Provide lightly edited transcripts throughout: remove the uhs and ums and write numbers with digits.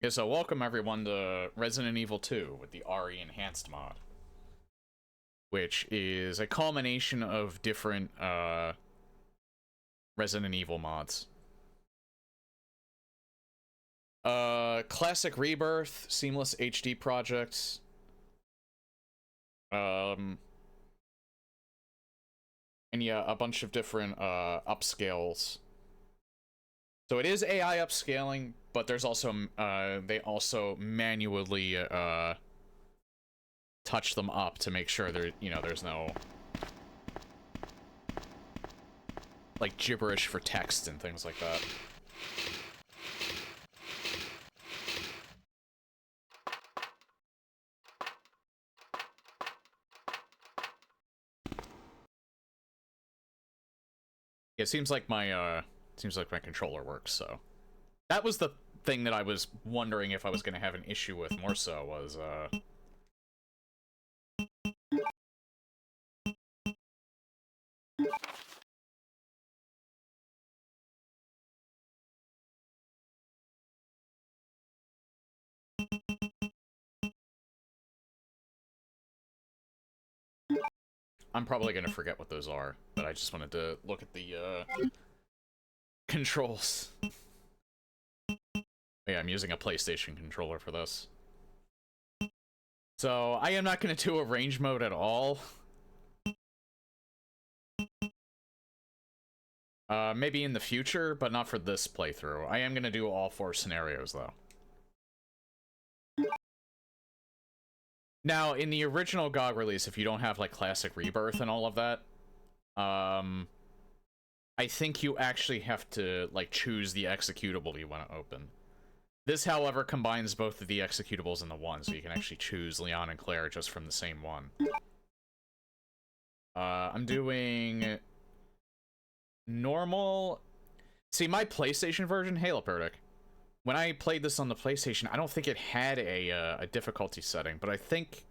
Yeah, so welcome everyone to Resident Evil 2 with the RE Enhanced mod, which is a culmination of different Resident Evil mods. Classic Rebirth, Seamless HD projects, and yeah, a bunch of different upscales. So it is AI upscaling, but there's also they also manually touch them up to make sure there, there's no like gibberish for text and things like that. It seems like my controller works, so that was the thing that I was wondering if I was going to have an issue with more so was I'm probably going to forget what those are, but I just wanted to look at the controls. Yeah, I'm using a PlayStation controller for this. So, I am not going to do a range mode at all. Maybe in the future, but not for this playthrough. I am going to do all 4 scenarios, though. Now, in the original GOG release, if you don't have, like, Classic Rebirth and all of that, I think you actually have to, like, choose the executable you want to open. This, however, combines both of the executables in the one, so you can actually choose Leon and Claire just from the same one. I'm doing normal. See, my PlayStation version, hey, Leopurdic, when I played this on the PlayStation, I don't think it had a difficulty setting, but I think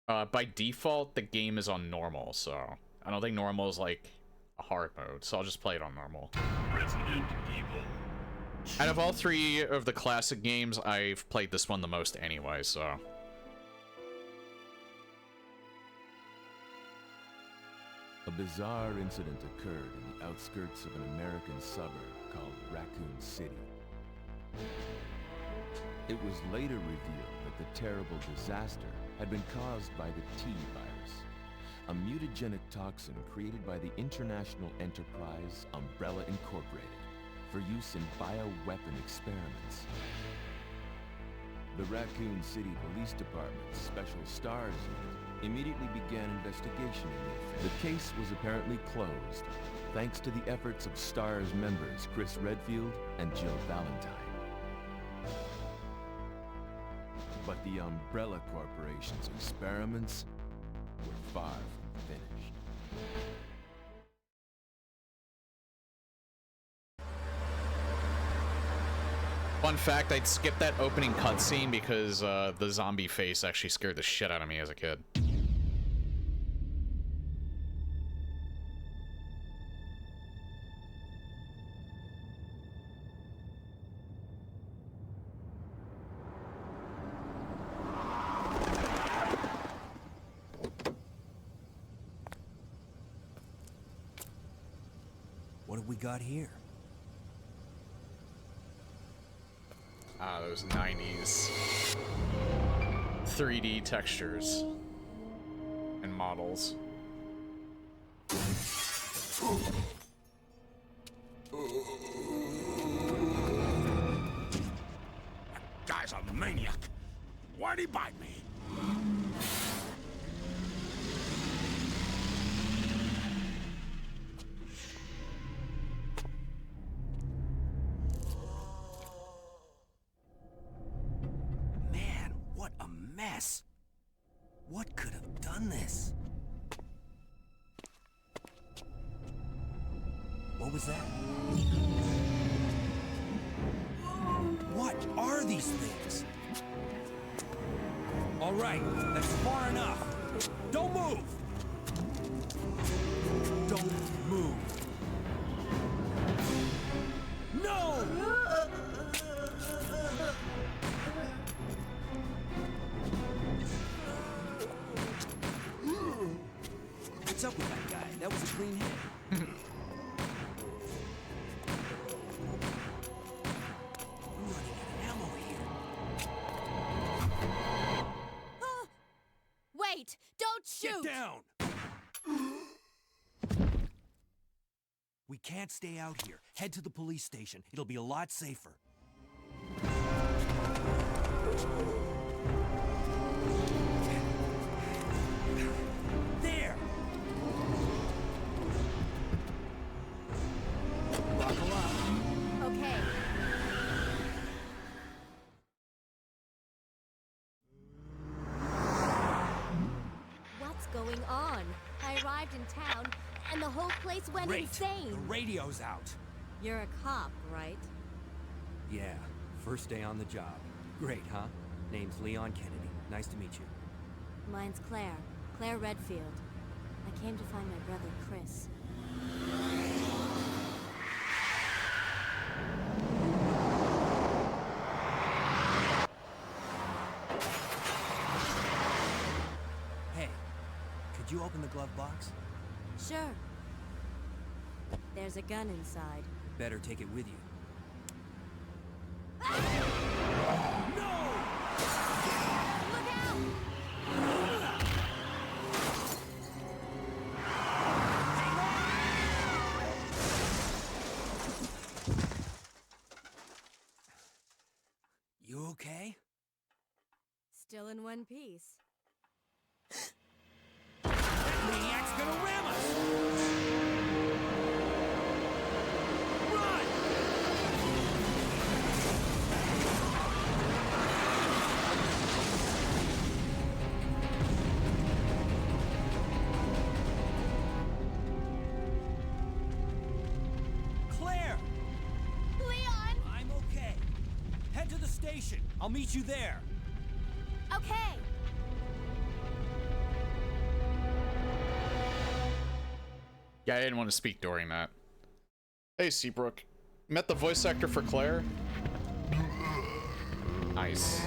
by default the game is on normal, so I don't think normal is like a hard mode, so I'll just play it on normal. Resident Evil. Out of all 3 of the classic games, I've played this one the most anyway, so. A bizarre incident occurred in the outskirts of an American suburb called Raccoon City. It was later revealed that the terrible disaster had been caused by the T virus, a mutagenic toxin created by the international enterprise Umbrella Incorporated for use in bioweapon experiments. The Raccoon City Police Department's Special Stars Unit immediately began investigation in the affair. The case was apparently closed, thanks to the efforts of STARS members Chris Redfield and Jill Valentine. But the Umbrella Corporation's experiments were far from finished. Fun fact, I'd skip that opening cutscene because the zombie face actually scared the shit out of me as a kid. What have we got here? Ah, those 90s 3D textures and models. That guy's a maniac. Why'd he bite me? What could have done this? What was that? What are these things? All right, that's far enough. Don't move! Don't move! No! can't stay out here. Head to the police station. It'll be a lot safer. There! Buckle up. Okay. What's going on? I arrived in town, and the whole place went Great. insane. The radio's out. You're a cop, right? Yeah, first day on the job. Great, huh? Name's Leon Kennedy. Nice to meet you. Mine's Claire. Claire Redfield. I came to find my brother, Chris. Hey, could you open the glove box? Sure. There's a gun inside. Better take it with you. Look out! You okay? Still in one piece. That maniac's gonna ram us! Run! Claire! Leon! I'm okay. Head to the station. I'll meet you there. Okay. Yeah, I didn't want to speak during that. Hey, Seabrook. Met the voice actor for Claire? Nice.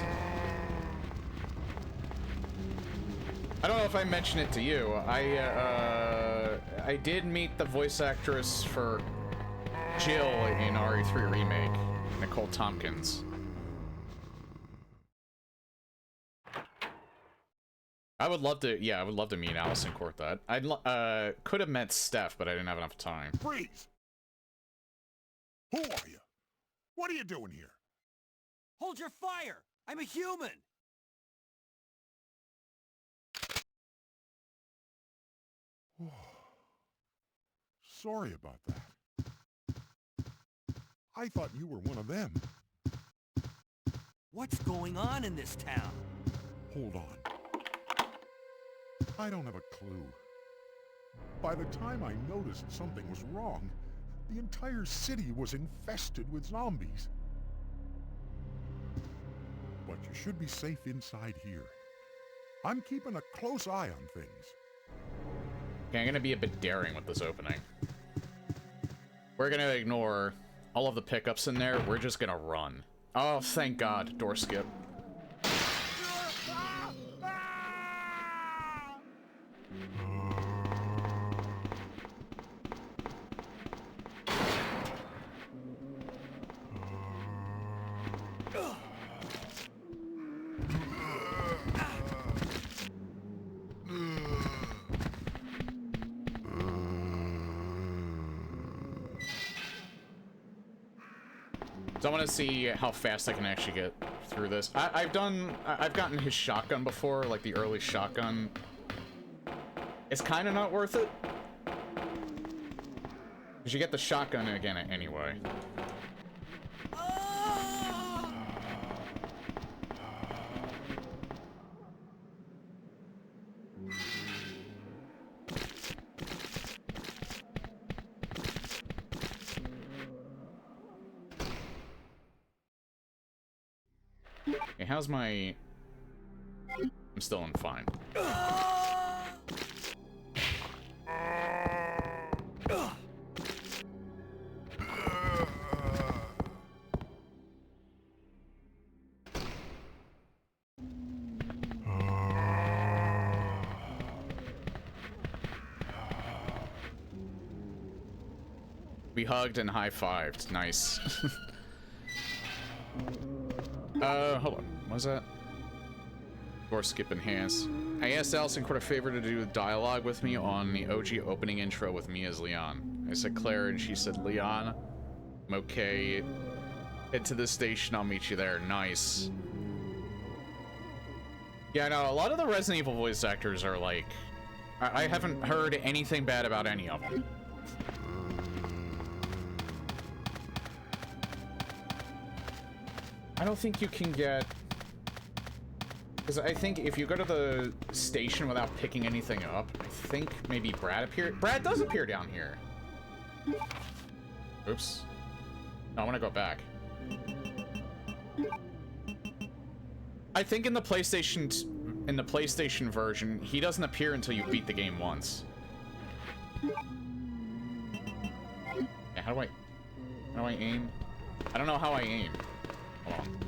I don't know if I mentioned it to you. I did meet the voice actress for Jill in RE3 Remake, Nicole Tompkins. I would love to, yeah, I would love to meet Allison Court that. I could have met Steph, but I didn't have enough time. Freeze! Who are you? What are you doing here? Hold your fire! I'm a human! Sorry about that. I thought you were one of them. What's going on in this town? Hold on. I don't have a clue. By the time I noticed something was wrong, the entire city was infested with zombies. But you should be safe inside here. I'm keeping a close eye on things. Okay, I'm gonna be a bit daring with this opening. We're gonna ignore all of the pickups in there. We're just gonna run. Oh, thank God. Door skip. So I want to see how fast I can actually get through this. I've gotten his shotgun before, like the early shotgun. It's kind of not worth it. Because you get the shotgun again anyway. Okay, how's my... I'm still in fine. We hugged and high-fived. Nice. Hold on. What was that? Door skip enhance. I asked Allison Court a favor to do dialogue with me on the OG opening intro with me as Leon. I said Claire, and she said Leon. I'm okay. Head to the station, I'll meet you there. Nice. Yeah, no, a lot of the Resident Evil voice actors are like... I haven't heard anything bad about any of them. I don't think you can get... Because I think if you go to the station without picking anything up, I think maybe Brad appeared. Brad does appear down here. Oops. No, I want to go back. I think in the PlayStation version, he doesn't appear until you beat the game once. Yeah, how do I aim? I don't know how I aim. Hold on.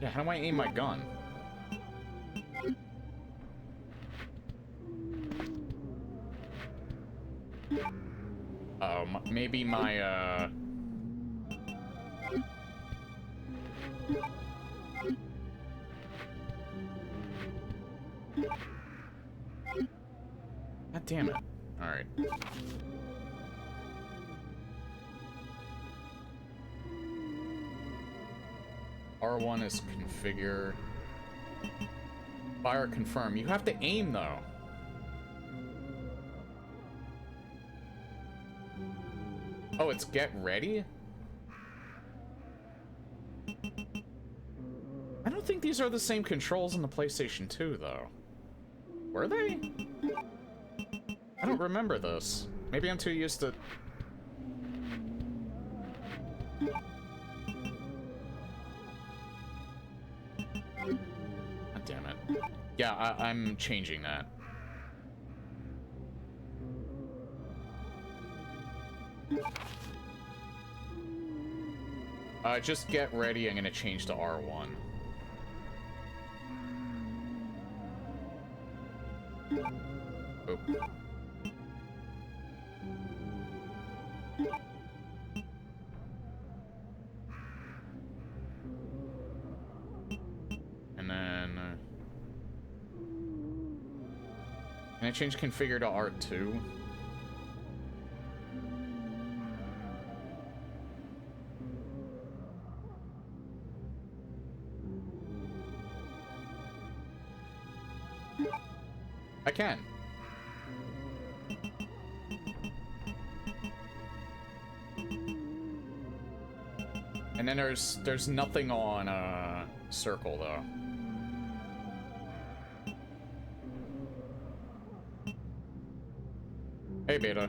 Yeah, how do I aim my gun? Oh, maybe my, God damn it. Alright. R1 is configure. Fire confirm. You have to aim though. Oh, it's get ready? I don't think these are the same controls in the PlayStation 2 though. Were they? I don't remember this. Maybe I'm too used to... God damn it. Yeah, I'm changing that. Just get ready. I'm gonna change to R1. Oh. And then... can I change configure to R2? I can. And then there's nothing on circle though. Hey Beta.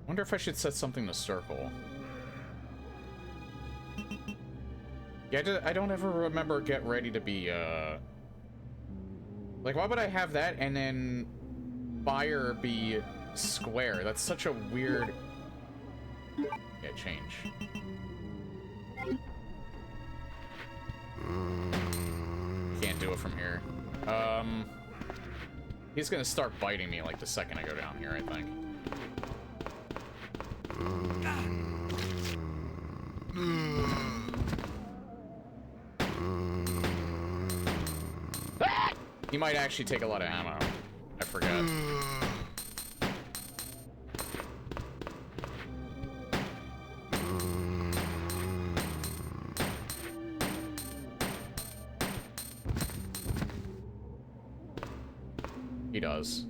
Wonder if I should set something to circle. Yeah, I don't ever remember get ready to be like, why would I have that and then fire be square? That's such a weird... Yeah, change. Can't do it from here. He's gonna start biting me like the second I go down here, I think. He might actually take a lot of ammo. I forgot. He does.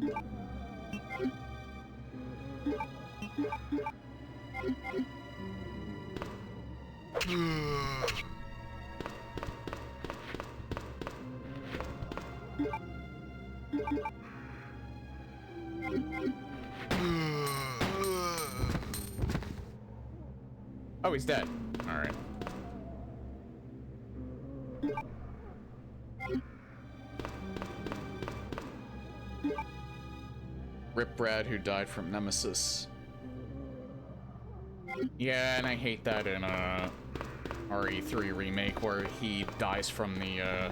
Oh, he's dead. All right. Rip Brad, who died from Nemesis. Yeah, and I hate that in RE3 remake where he dies from the I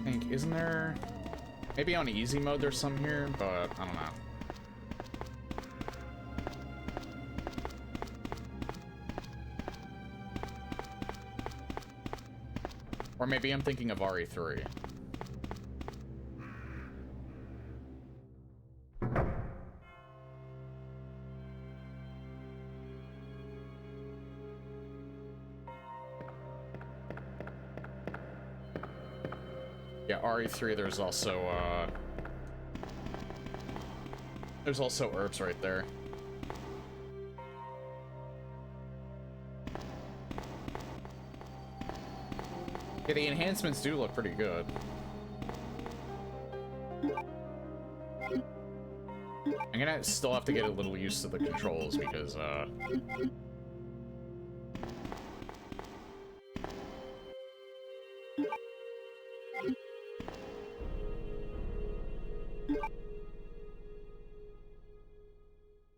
think, isn't there? Maybe on easy mode there's some here, but I don't know. Or maybe I'm thinking of RE3. Yeah, RE3, there's also herbs right there. Yeah, the enhancements do look pretty good. I'm gonna still have to get a little used to the controls because,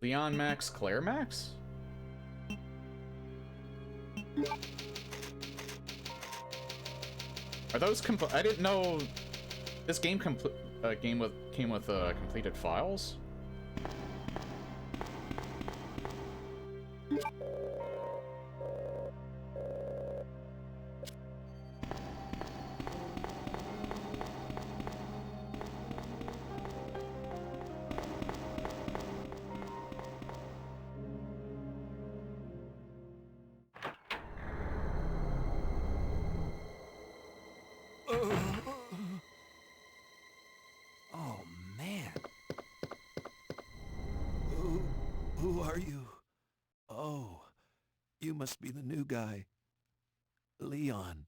Leon Max, Claire Max? Are those I didn't know this game came with completed files? Oh, man. Who are you? Oh, you must be the new guy. Leon.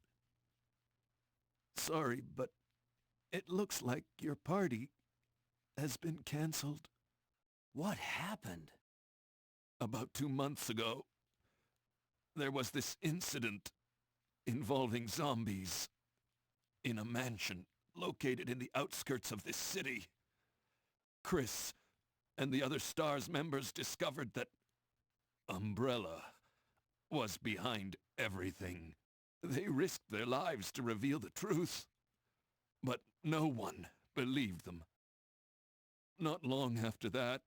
Sorry, but it looks like your party has been cancelled. What happened? About 2 months ago, there was this incident involving zombies in a mansion located in the outskirts of this city. Chris and the other STARS members discovered that Umbrella was behind everything. They risked their lives to reveal the truth, but no one believed them. Not long after that,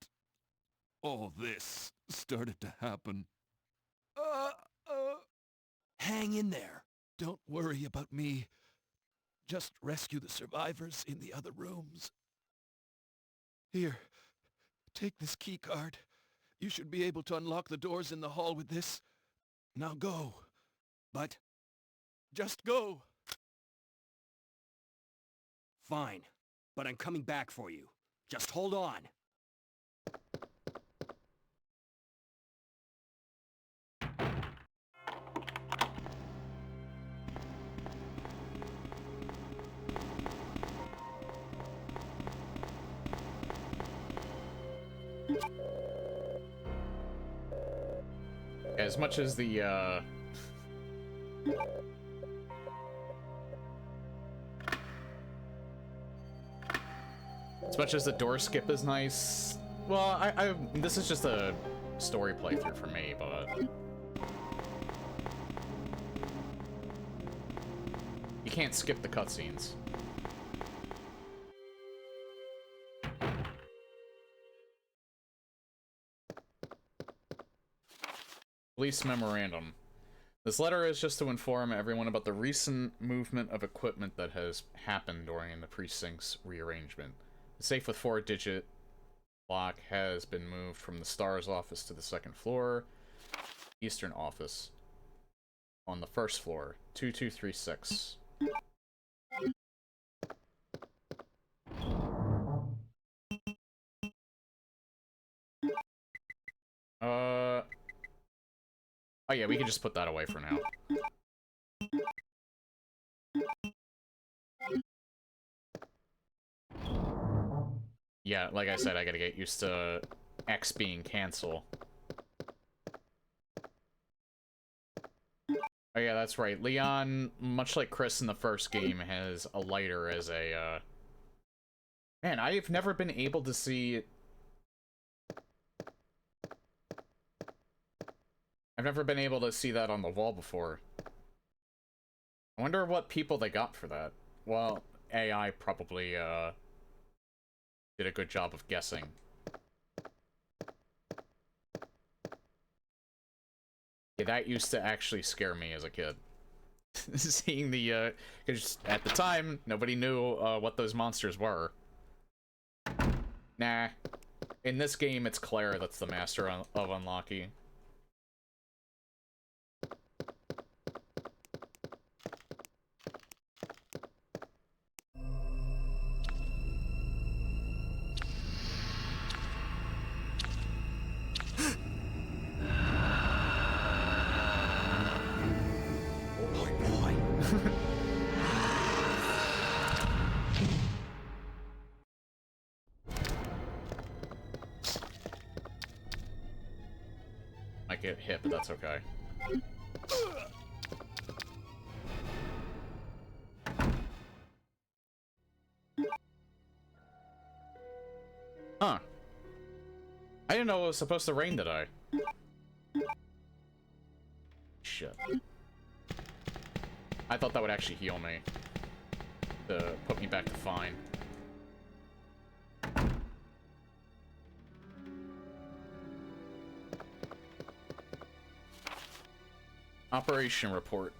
all this started to happen. Hang in there. Don't worry about me. Just rescue the survivors in the other rooms. Here, take this key card. You should be able to unlock the doors in the hall with this. Now go. But just go. Fine, but I'm coming back for you. Just hold on. As much as the, as much as the door skip is nice, well, this is just a story playthrough for me, but you can't skip the cutscenes. Police memorandum. This letter is just to inform everyone about the recent movement of equipment that has happened during the precinct's rearrangement. The safe with 4-digit lock has been moved from the STARS office to the second floor. Eastern office. On the first floor. 2236. Oh yeah, we can just put that away for now. Yeah, like I said, I gotta get used to X being cancel. Oh yeah, that's right. Leon, much like Chris in the first game, has a lighter as a, Man, I've never been able to see... I've never been able to see that on the wall before. I wonder what people they got for that. Well, AI probably, did a good job of guessing. Yeah, that used to actually scare me as a kid. Seeing the, because at the time, nobody knew what those monsters were. Nah. In this game, it's Claire that's the master of Unlucky. Might get hit, but that's okay. Huh. I didn't know it was supposed to rain today. Shit. I thought that would actually heal me. To put me back to fine. Operation report.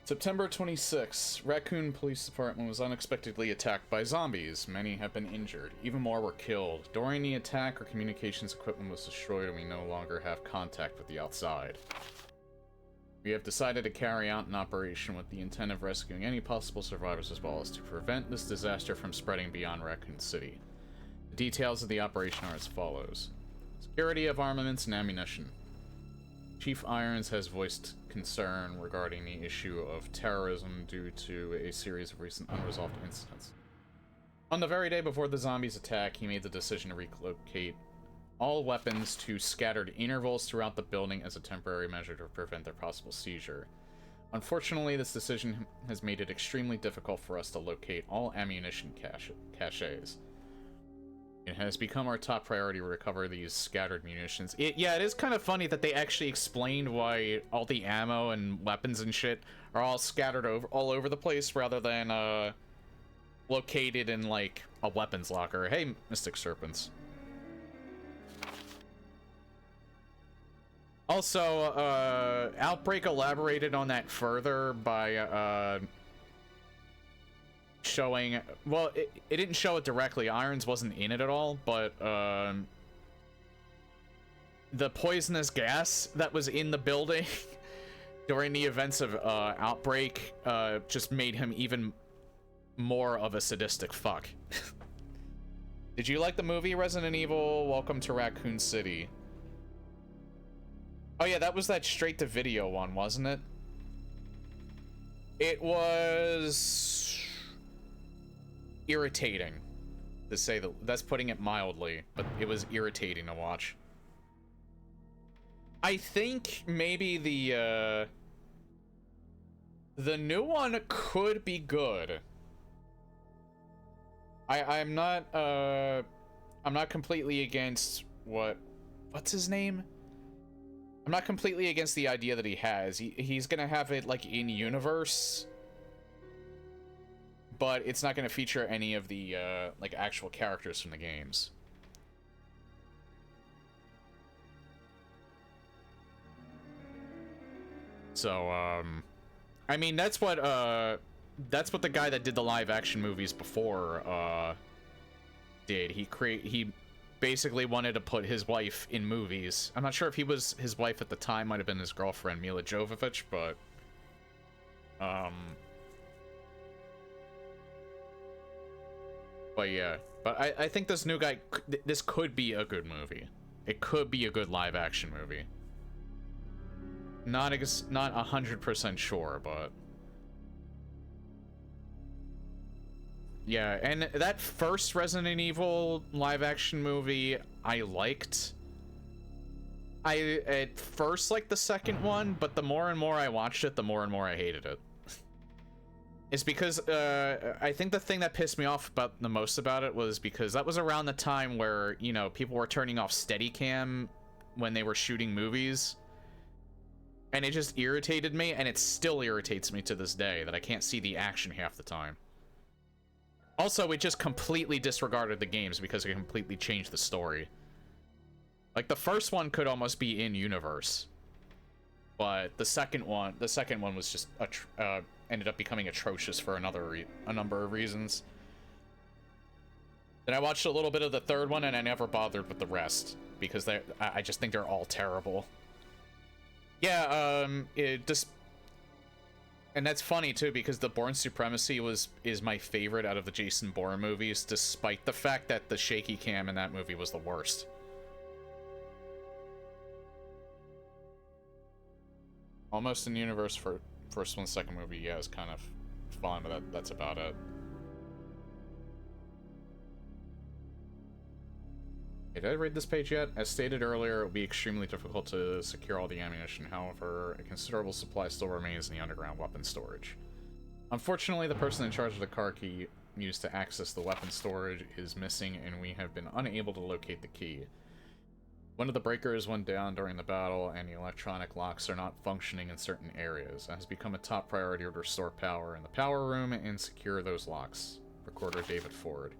September 26, Raccoon Police Department was unexpectedly attacked by zombies. Many have been injured. Even more were killed. During the attack, our communications equipment was destroyed and we no longer have contact with the outside. We have decided to carry out an operation with the intent of rescuing any possible survivors as well as to prevent this disaster from spreading beyond Raccoon City. The details of the operation are as follows. Security of armaments and ammunition. Chief Irons has voiced concern regarding the issue of terrorism due to a series of recent unresolved incidents. On the very day before the zombies' attack, he made the decision to relocate all weapons to scattered intervals throughout the building as a temporary measure to prevent their possible seizure. Unfortunately, this decision has made it extremely difficult for us to locate all ammunition caches. It has become our top priority to recover these scattered munitions. Yeah, it is kind of funny that they actually explained why all the ammo and weapons and shit are all scattered all over the place rather than located in like a weapons locker. Hey, Mystic Serpents. Also, Outbreak elaborated on that further by showing, well, it didn't show it directly. Irons wasn't in it at all, but the poisonous gas that was in the building during the events of Outbreak just made him even more of a sadistic fuck. Did you like the movie Resident Evil Welcome to Raccoon City? Oh yeah, that was that straight-to-video one, wasn't it? It was irritating, to say that's putting it mildly, but it was irritating to watch. I think maybe the new one could be good. I'm not completely against what's his name? I'm not completely against the idea that he has. He's gonna have it like in universe, but it's not gonna feature any of the like actual characters from the games. So I mean that's what the guy that did the live action movies before did. He basically wanted to put his wife in movies. I'm not sure if he was his wife at the time, might have been his girlfriend, Mila Jovovich, but yeah. But I think this new guy, this could be a good movie. It could be a good live action movie. Not 100% sure, but yeah, and that first Resident Evil live-action movie, I liked. I at first liked the second one, but the more and more I watched it, the more and more I hated it. It's because, I think the thing that pissed me off the most about it was because that was around the time where, you know, people were turning off Steadicam when they were shooting movies. And it just irritated me, and it still irritates me to this day that I can't see the action half the time. Also, it just completely disregarded the games because it completely changed the story. Like, the first one could almost be in-universe. But the second one was just ended up becoming atrocious for a number of reasons. Then I watched a little bit of the third one, and I never bothered with the rest because I just think they're all terrible. Yeah, and that's funny too because the Bourne Supremacy is my favorite out of the Jason Bourne movies, despite the fact that the shaky cam in that movie was the worst. Almost in universe for first one, second movie, yeah, it's kind of fun, but that's about it. Okay, did I read this page yet? As stated earlier, it will be extremely difficult to secure all the ammunition. However, a considerable supply still remains in the underground weapon storage. Unfortunately, the person in charge of the car key used to access the weapon storage is missing, and we have been unable to locate the key. One of the breakers went down during the battle, and the electronic locks are not functioning in certain areas. It has become a top priority to restore power in the power room and secure those locks. Recorder David Ford.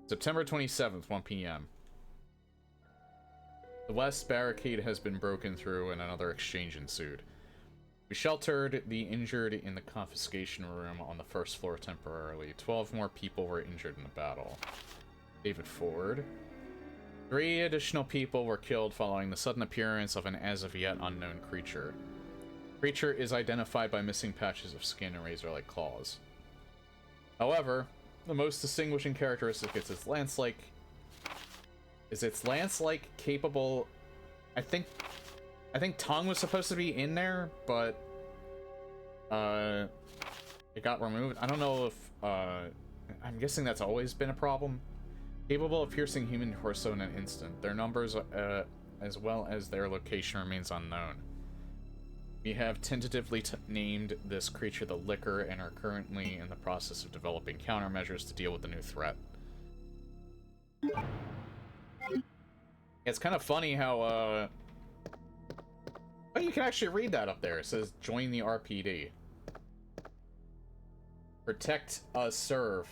September 27th, 1 p.m. The west barricade has been broken through and another exchange ensued. We sheltered the injured in the confiscation room on the first floor temporarily. 12 more people were injured in the battle. David Ford. 3 additional people were killed following the sudden appearance of an as-of-yet unknown creature. Creature is identified by missing patches of skin and razor-like claws. However, the most distinguishing characteristic is its lance-like capable. I think tongue was supposed to be in there, but it got removed. I don't know if I'm guessing that's always been a problem. Capable of piercing human torso in an instant. Their numbers, as well as their location, remains unknown. We have tentatively named this creature the Licker and are currently in the process of developing countermeasures to deal with the new threat. It's kind of funny how, oh, you can actually read that up there. It says, join the RPD. Protect, serve.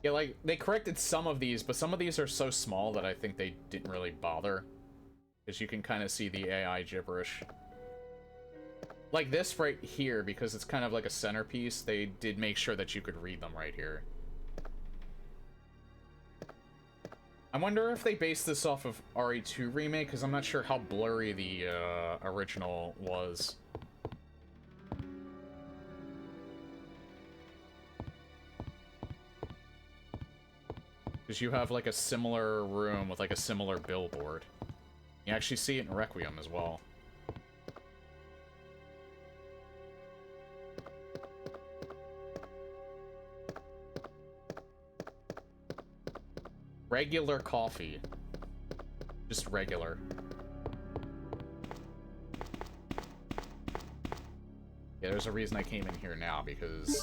Yeah, like, they corrected some of these, but some of these are so small that I think they didn't really bother. Because you can kind of see the AI gibberish. Like this right here, because it's kind of like a centerpiece, they did make sure that you could read them right here. I wonder if they based this off of RE2 Remake, because I'm not sure how blurry the original was. Because you have like a similar room with like a similar billboard. You actually see it in Requiem as well. Regular coffee. Just regular. Yeah, there's a reason I came in here now, because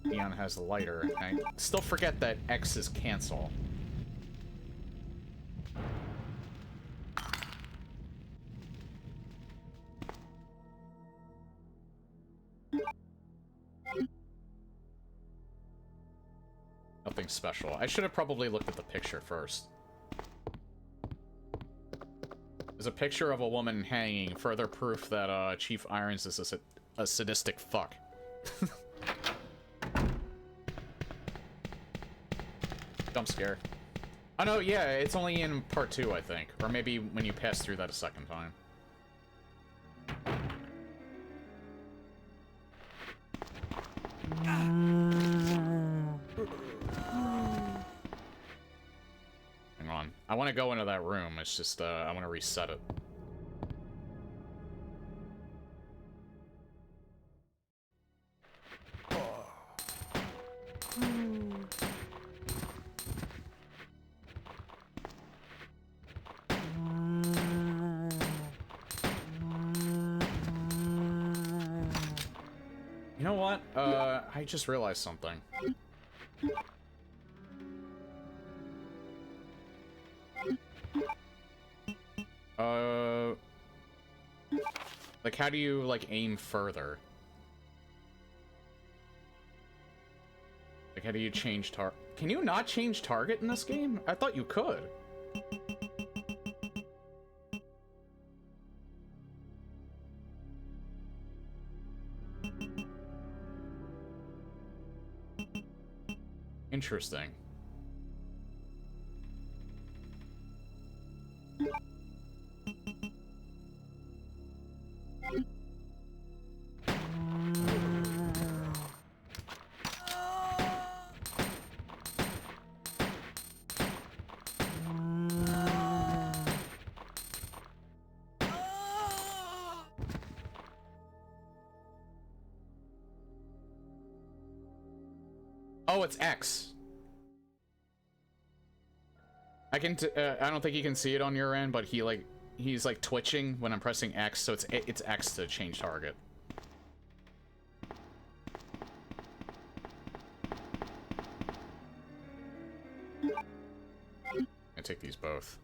Leon has the lighter. I still forget that X is cancel. Nothing special. I should have probably looked at the picture first. There's a picture of a woman hanging, further proof that Chief Irons is a sadistic fuck. Jump scare. Oh no, yeah, it's only in part 2, I think. Or maybe when you pass through that a second time. Hang on. I want to go into that room. It's just, I want to reset it. You know what? I just realized something. Like, how do you, like, aim further? Like, how do you change target? Can you not change target in this game? I thought you could. Interesting. Oh, it's X. I don't think you can see it on your end, but he's like twitching when I'm pressing X, so it's X to change target. I take these both.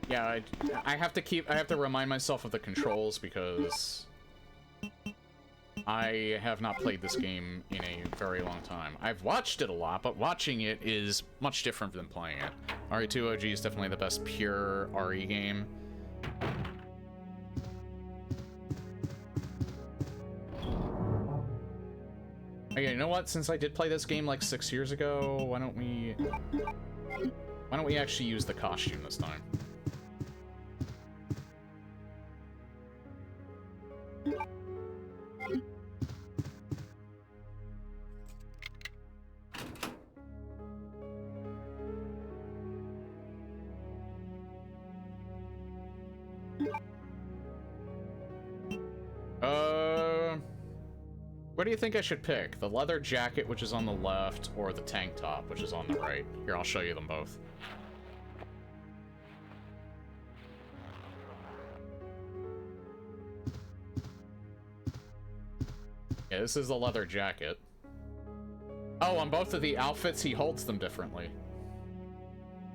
Yeah, I have to remind myself of the controls because I have not played this game in a very long time. I've watched it a lot, but watching it is much different than playing it. RE2 OG is definitely the best pure RE game. Okay, you know what? Since I did play this game like 6 years ago, why don't we actually use the costume this time? What do you think I should pick? The leather jacket, which is on the left, or the tank top, which is on the right? Here, I'll show you them both. Yeah, this is the leather jacket. Oh, on both of the outfits, he holds them differently.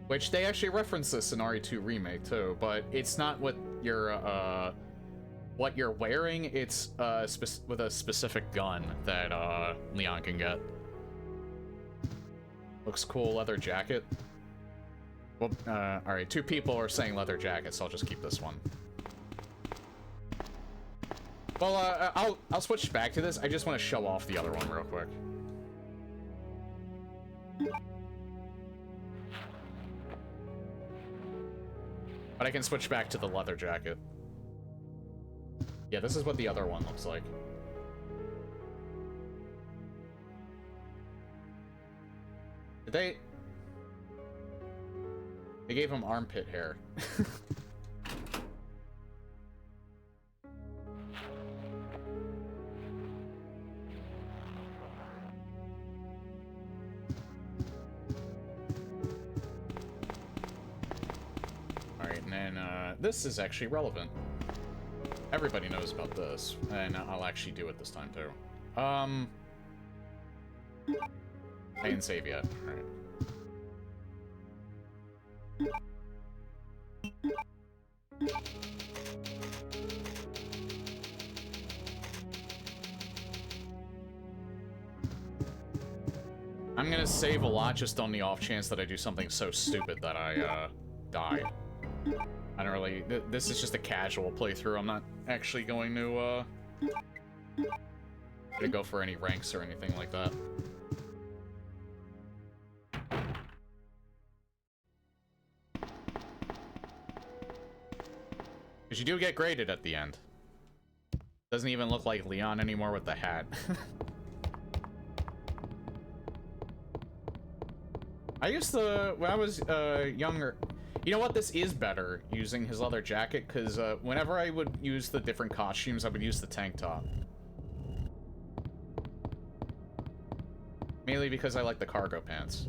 Which, they actually reference this in RE2 Remake, too, but it's not what you're wearing, it's with a specific gun that Leon can get. Looks cool, leather jacket. Well, alright, 2 people are saying leather jacket, so I'll just keep this one. Well, I'll switch back to this. I just want to show off the other one real quick. But I can switch back to the leather jacket. Yeah, this is what the other one looks like. Did they... They gave him armpit hair. Alright, and then, this is actually relevant. Everybody knows about this, and I'll actually do it this time, too. I didn't save yet. Alright. I'm gonna save a lot just on the off chance that I do something so stupid that I, die. I don't really... This is just a casual playthrough. I'm not actually going to go for any ranks or anything like that. Because you do get graded at the end. Doesn't even look like Leon anymore with the hat. I used to... When I was younger... You know what? This is better, using his leather jacket, because whenever I would use the different costumes, I would use the tank top. Mainly because I like the cargo pants.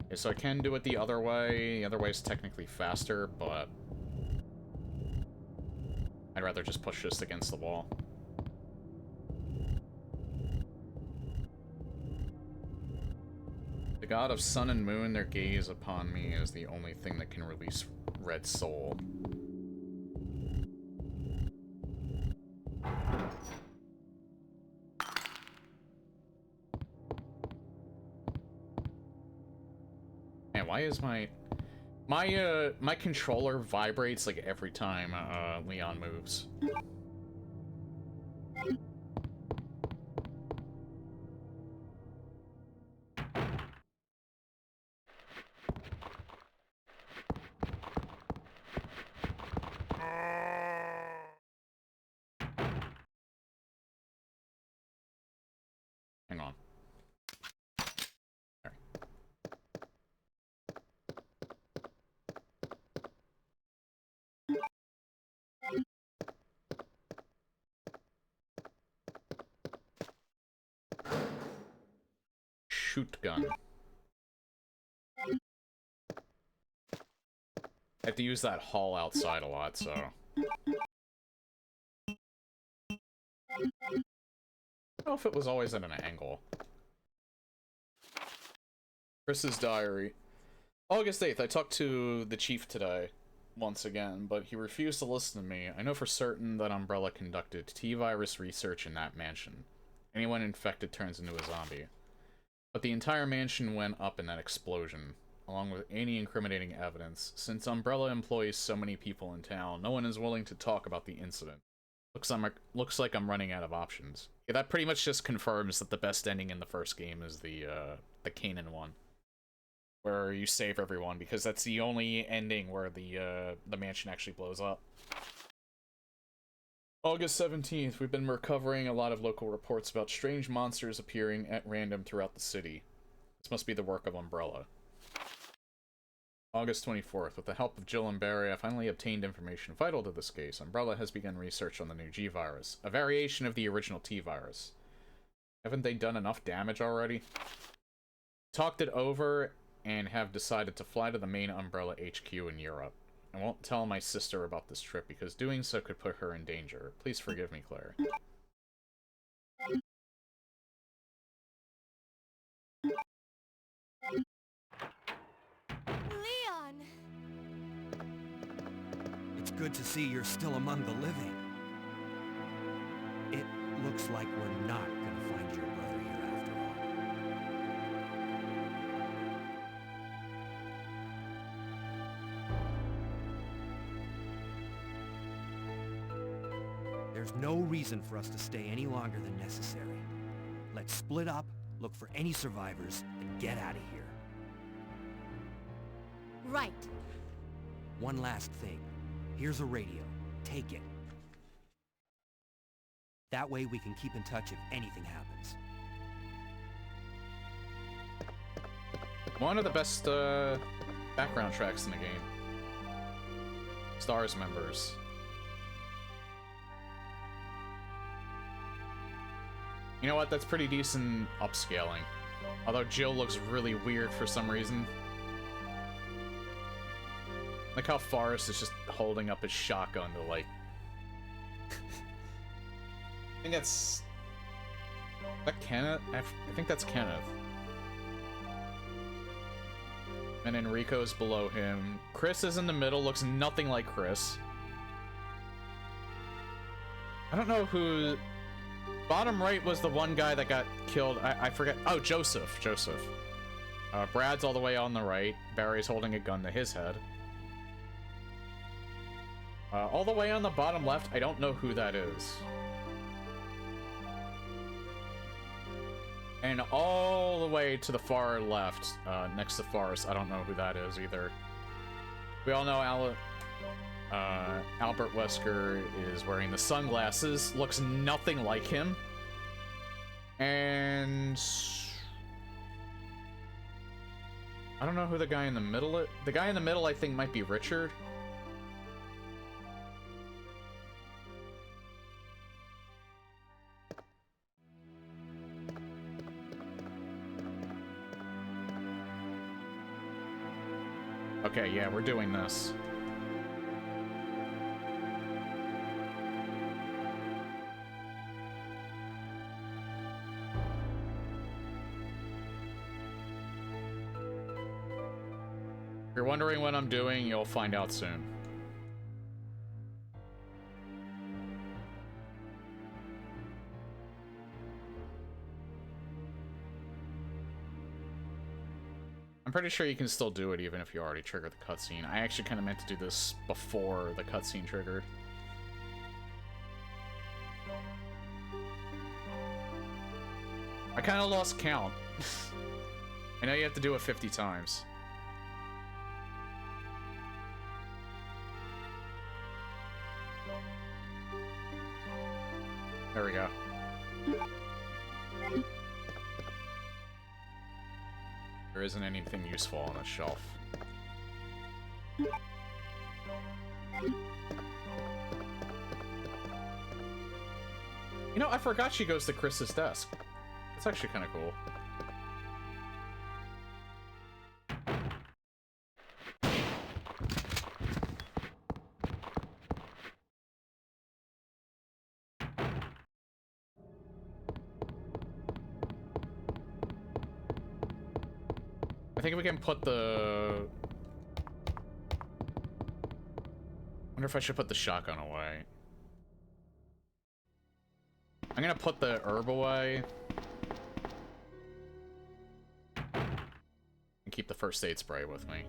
Okay, so I can do it the other way. The other way is technically faster, but I'd rather just push this against the wall. The god of sun and moon, their gaze upon me is the only thing that can release Red Soul. Man, why is my controller vibrates like every time Leon moves? Hang on. There. Shoot gun. I have to use that hall outside a lot, so. I don't know if it was always at an angle. Chris's diary. August 8th, I talked to the chief today, once again, but he refused to listen to me. I know for certain that Umbrella conducted T-virus research in that mansion. Anyone infected turns into a zombie. But the entire mansion went up in that explosion, along with any incriminating evidence. Since Umbrella employs so many people in town, no one is willing to talk about the incident. Looks like I'm running out of options. Yeah, that pretty much just confirms that the best ending in the first game is the Kanan one, where you save everyone, because that's the only ending where the mansion actually blows up. August 17th, we've been recovering a lot of local reports about strange monsters appearing at random throughout the city. This must be the work of Umbrella. August 24th, with the help of Jill and Barry, I finally obtained information vital to this case. Umbrella has begun research on the new G virus, a variation of the original T virus. Haven't they done enough damage already? Talked it over and have decided to fly to the main Umbrella HQ in Europe. I won't tell my sister about this trip because doing so could put her in danger. Please forgive me, Claire. Leon! It's good to see you're still among the living. It looks like we're not gonna find your brother here after all. There's no reason for us to stay any longer than necessary. Let's split up, look for any survivors, and get out of here. Right. One last thing. Here's a radio. Take it. That way we can keep in touch if anything happens. One of the best background tracks in the game. Stars members. You know what? That's pretty decent upscaling. Although Jill looks really weird for some reason. Like how Forrest is just holding up his shotgun to, like... I think that's... Is that Kenneth? I think that's Kenneth. And Enrico's below him. Chris is in the middle, looks nothing like Chris. I don't know who... Bottom right was the one guy that got killed. I forget. Oh, Joseph. Brad's all the way on the right. Barry's holding a gun to his head. All the way on the bottom left, I don't know who that is. And all the way to the far left, next to Forrest, I don't know who that is either. We all know Albert Wesker is wearing the sunglasses, looks nothing like him. And... I don't know who the guy in the middle is. The guy in the middle, I think, might be Richard. Okay, yeah, we're doing this. If you're wondering what I'm doing, you'll find out soon. I'm pretty sure you can still do it even if you already triggered the cutscene. I actually kind of meant to do this before the cutscene triggered. I kind of lost count. I know you have to do it 50 times. There we go. There isn't anything useful on the shelf. You know, I forgot she goes to Chris's desk. That's actually kind of cool. I think we can put the... Wonder if I should put the shotgun away. I'm gonna put the herb away. And keep the first aid spray with me.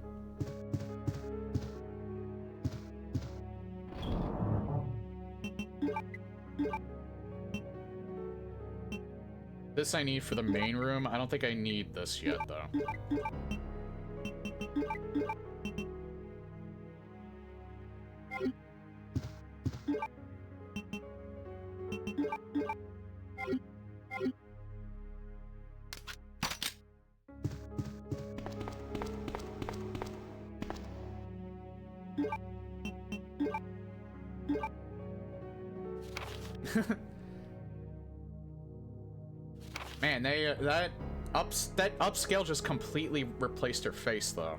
This I need for the main room. I don't think I need this yet, though. Man, they that upscale just completely replaced her face, though.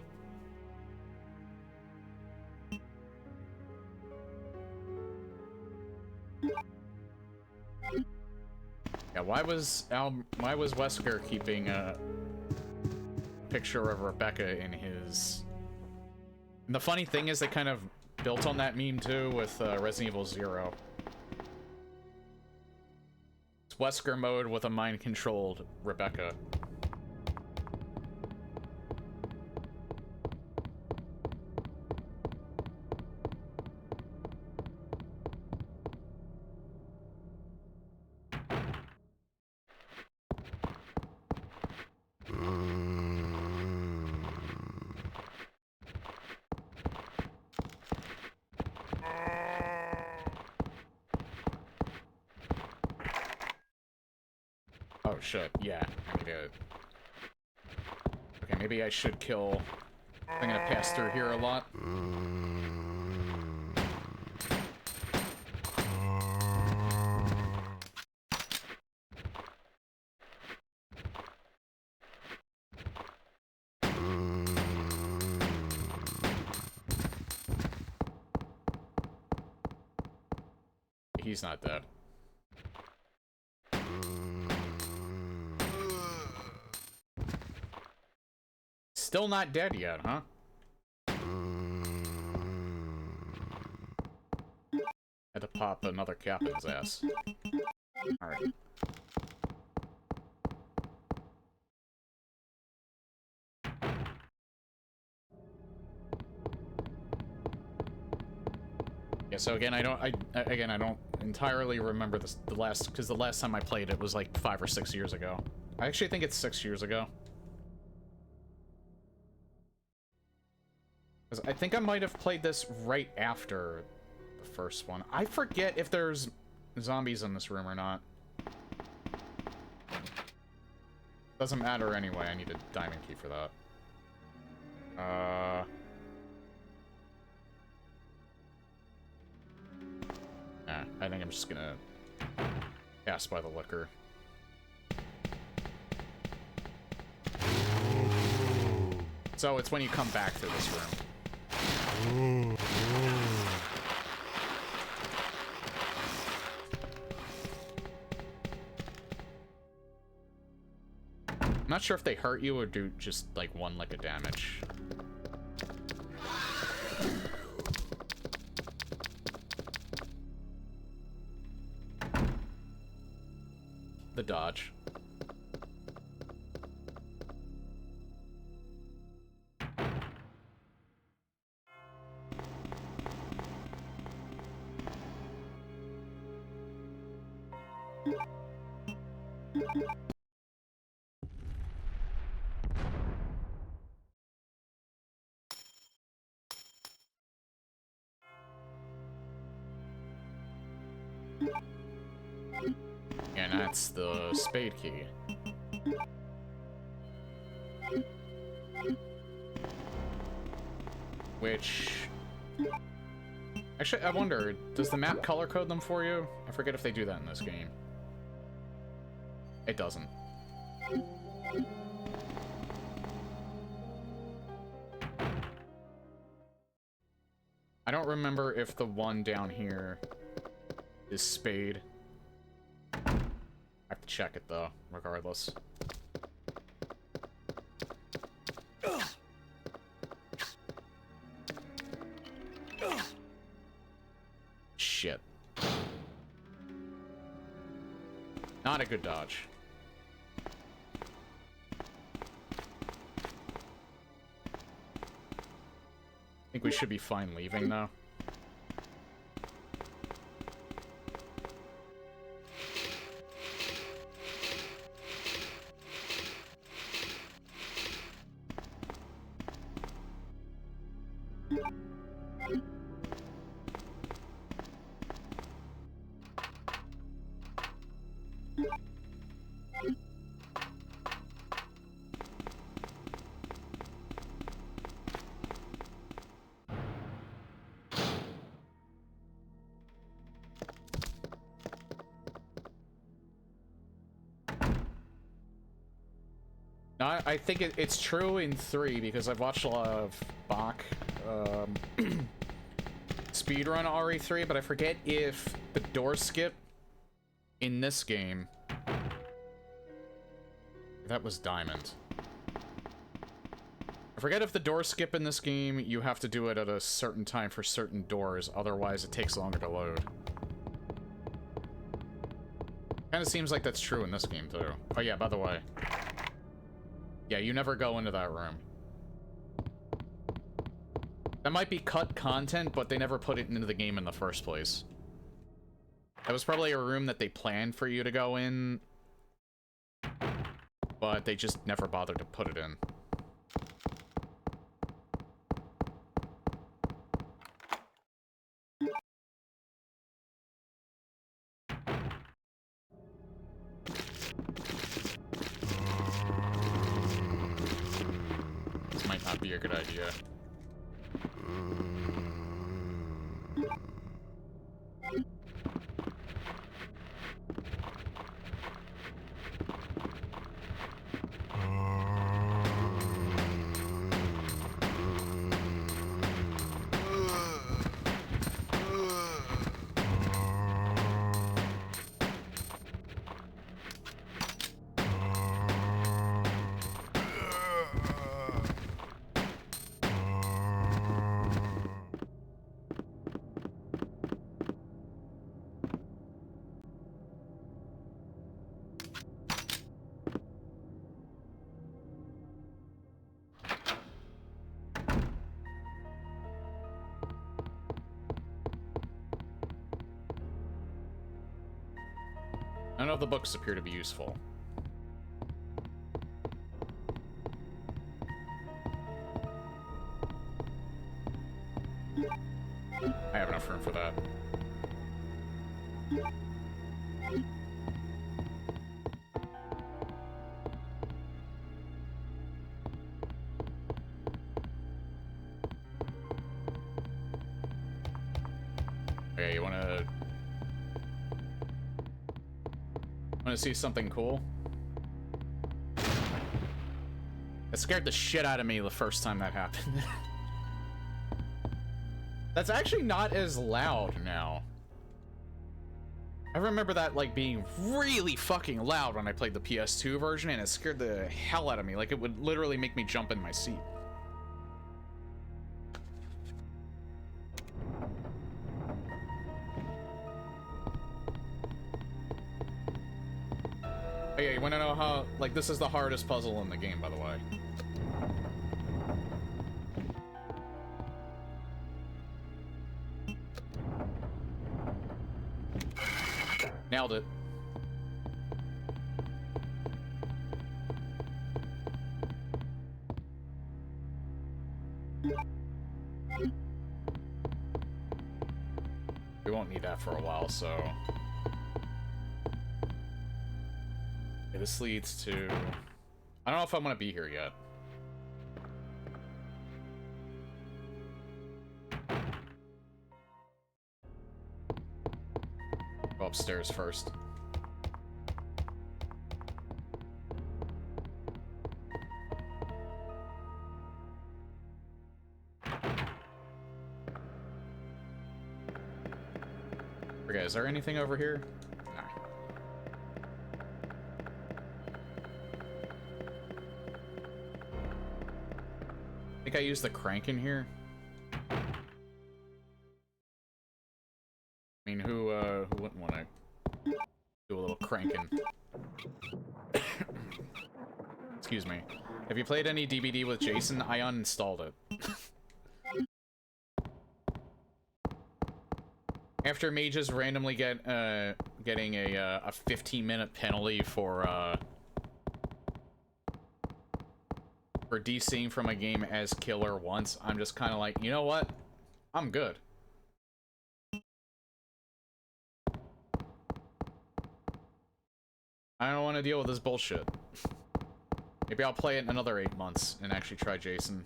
Yeah, why was Wesker keeping a picture of Rebecca in his? And the funny thing is, they kind of built on that meme too with Resident Evil 0. It's Wesker mode with a mind-controlled Rebecca. Oh shit, yeah, I need to... Okay, maybe I should kill... I'm gonna pass through here a lot. He's not dead. Still not dead yet, huh? Had to pop another cap in his ass. Alright. Yeah, so again, I don't entirely remember the last, because the last time I played it was like 5 or 6 years ago. I actually think it's 6 years ago. I think I might have played this right after the first one. I forget if there's zombies in this room or not. Doesn't matter anyway, I need a diamond key for that. Nah, I think I'm just gonna pass by the liquor. So it's when you come back to this room. I'm not sure if they hurt you or do just like one lick of damage. The dodge. And that's the spade key. Which... Actually, I wonder, does the map color code them for you? I forget if they do that in this game. It doesn't. I don't remember if the one down here is spade. I have to check it though, regardless. Shit. Not a good dodge. I think we should be fine leaving though. No, I think it's true in 3 because I've watched a lot of Bach speedrun RE3, but I forget if the door skip in this game... That was Diamond. I forget if the door skip in this game, you have to do it at a certain time for certain doors, otherwise it takes longer to load. Kinda seems like that's true in this game, too. Oh yeah, by the way. Yeah, you never go into that room. That might be cut content, but they never put it into the game in the first place. That was probably a room that they planned for you to go in, but they just never bothered to put it in. This might not be a good idea. None of the books appear to be useful. I have enough room for that. Okay, you wanna see something cool? It scared the shit out of me the first time that happened. That's actually not as loud now. I remember that, like, being really fucking loud when I played the PS2 version, and it scared the hell out of me. Like, it would literally make me jump in my seat. Oh yeah, you wanna know how, like, this is the hardest puzzle in the game, by the way. Nailed it. for a while, so... Okay, this leads to... I don't know if I'm gonna be here yet. Go upstairs first. Okay, is there anything over here? Nah. I think I used the crank in here. I mean, who wouldn't want to do a little cranking? Excuse me. Have you played any DBD with Jason? I uninstalled it. After mages randomly getting a 15-minute penalty for DCing from a game as killer once, I'm just kind of like, you know what? I'm good. I don't want to deal with this bullshit. Maybe I'll play it in another 8 months and actually try Jason.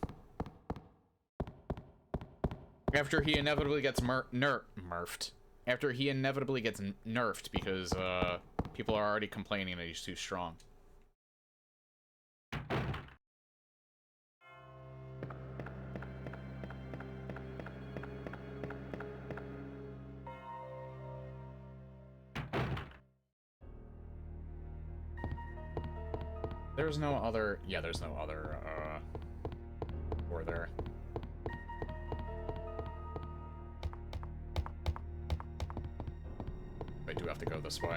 After he inevitably gets nerfed. After he inevitably gets nerfed because people are already complaining that he's too strong. There's no other... Yeah, there's no other, door there. I do have to go this way.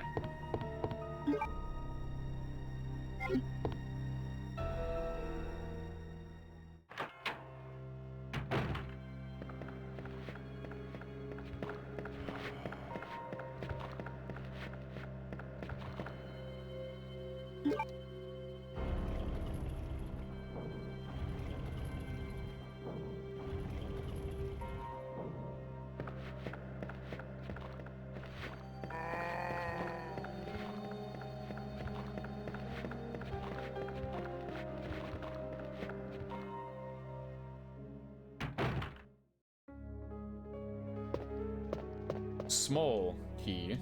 Small key.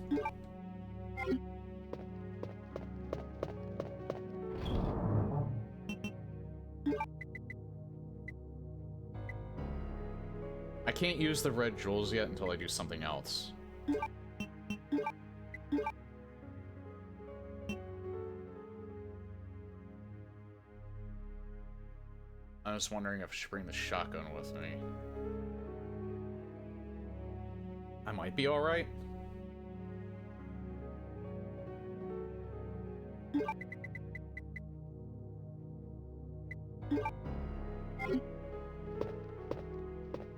I can't use the red jewels yet until I do something else. I was wondering if I should bring the shotgun with me. I might be alright.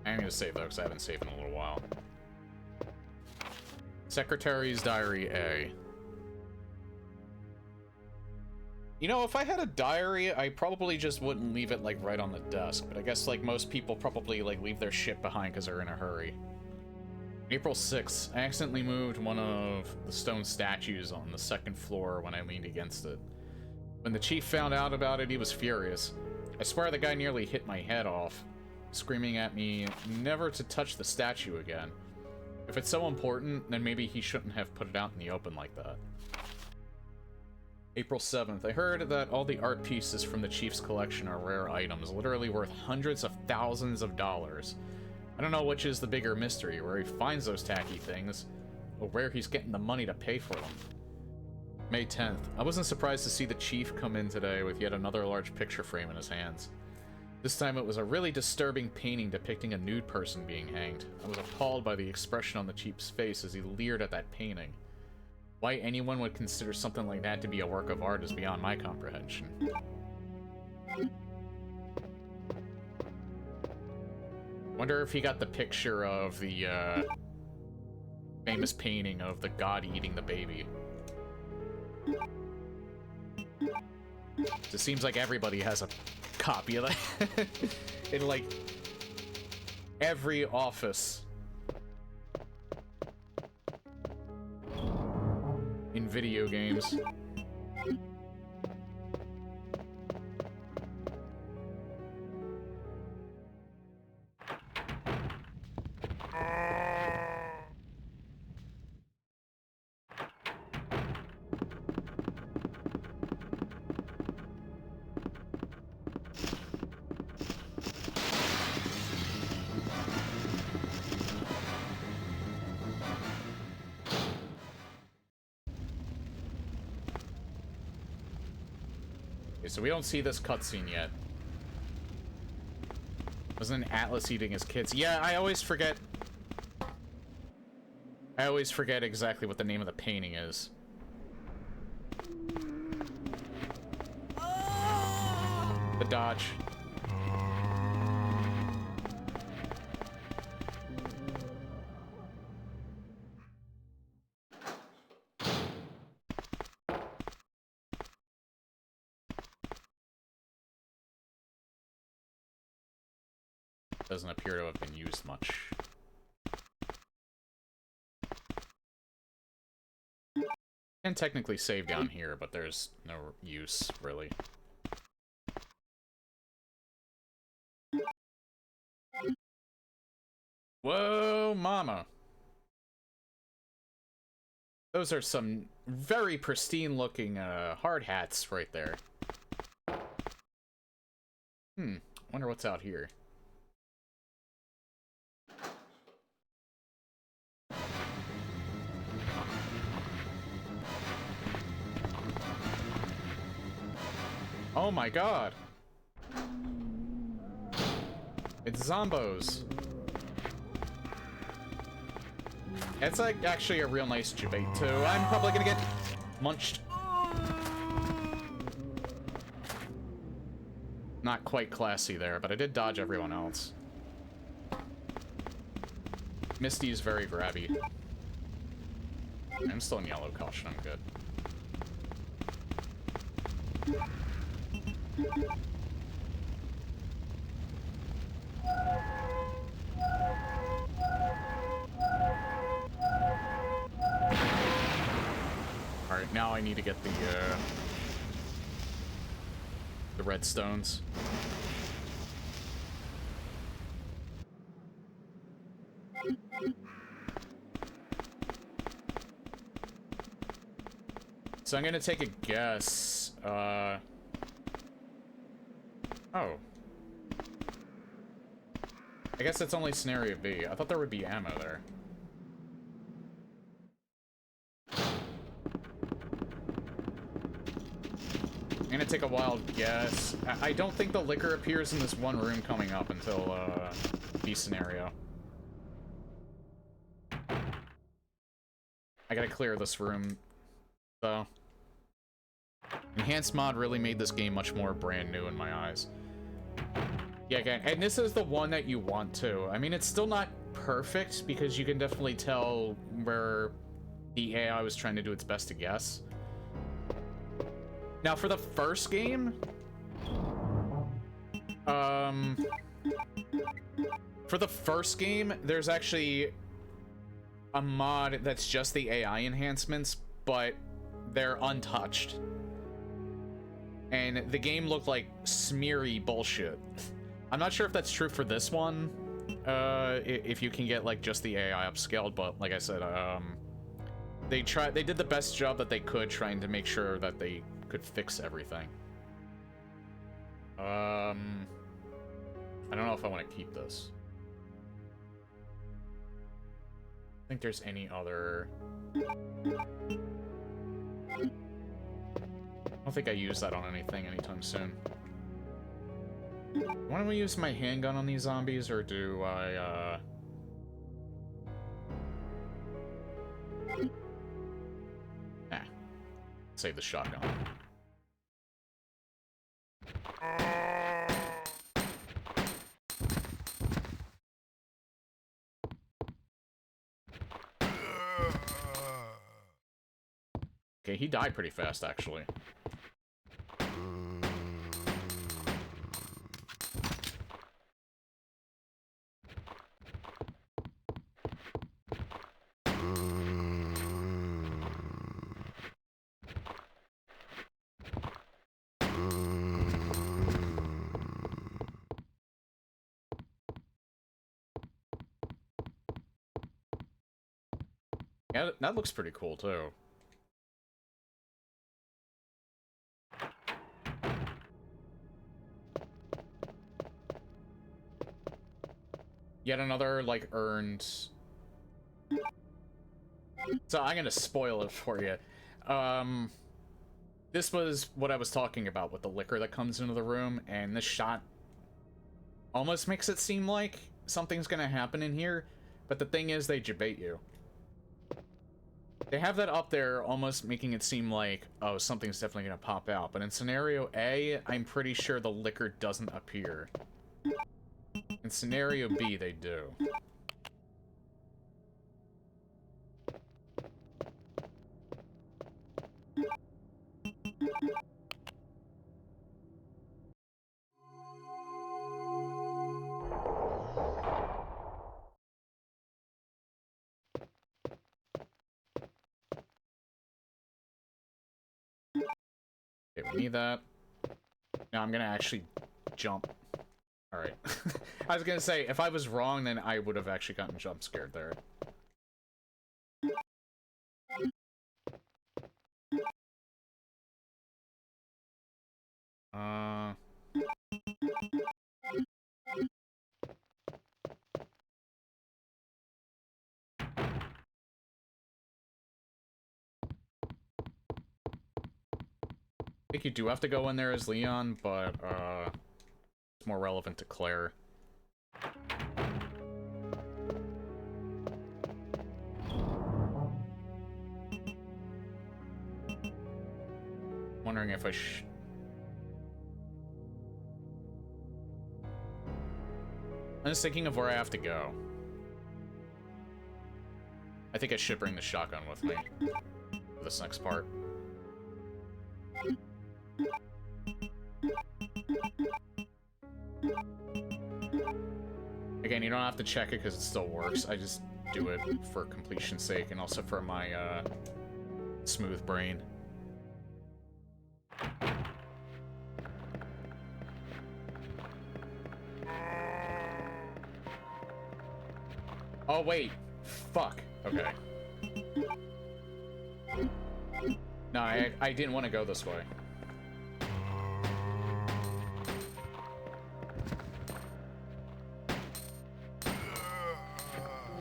I'm gonna save though, because I haven't saved in a little while. Secretary's Diary A. You know, if I had a diary, I probably just wouldn't leave it, like, right on the desk. But I guess, like, most people probably, like, leave their shit behind because they're in a hurry. April 6th, I accidentally moved one of the stone statues on the second floor when I leaned against it. When the chief found out about it, he was furious. I swear the guy nearly hit my head off, screaming at me never to touch the statue again. If it's so important, then maybe he shouldn't have put it out in the open like that. April 7th, I heard that all the art pieces from the chief's collection are rare items, literally worth hundreds of thousands of dollars. I don't know which is the bigger mystery, where he finds those tacky things, or where he's getting the money to pay for them. May 10th. I wasn't surprised to see the chief come in today with yet another large picture frame in his hands. This time it was a really disturbing painting depicting a nude person being hanged. I was appalled by the expression on the chief's face as he leered at that painting. Why anyone would consider something like that to be a work of art is beyond my comprehension. Wonder if he got the picture of the, famous painting of the god eating the baby. It seems like everybody has a copy of that. In, like, every office. in video games. So we don't see this cutscene yet. Wasn't Atlas eating his kids? Yeah, I always forget. I always forget exactly what the name of the painting is. The dodge. Doesn't appear to have been used much. Can technically save down here, but there's no use, really. Whoa, mama. Those are some very pristine-looking hard hats right there. Wonder what's out here. Oh my god! It's zombos. It's like actually a real nice debate too. I'm probably gonna get munched. Not quite classy there, but I did dodge everyone else. Misty's very grabby. I'm still in yellow caution, I'm good. Alright, now I need to get the redstones. So I'm gonna take a guess. Oh. I guess it's only scenario B. I thought there would be ammo there. I'm gonna take a wild guess. I don't think the liquor appears in this one room coming up until, B scenario. I gotta clear this room, though. Enhanced mod really made this game much more brand new in my eyes. Yeah, again, and this is the one that you want to. I mean, it's still not perfect, because you can definitely tell where the AI was trying to do its best to guess. Now, for the first game... For the first game, there's actually a mod that's just the AI enhancements, but they're untouched. And the game looked like smeary bullshit. I'm not sure if that's true for this one, if you can get like just the AI upscaled, but like I said, they did the best job that they could trying to make sure that they could fix everything. I don't know if I want to keep this. I think there's any other... I don't think I use that on anything anytime soon. Why don't we use my handgun on these zombies, or do I, save the shotgun. Okay, he died pretty fast, actually. Yeah, that looks pretty cool, too. Yet another, like, earned... So I'm gonna spoil it for you. This was what I was talking about with the liquor that comes into the room, and this shot almost makes it seem like something's gonna happen in here, but the thing is, they debate you. They have that up there, almost making it seem like, oh, something's definitely gonna pop out, but in scenario A, I'm pretty sure the liquor doesn't appear. In scenario B, they do. Okay, we need that. Now I'm gonna actually jump. Alright. I was gonna say, if I was wrong, then I would have actually gotten jump scared there. I think you do have to go in there as Leon, but, it's more relevant to Claire. Wondering if I I'm just thinking of where I have to go. I think I should bring the shotgun with me for this next part. Again, you don't have to check it because it still works. I just do it for completion's sake and also for my smooth brain. Oh, wait. Fuck. Okay. No, I didn't want to go this way.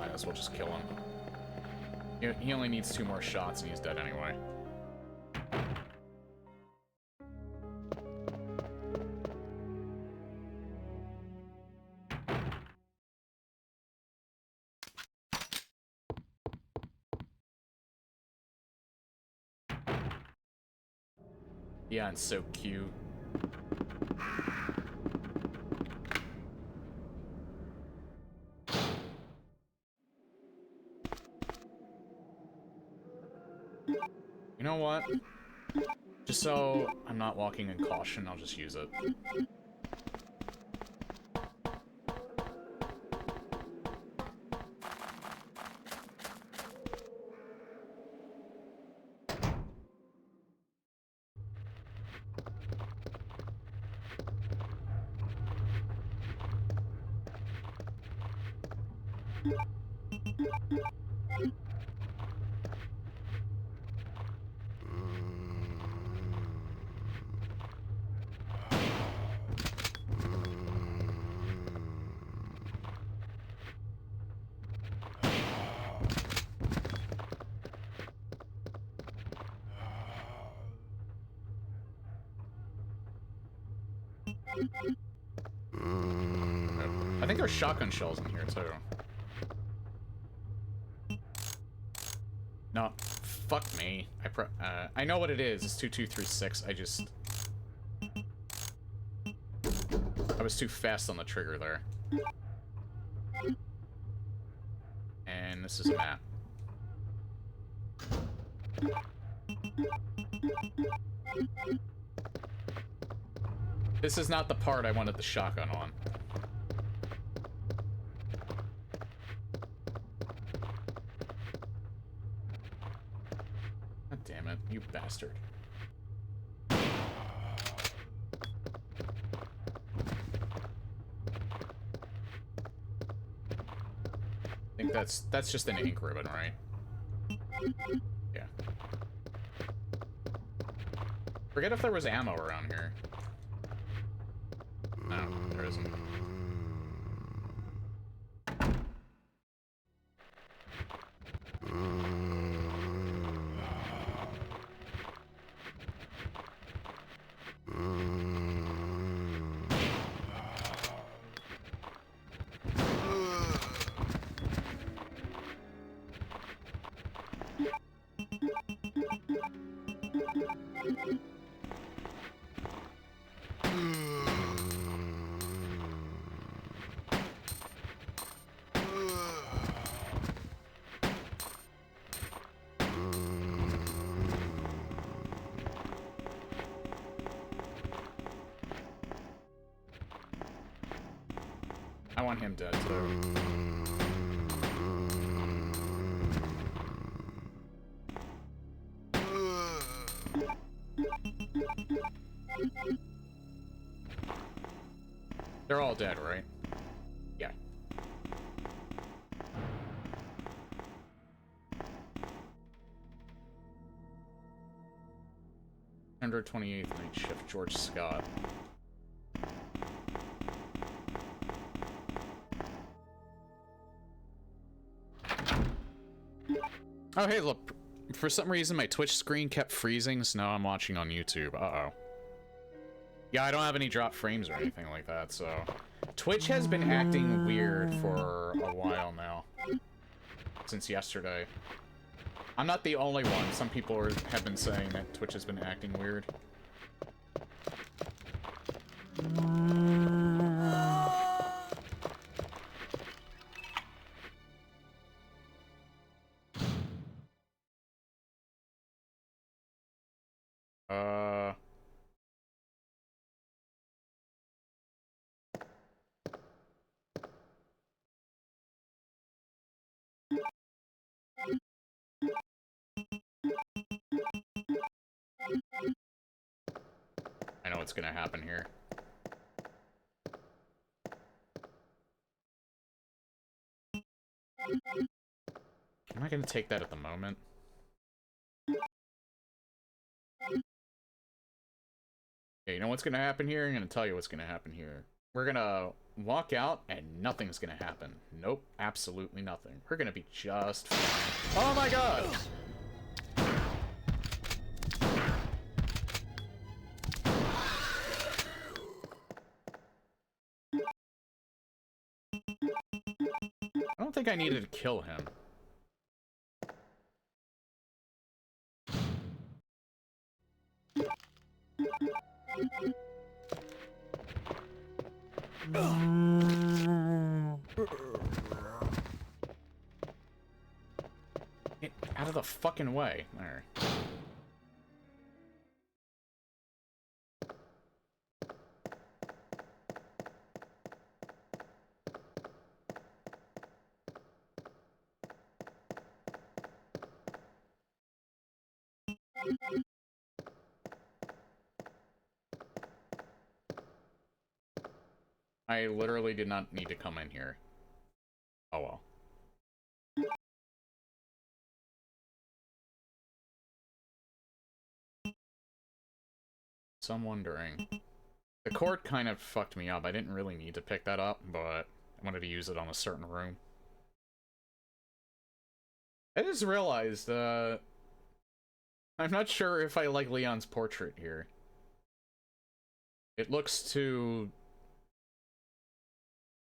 I guess we'll just kill him. He only needs 2 more shots and he's dead anyway. Yeah, and so cute. You know what? Just so I'm not walking in caution, I'll just use it. I think there's shotgun shells in here, too. No, fuck me. I know what it is. It's 2236. I was too fast on the trigger there. And this is a map. This is not the part I wanted the shotgun on. God damn it, you bastard. I think that's just an ink ribbon, right? Yeah. Forget if there was ammo around here. No, there isn't. I want him dead too. They're all dead, right? Yeah. Under 28th Night Shift, George Scott. Oh, hey, look. For some reason, my Twitch screen kept freezing, so now I'm watching on YouTube. Uh-oh. Yeah, I don't have any drop frames or anything like that, so... Twitch has been acting weird for a while now. Since yesterday. I'm not the only one. Some people have been saying that Twitch has been acting weird. I know what's gonna happen here. I'm not gonna take that at the moment. Okay, you know what's gonna happen here? I'm gonna tell you what's gonna happen here. We're gonna walk out and nothing's gonna happen. Nope, absolutely nothing. We're gonna be just fine. Oh my god! I don't think I needed to kill him. Get out of the fucking way. There. I literally did not need to come in here. Oh well. So I'm wondering. The cord kind of fucked me up. I didn't really need to pick that up, but I wanted to use it on a certain room. I just realized, I'm not sure if I like Leon's portrait here. It looks too...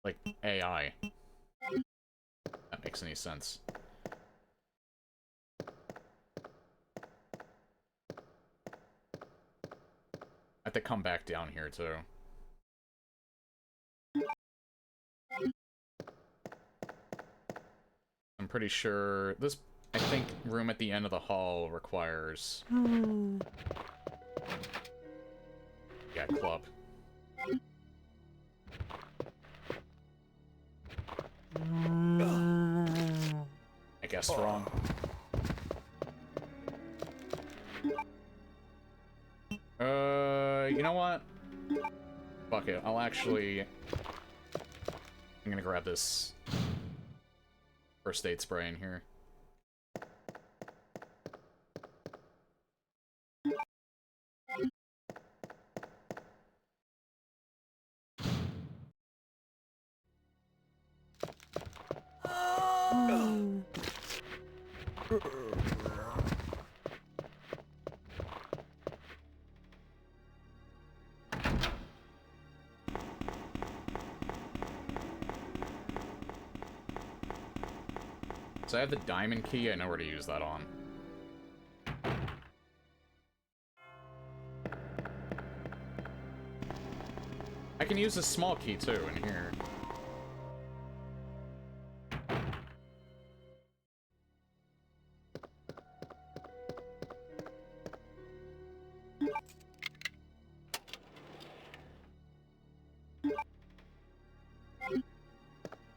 like, AI. If that makes any sense. I have to come back down here, too. I'm pretty sure this, I think, room at the end of the hall requires... yeah, club. I guess wrong. You know what? Fuck it, I'll actually... I'm gonna grab this first aid spray in here. So I have the diamond key, I know where to use that on. I can use the small key too in here.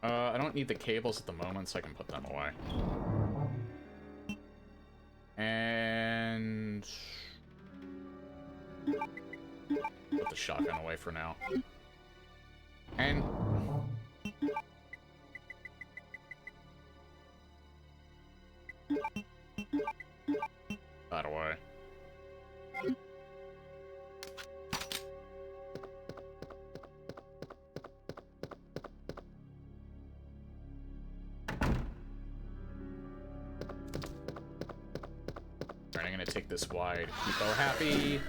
I don't need the cables at the moment, so I can put them away. And put the shotgun away for now. And that away. Alright, I'm gonna take this wide. Keep all happy.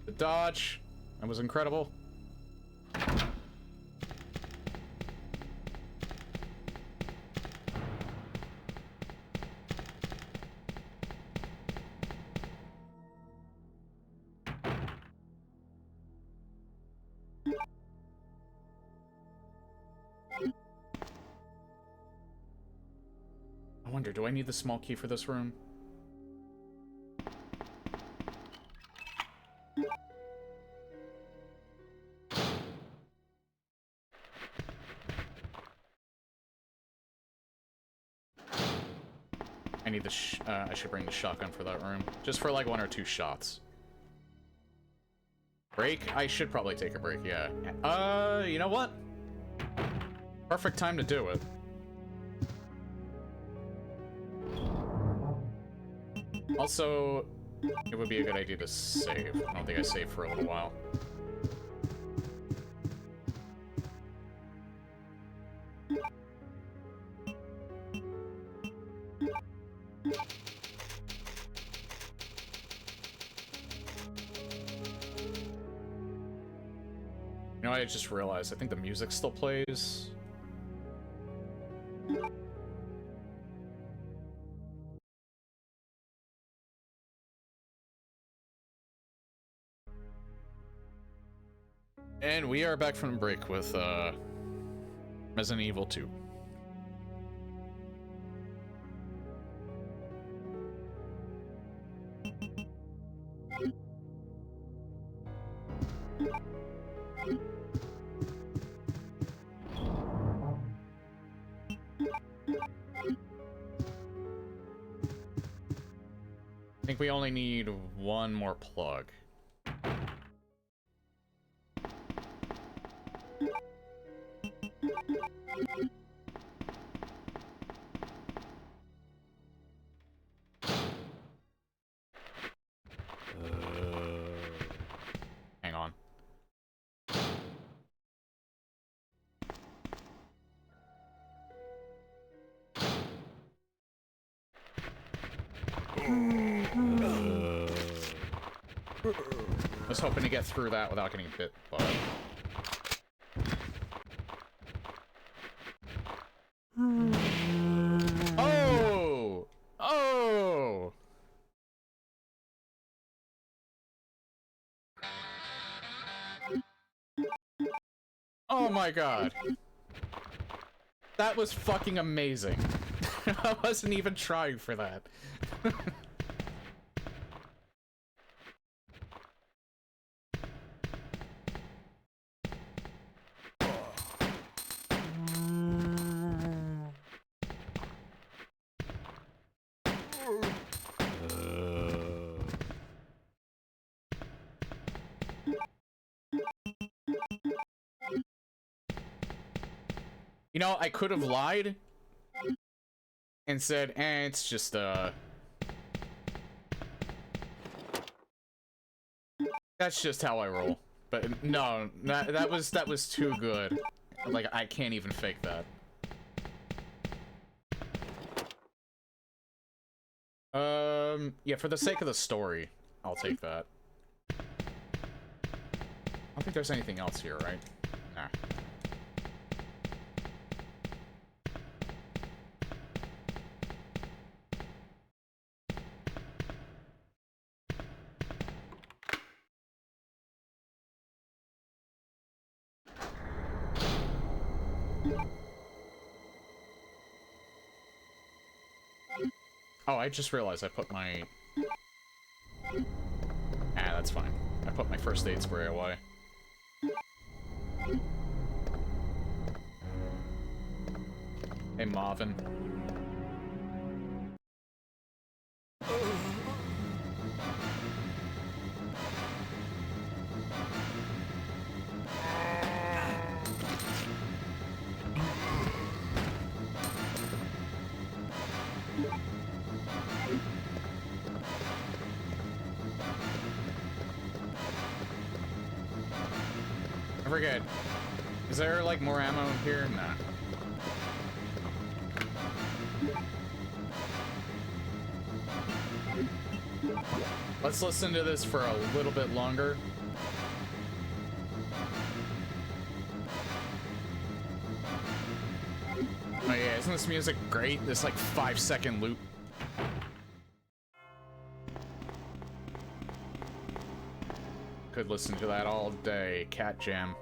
The dodge. That was incredible. I wonder, do I need the small key for this room? I need the I should bring the shotgun for that room. Just for like 1 or 2 shots. Break? I should probably take a break, yeah. You know what? Perfect time to do it. Also, it would be a good idea to save. I don't think I saved for a little while. You know, I just realized, I think the music still plays. And we are back from break with, Resident Evil 2. I think we only need 1 more plug. Hang on. I was hoping to get through that without getting bit, but... Oh! Oh! Oh my god. That was fucking amazing. I wasn't even trying for that. You know, I could have lied and said, it's just, that's just how I roll. But no, that was too good. Like, I can't even fake that. Yeah, for the sake of the story, I'll take that. I don't think there's anything else here, right? Nah. Oh, I just realized I put my... Ah, that's fine. I put my first aid spray away. Hey, Marvin. I forget. Is there, like, more ammo here? Nah. Let's listen to this for a little bit longer. Oh yeah, isn't this music great? This, like, 5-second loop. Could listen to that all day. Cat Jam.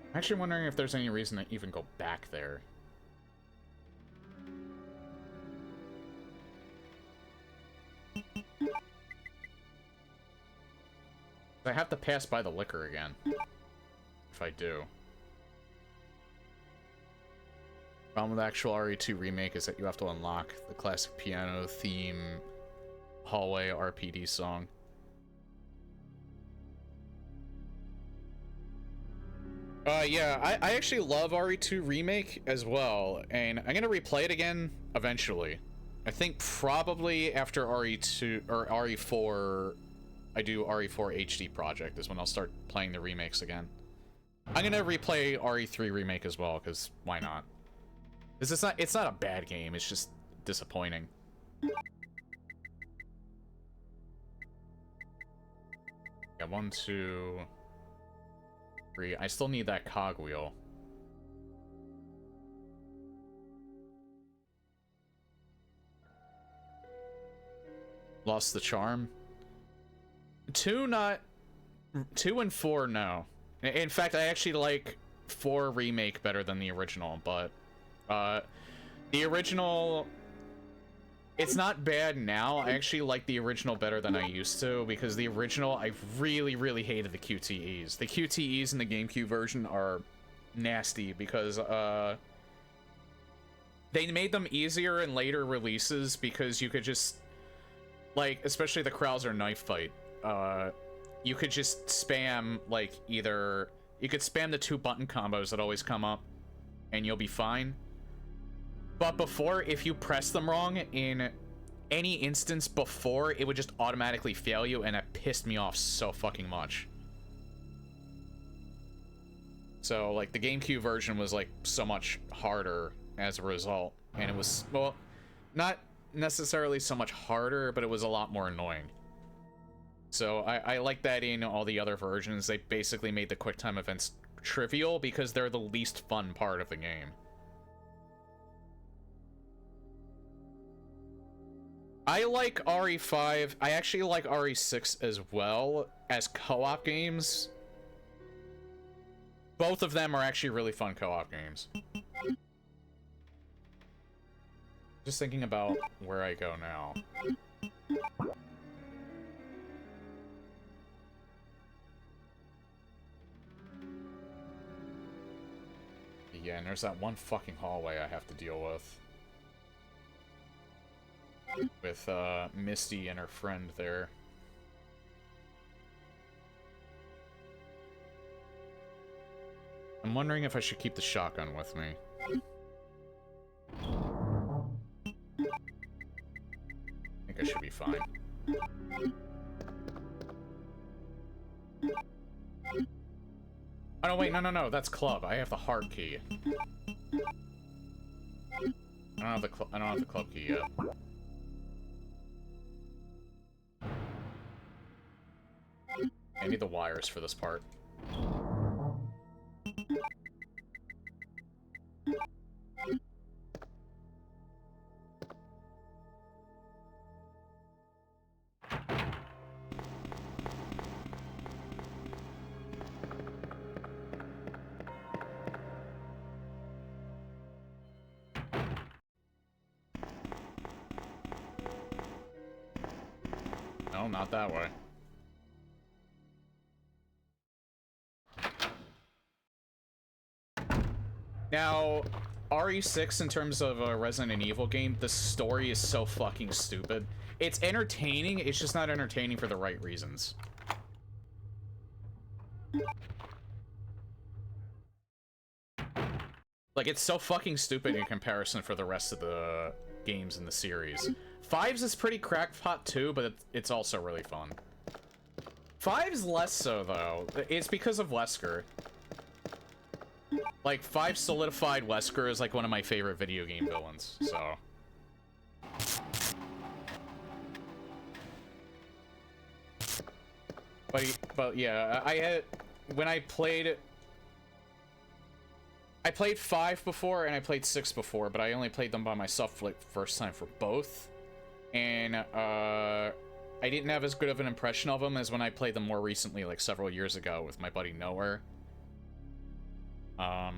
I'm actually wondering if there's any reason to even go back there. I have to pass by the liquor again. If I do. Problem with the actual RE2 remake is that you have to unlock the classic piano theme hallway RPD song. Yeah, I actually love RE2 Remake as well, and I'm gonna replay it again eventually. I think probably after RE2 or RE4, I do RE4 HD Project is when I'll start playing the remakes again. I'm gonna replay RE3 Remake as well, because why not? Because it's not a bad game, it's just disappointing. Yeah, 1, 2, 3. I still need that cogwheel. Lost the charm. 2 and 4 no. In fact, I actually like 4 remake better than the original, but the original, it's not bad now. I actually like the original better than I used to, because the original, I really hated the QTEs. The QTEs in the GameCube version are nasty because they made them easier in later releases because you could just, like, especially the Krauser knife fight, you could just spam, like, either you could spam the 2 button combos that always come up and you'll be fine. But before, if you press them wrong in any instance before, it would just automatically fail you, and it pissed me off so fucking much. So, like, the GameCube version was, like, so much harder as a result. And it was, well, not necessarily so much harder, but it was a lot more annoying. So, I like that in all the other versions. They basically made the QuickTime events trivial because they're the least fun part of the game. I like RE5. I actually like RE6 as well as co-op games. Both of them are actually really fun co-op games. Just thinking about where I go now. Yeah, and there's that one fucking hallway I have to deal with. With Misty and her friend there. I'm wondering if I should keep the shotgun with me. I think I should be fine. Oh no, wait, no, that's club. I have the heart key. I don't have the club key yet. I need the wires for this part. No, not that way. Now, RE6 in terms of a Resident Evil game, the story is so fucking stupid. It's entertaining, it's just not entertaining for the right reasons. Like, it's so fucking stupid in comparison for the rest of the games in the series. 5's is pretty crackpot too, but it's also really fun. 5's less so, though. It's because of Wesker. Like, 5 solidified Wesker is like one of my favorite video game villains, so... But yeah, when I played 5 before and I played 6 before, but I only played them by myself like first time for both. And I didn't have as good of an impression of them as when I played them more recently, like several years ago with my buddy Nowhere. I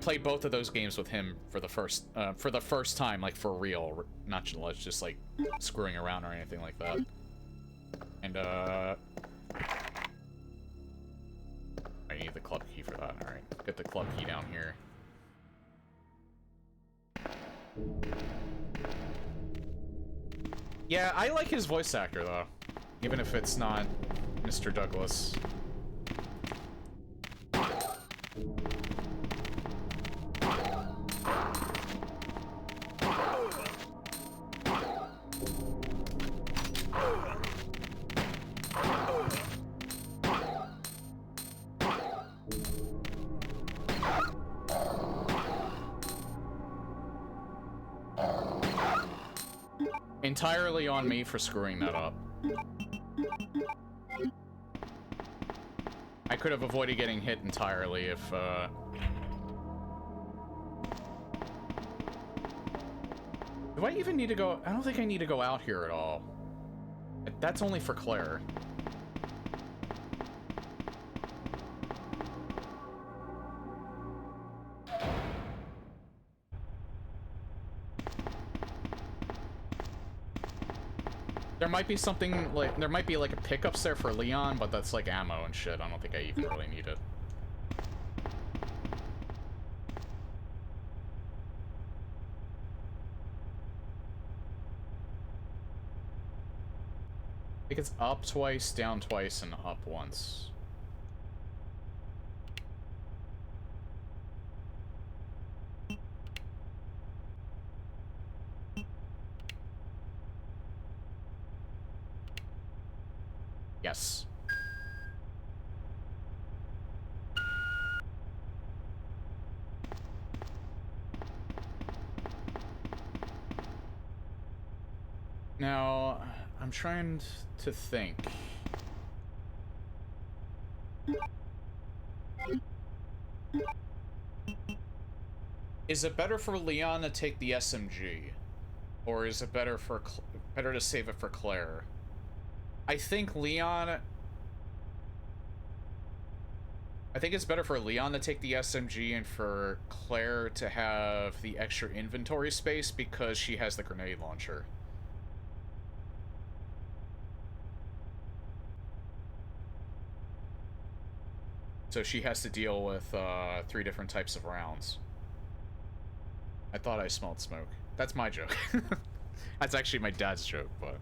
played both of those games with him for the first time, like for real, not just like screwing around or anything like that. And I need the club key for that. All right, get the club key down here. Yeah, I like his voice actor though, even if it's not Mr. Douglas. Entirely on me for screwing that up. I could have avoided getting hit entirely if, do I even need to go? I don't think I need to go out here at all. That's only for Claire. There might be something, like, there might be, like, a pickups there for Leon, but that's, like, ammo and shit. I don't think I even really need it. I think it's up twice, down twice, and up once. Yes. Now, I'm trying to think. Is it better for Leon to take the SMG? Or is it better to save it for Claire? I think it's better for Leon to take the SMG and for Claire to have the extra inventory space because she has the grenade launcher. So she has to deal with 3 different types of rounds. I thought I smelled smoke. That's my joke. That's actually my dad's joke, but...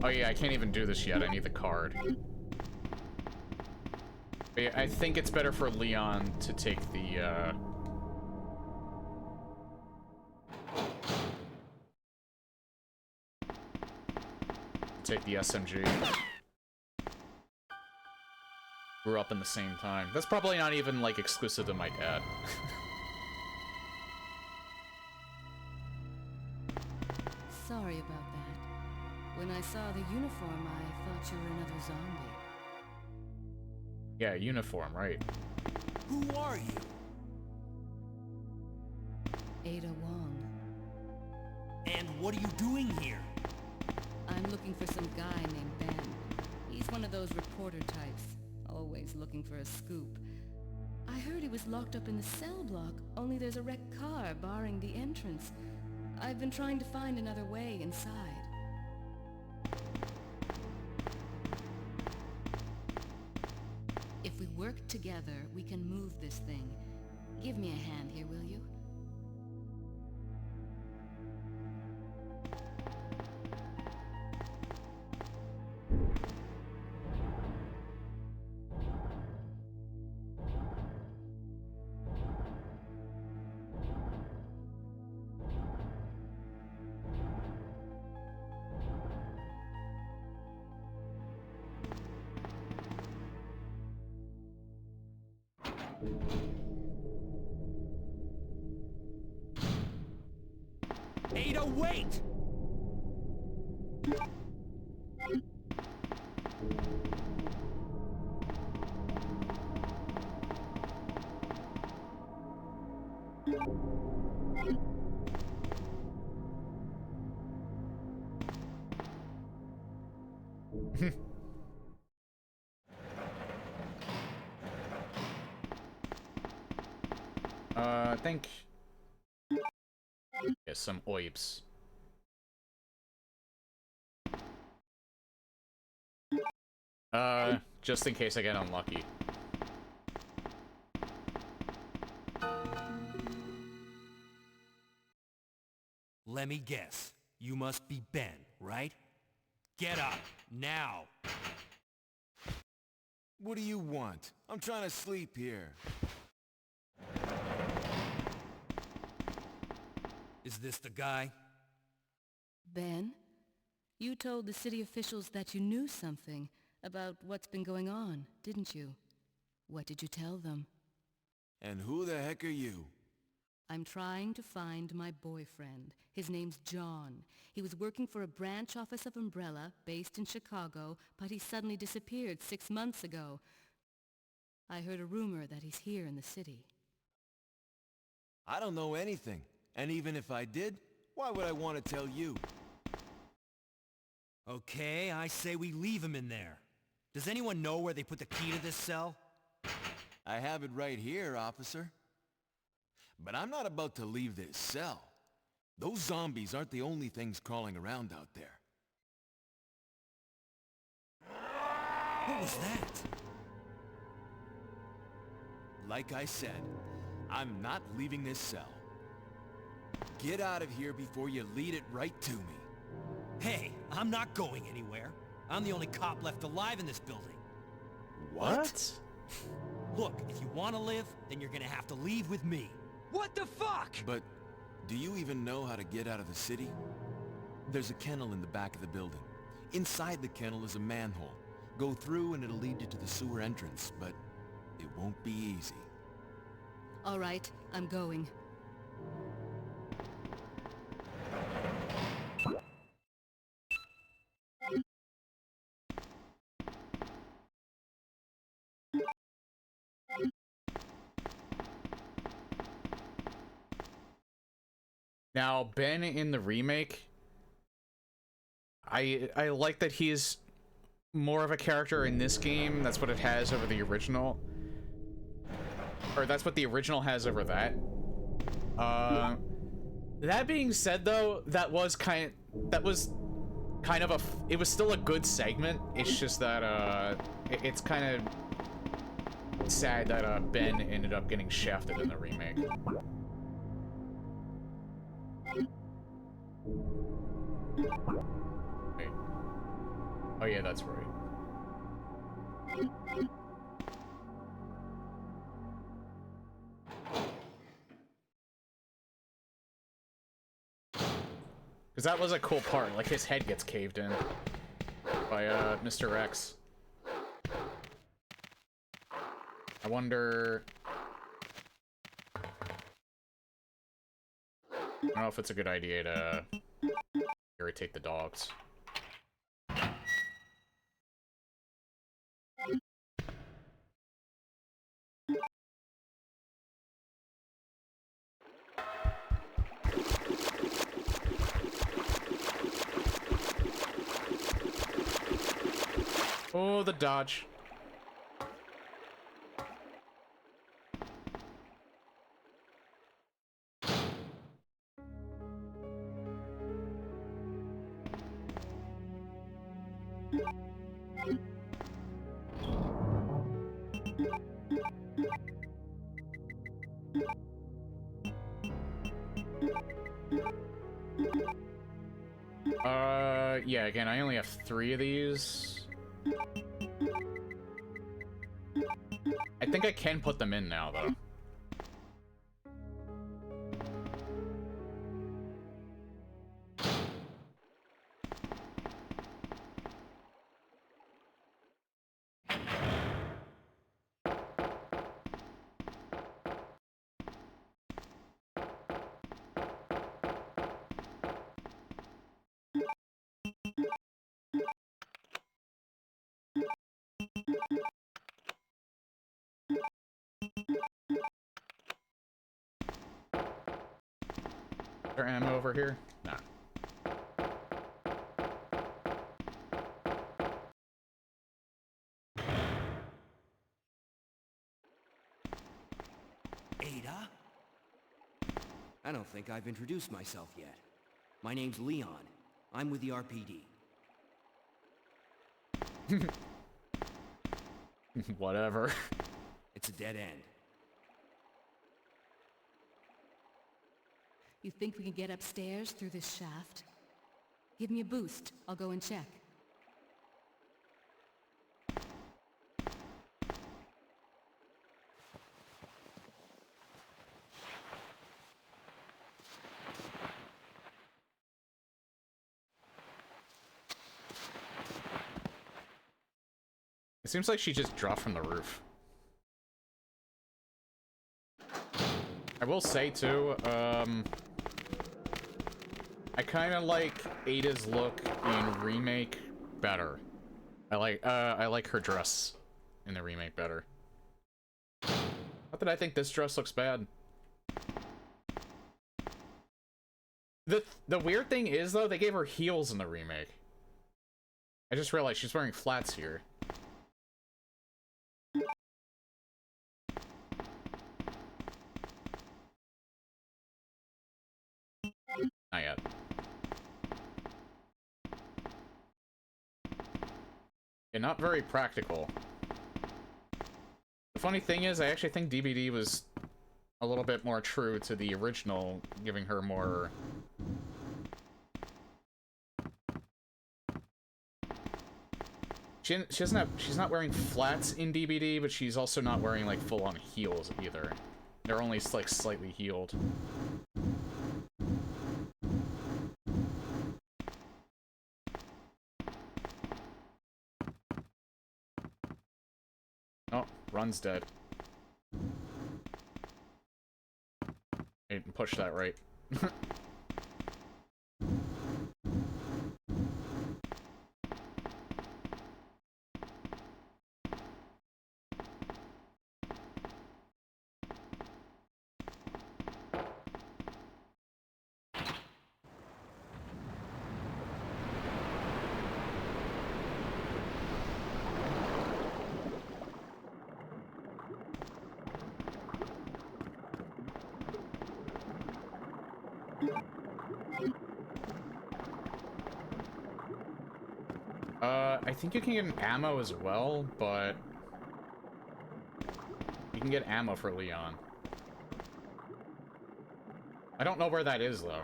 Oh yeah, I can't even do this yet. I need the card. But yeah, I think it's better for Leon to take the, take the SMG. Grew up in the same time. That's probably not even, like, exclusive to my dad. Sorry about that. When I saw the uniform, I thought you were another zombie. Yeah, uniform, right. Who are you? Ada Wong. And what are you doing here? I'm looking for some guy named Ben. He's one of those reporter types, always looking for a scoop. I heard he was locked up in the cell block, only there's a wrecked car barring the entrance. I've been trying to find another way inside. If we work together, we can move this thing. Give me a hand here, will you? Ada, wait! I think... Yeah, some oibs. Just in case I get unlucky. Let me guess. You must be Ben, right? Get up, now! What do you want? I'm trying to sleep here. Is this the guy? Ben? You told the city officials that you knew something about what's been going on, didn't you? What did you tell them? And who the heck are you? I'm trying to find my boyfriend. His name's John. He was working for a branch office of Umbrella, based in Chicago, but he suddenly disappeared 6 months ago. I heard a rumor that he's here in the city. I don't know anything. And even if I did, why would I want to tell you? Okay, I say we leave him in there. Does anyone know where they put the key to this cell? I have it right here, officer. But I'm not about to leave this cell. Those zombies aren't the only things crawling around out there. What was that? Like I said, I'm not leaving this cell. Get out of here before you lead it right to me. Hey, I'm not going anywhere. I'm the only cop left alive in this building. What? Look, if you want to live, then you're gonna have to leave with me. What the fuck? But do you even know how to get out of the city? There's a kennel in the back of the building. Inside the kennel is a manhole. Go through and it'll lead you to the sewer entrance, but it won't be easy. All right, I'm going. Now, Ben in the remake, I like that he's more of a character in this game. That's what it has over the original. Or that's what the original has over that. That being said, though, it was still a good segment. It's just that, it's kind of sad that, Ben ended up getting shafted in the remake. Wait. Oh yeah, that's right. Because that was a cool part, like his head gets caved in by Mr. X. I wonder... I don't know if it's a good idea to irritate the dogs. Oh, the dodge. Yeah, again, I only have 3 of these. I think I can put them in now, though. Is there ammo over here? Nah. Ada? I don't think I've introduced myself yet. My name's Leon. I'm with the RPD. Whatever. It's a dead end. You think we can get upstairs through this shaft? Give me a boost. I'll go and check. It seems like she just dropped from the roof. I will say, too, I kind of like Ada's look in Remake better. I like her dress in the Remake better. Not that I think this dress looks bad. The weird thing is, though, they gave her heels in the Remake. I just realized she's wearing flats here. Not yet. Yeah, not very practical. The funny thing is, I actually think DBD was a little bit more true to the original, giving her more... she's not wearing flats in DBD, but she's also not wearing, like, full-on heels either. They're only, like, slightly heeled. Oh, Run's dead. I didn't push that right. I think you can get an ammo as well, but you can get ammo for Leon. I don't know where that is, though.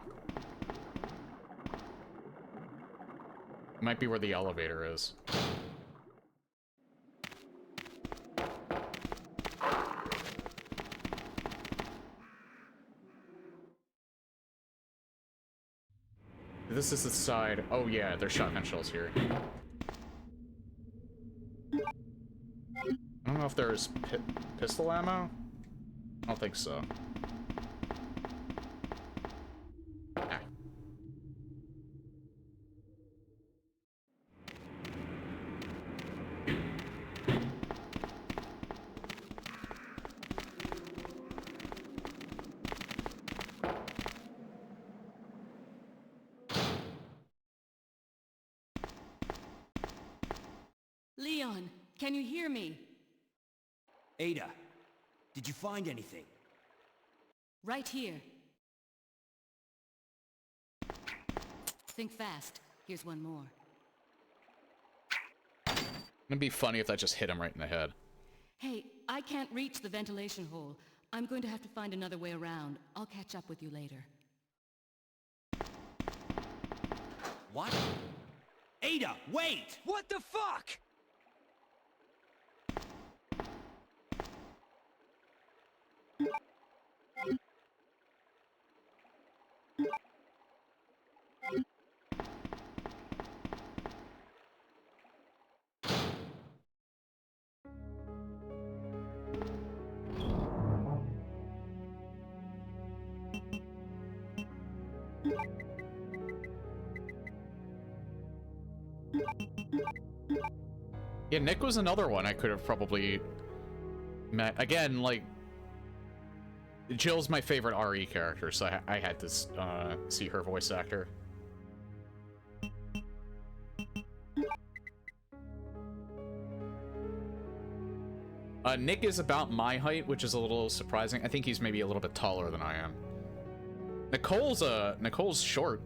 It might be where the elevator is. This is the side. Oh yeah, there's shotgun shells here. I don't know if there's pistol ammo? I don't think so. Ah. Leon! Can you hear me? Ada, did you find anything? Right here. Think fast. Here's one more. It'd be funny if that just hit him right in the head. Hey, I can't reach the ventilation hole. I'm going to have to find another way around. I'll catch up with you later. What? Ada, wait! What the fuck? Yeah, Nick was another one I could have probably met. Again, like, Jill's my favorite RE character, so I had to see her voice actor. Nick is about my height, which is a little surprising. I think he's maybe a little bit taller than I am. Nicole's short.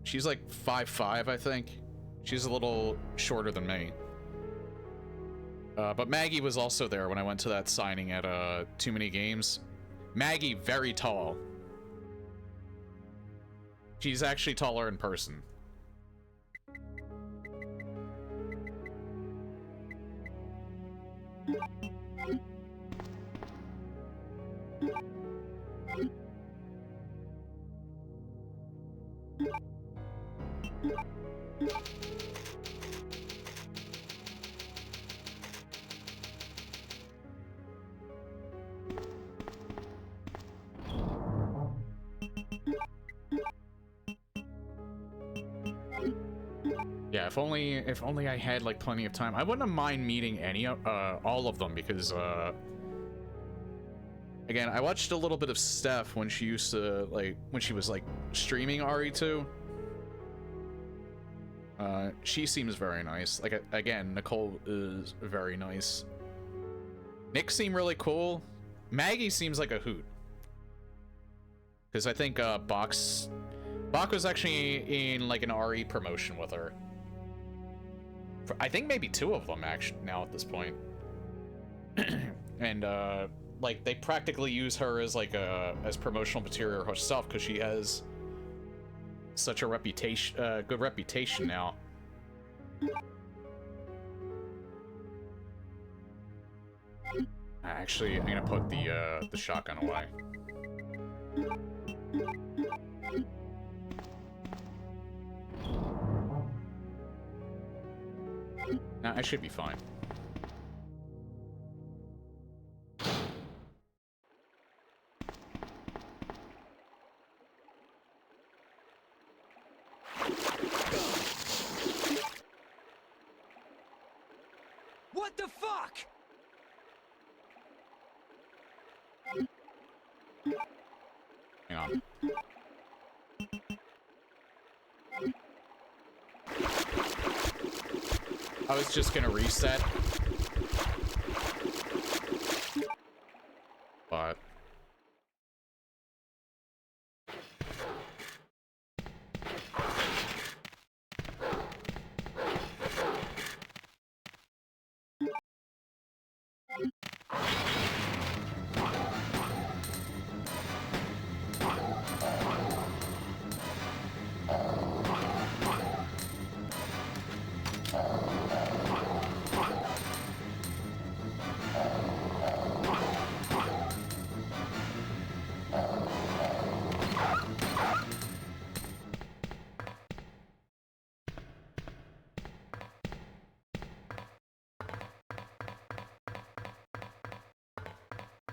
She's like 5'5", I think. She's a little shorter than me. But Maggie was also there when I went to that signing at Too Many Games. Maggie, very tall. She's actually taller in person. Yeah, if only I had like plenty of time. I wouldn't mind meeting all of them because again, I watched a little bit of Steph when she used to when she was like streaming RE2. She seems very nice. Like again, Nicole is very nice. Nick seemed really cool. Maggie seems like a hoot. Because I think Bach was actually in like an RE promotion with her. I think maybe 2 of them actually now at this point. And like they practically use her as like as promotional material herself because she has such a reputation, good reputation now. Actually, I'm gonna put the shotgun away. Nah, I should be fine. What the fuck? Hang on. I was just gonna reset. But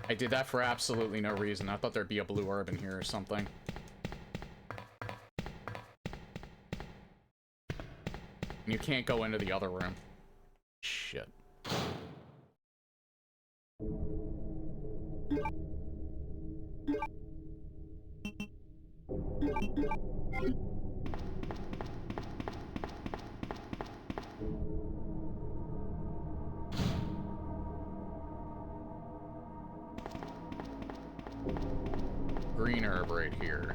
I did that for absolutely no reason. I thought there'd be a blue herb in here or something. And you can't go into the other room. Shit. right here.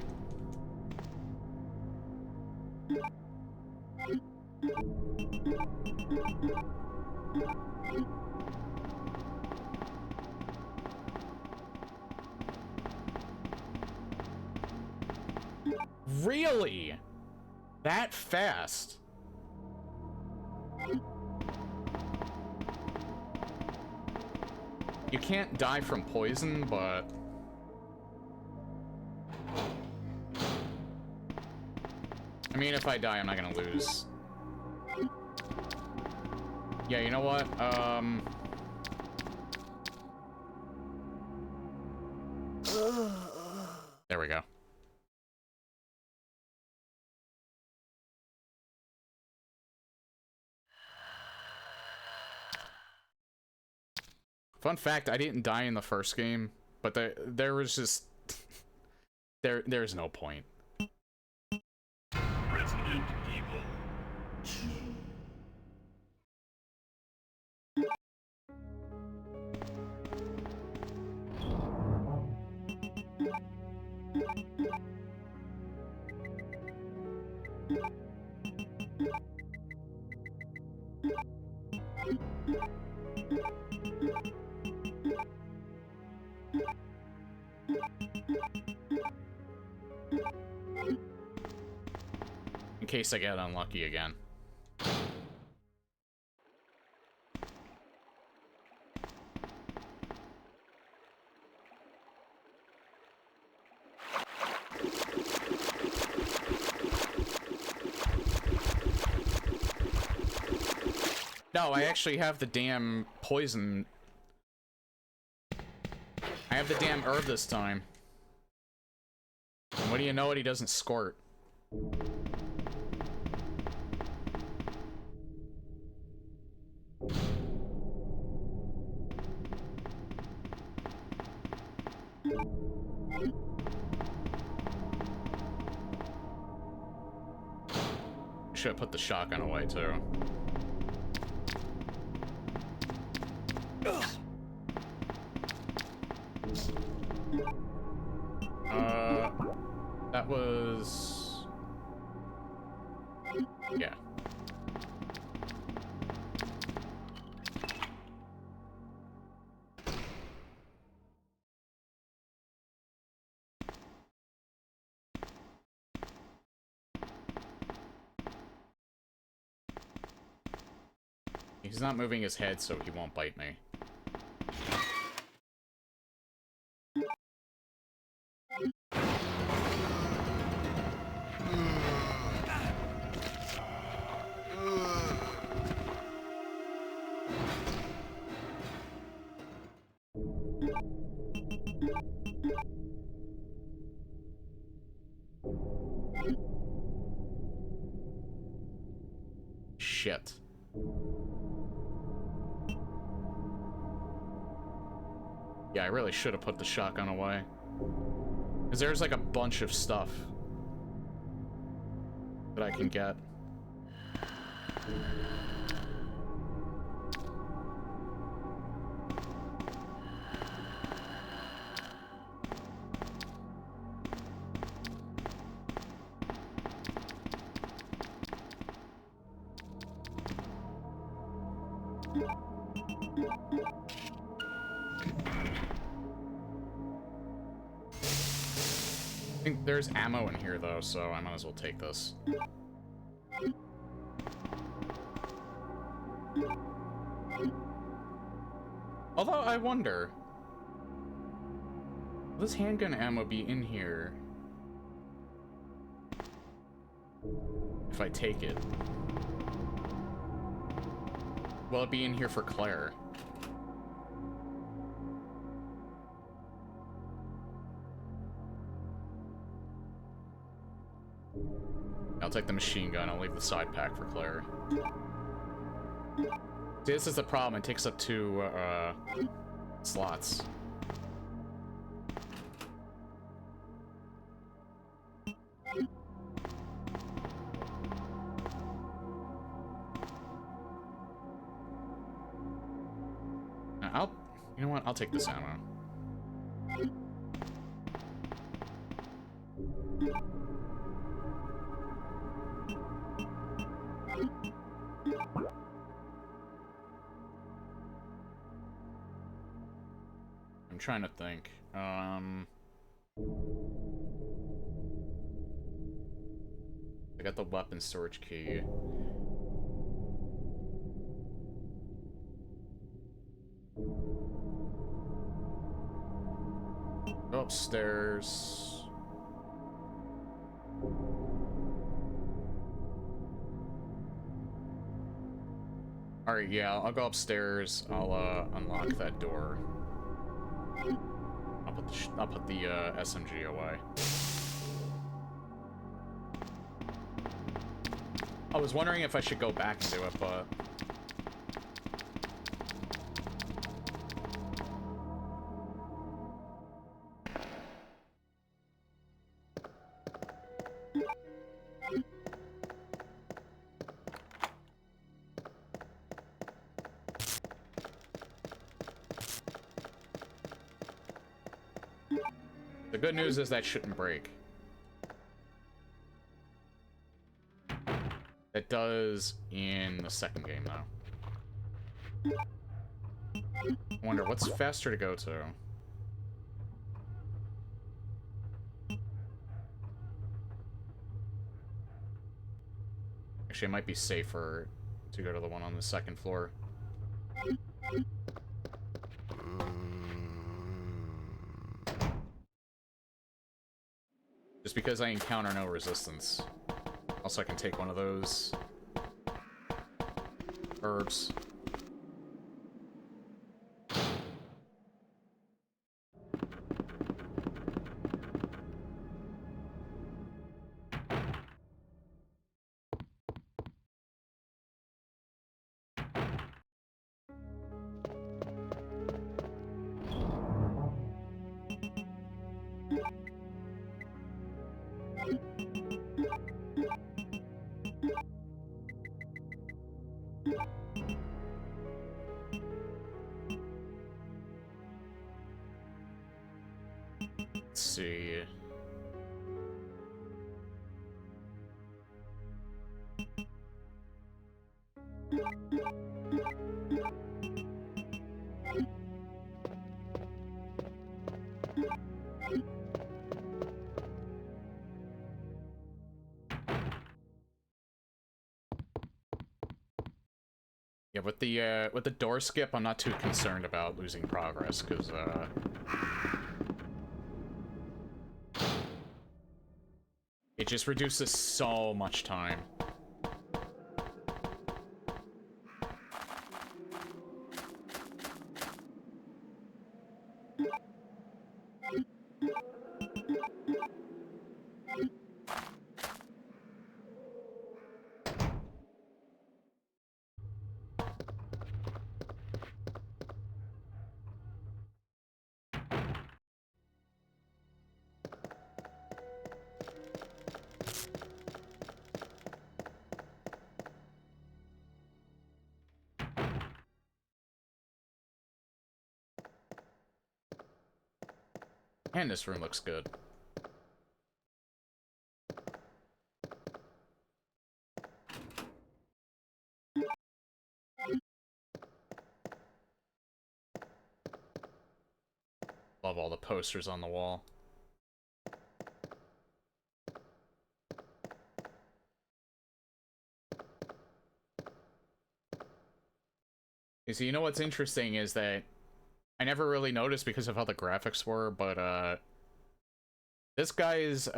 Really? That fast? You can't die from poison, but... I mean, if I die, I'm not gonna lose. Yeah, you know what? There we go. Fun fact, I didn't die in the first game, but there was just... there's no point. Resident Evil 2. In case I get unlucky again. No, I actually have the damn poison. I have the damn herb this time. And what do you know it, he doesn't squirt. Should have put the shotgun away too. That was... yeah. He's not moving his head, so he won't bite me. Shit. Yeah, I really should have put the shotgun away. Because there's like a bunch of stuff that I can get. I think there's ammo in here though, so I might as well take this. Although I wonder, will this handgun ammo be in here if I take it? Will it be in here for Claire? I'll take the machine gun, I'll leave the side pack for Claire. See, this is the problem, it takes up 2, slots. You know what, I'll take this ammo. I'm trying to think. I got the weapon storage key. Go upstairs. Alright, yeah, I'll go upstairs. I'll unlock that door. I'll put the SMG away. I was wondering if I should go back and do it, but the good news is that shouldn't break. It does in the second game, though. I wonder, what's faster to go to? Actually, it might be safer to go to the one on the second floor. Just because I encounter no resistance. Also, I can take one of those herbs. Let's see. Yeah, with the door skip, I'm not too concerned about losing progress, because it just reduces so much time. And this room looks good. Love all the posters on the wall. You know what's interesting is that I never really noticed because of how the graphics were, but this guy's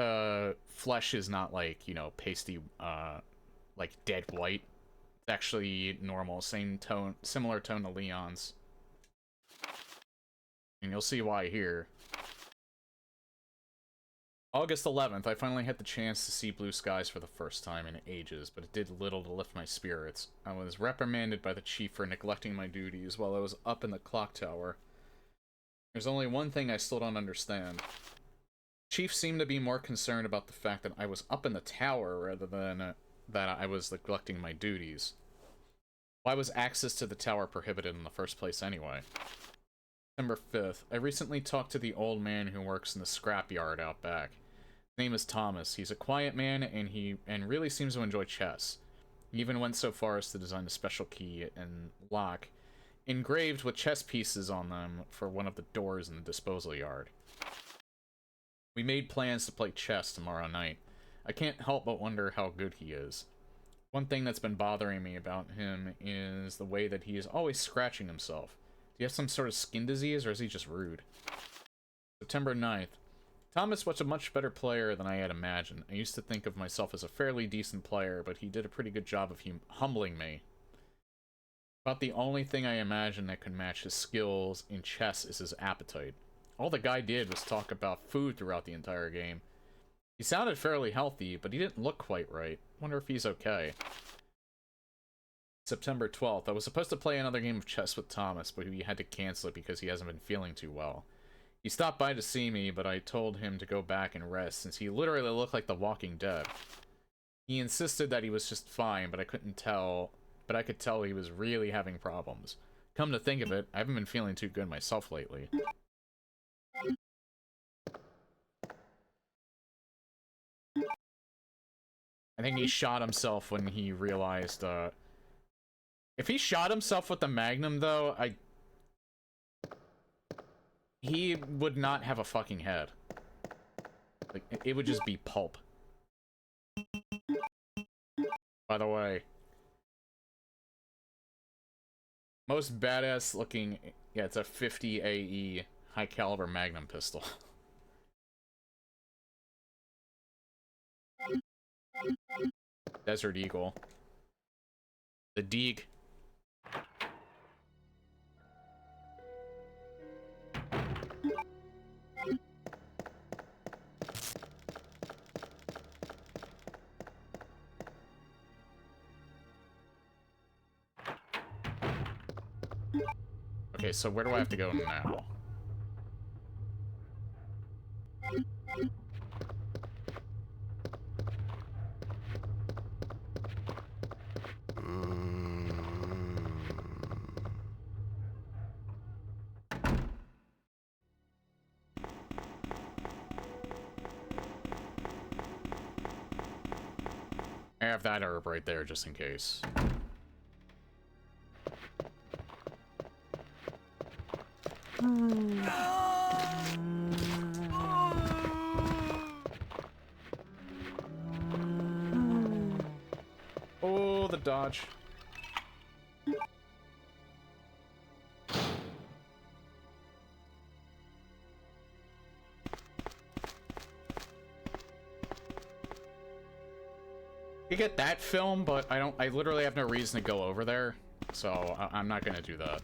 flesh is not like, you know, pasty like dead white. It's actually normal, same tone, similar tone to Leon's. And you'll see why here. August 11th, I finally had the chance to see blue skies for the first time in ages, but it did little to lift my spirits. I was reprimanded by the chief for neglecting my duties while I was up in the clock tower. There's only one thing I still don't understand. Chief seemed to be more concerned about the fact that I was up in the tower rather than that I was neglecting my duties. Why was access to the tower prohibited in the first place anyway? September 5th, I recently talked to the old man who works in the scrapyard out back. His name is Thomas. He's a quiet man, and really seems to enjoy chess. He even went so far as to design a special key and lock engraved with chess pieces on them for one of the doors in the disposal yard. We made plans to play chess tomorrow night. I can't help but wonder how good he is. One thing that's been bothering me about him is the way that he is always scratching himself. Do you have some sort of skin disease, or is he just rude? September 9th. Thomas was a much better player than I had imagined. I used to think of myself as a fairly decent player, but he did a pretty good job of humbling me. About the only thing I imagine that could match his skills in chess is his appetite. All the guy did was talk about food throughout the entire game. He sounded fairly healthy, but he didn't look quite right. Wonder if he's okay. September 12th. I was supposed to play another game of chess with Thomas, but we had to cancel it because he hasn't been feeling too well. He stopped by to see me, but I told him to go back and rest, since he literally looked like the Walking Dead. He insisted that he was just fine, but I could tell he was really having problems. Come to think of it, I haven't been feeling too good myself lately. I think he shot himself when he realized, if he shot himself with the Magnum, though, he would not have a fucking head. Like, it would just be pulp. By the way. Most badass looking... Yeah, it's a 50 AE high caliber Magnum pistol. Desert Eagle. The Deeg. Okay, so where do I have to go now? I have that herb right there just in case. Oh, the dodge. You get that film, but I literally have no reason to go over there, so I'm not gonna do that.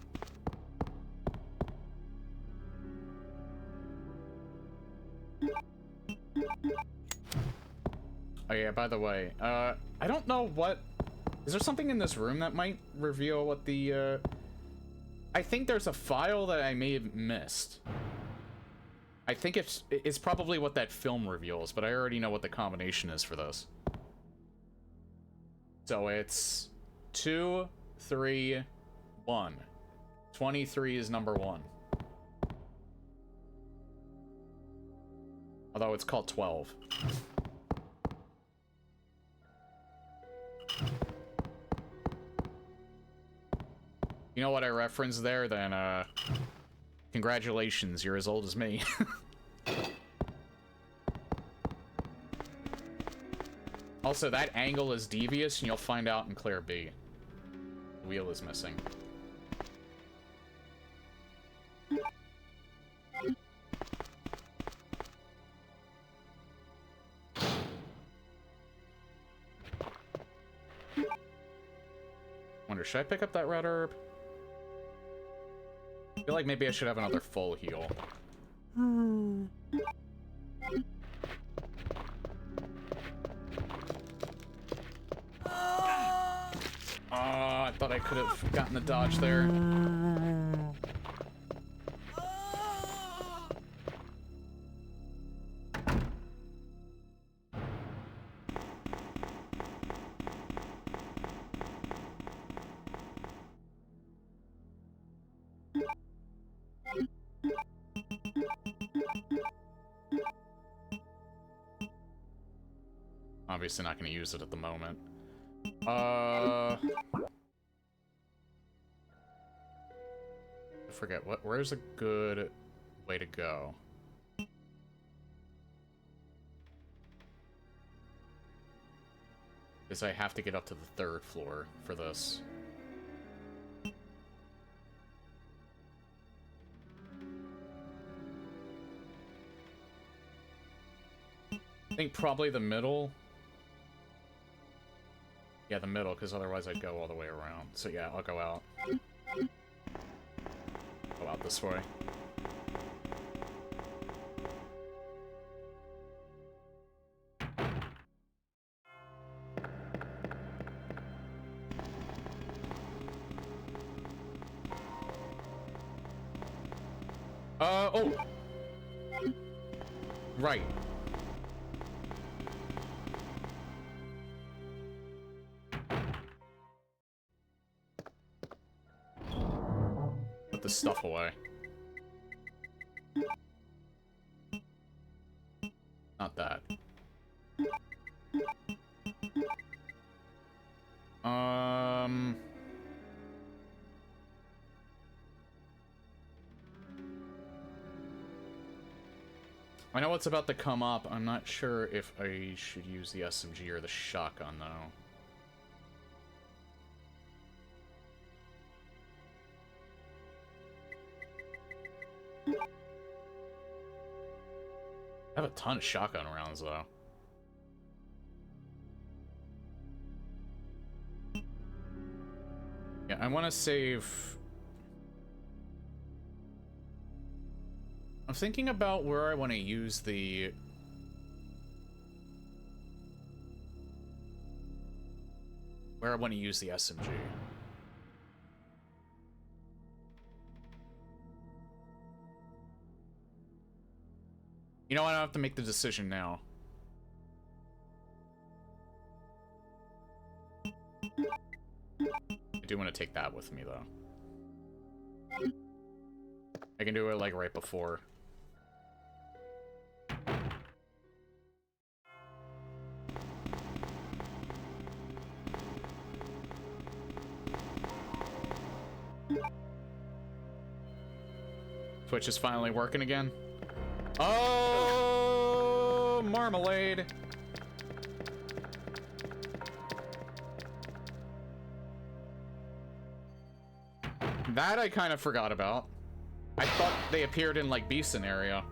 Oh yeah, by the way, I don't know what... Is there something in this room that might reveal what the, I think there's a file that I may have missed. I think it's probably what that film reveals, but I already know what the combination is for this. So it's 2, 3, 1. 23 is number 1. Although it's called 12. You know what I referenced there? Then, congratulations, you're as old as me. Also, that angle is devious, and you'll find out in Claire B. The wheel is missing. Wonder, should I pick up that red herb? I feel like maybe I should have another full heal. I thought I could have gotten the dodge there. Obviously not going to use it at the moment. I forget, where's a good way to go? Because I have to get up to the 3rd floor for this. I think probably the middle. Yeah, the middle, because otherwise I'd go all the way around. So yeah, I'll go out. Go out this way. Oh! Right. Put the stuff away. Not that. I know what's about to come up. I'm not sure if I should use the SMG or the shotgun, though. I have a ton of shotgun rounds, though. Yeah, I want to save... I'm thinking about where I want to use the... Where I want to use the SMG. You know, I don't have to make the decision now. I do want to take that with me, though. I can do it, like, right before. Twitch is finally working again. Oh, marmalade. That I kind of forgot about. I thought they appeared in, like, B scenario.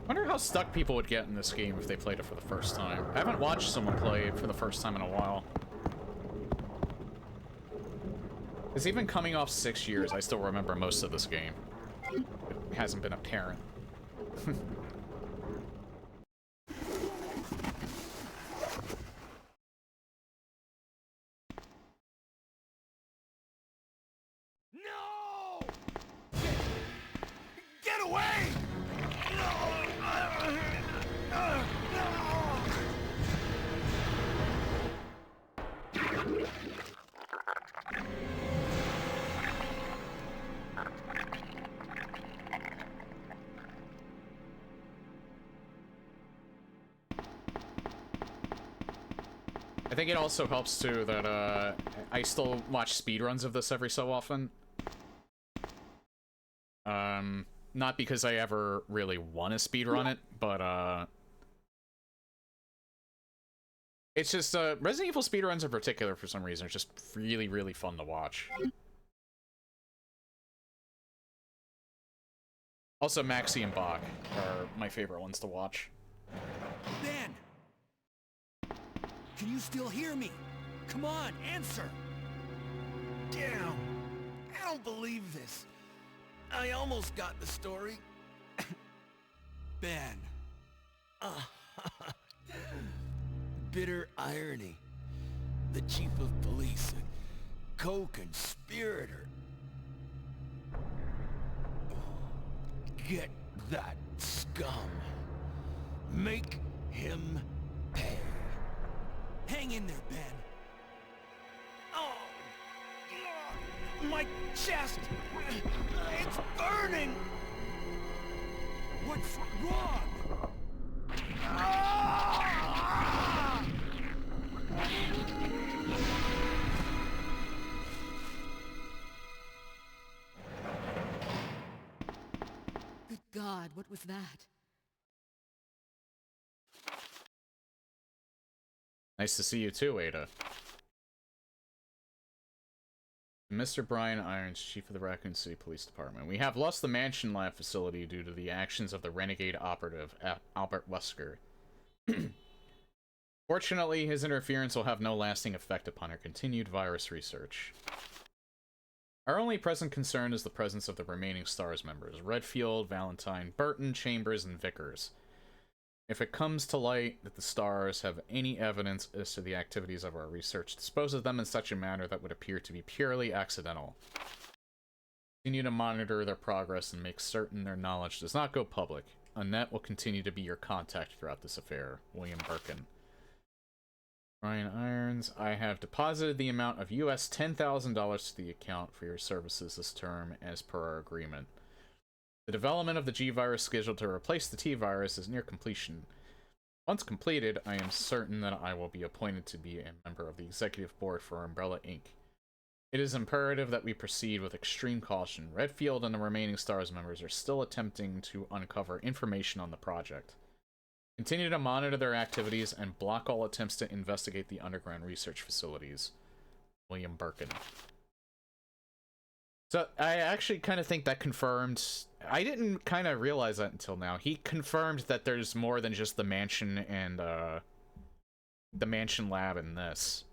I wonder how stuck people would get in this game if they played it for the first time. I haven't watched someone play it for the first time in a while. Because even coming off 6 years, I still remember most of this game. It hasn't been apparent. No! Get away! I think it also helps, too, that, I still watch speedruns of this every so often. Not because I ever really want to speedrun it, but, it's just, Resident Evil speedruns in particular, for some reason, are just really, really fun to watch. Also, Maxie and Bach are my favorite ones to watch. Ben! Can you still hear me? Come on, answer! Damn! I don't believe this. I almost got the story. Ben. Bitter irony. The chief of police, a co-conspirator. Get that scum. Make him pay. Hang in there, Ben. Oh, my chest! It's burning! What's wrong? Ah! Good God, what was that? Nice to see you too, Ada. Mr. Brian Irons, Chief of the Raccoon City Police Department. We have lost the Mansion Lab facility due to the actions of the renegade operative, Albert Wesker. Fortunately, his interference will have no lasting effect upon our continued virus research. Our only present concern is the presence of the remaining STARS members, Redfield, Valentine, Burton, Chambers, and Vickers. If it comes to light that the STARS have any evidence as to the activities of our research, dispose of them in such a manner that would appear to be purely accidental. Continue to monitor their progress and make certain their knowledge does not go public. Annette will continue to be your contact throughout this affair. William Birkin. Brian Irons, I have deposited the amount of US $10,000 to the account for your services this term as per our agreement. The development of the G-Virus scheduled to replace the T-Virus is near completion. Once completed, I am certain that I will be appointed to be a member of the Executive Board for Umbrella Inc. It is imperative that we proceed with extreme caution. Redfield and the remaining STARS members are still attempting to uncover information on the project. Continue to monitor their activities and block all attempts to investigate the underground research facilities. William Birkin. So, I actually kind of think that confirmed... I didn't kind of realize that until now. He confirmed that there's more than just the mansion and, the mansion lab in this.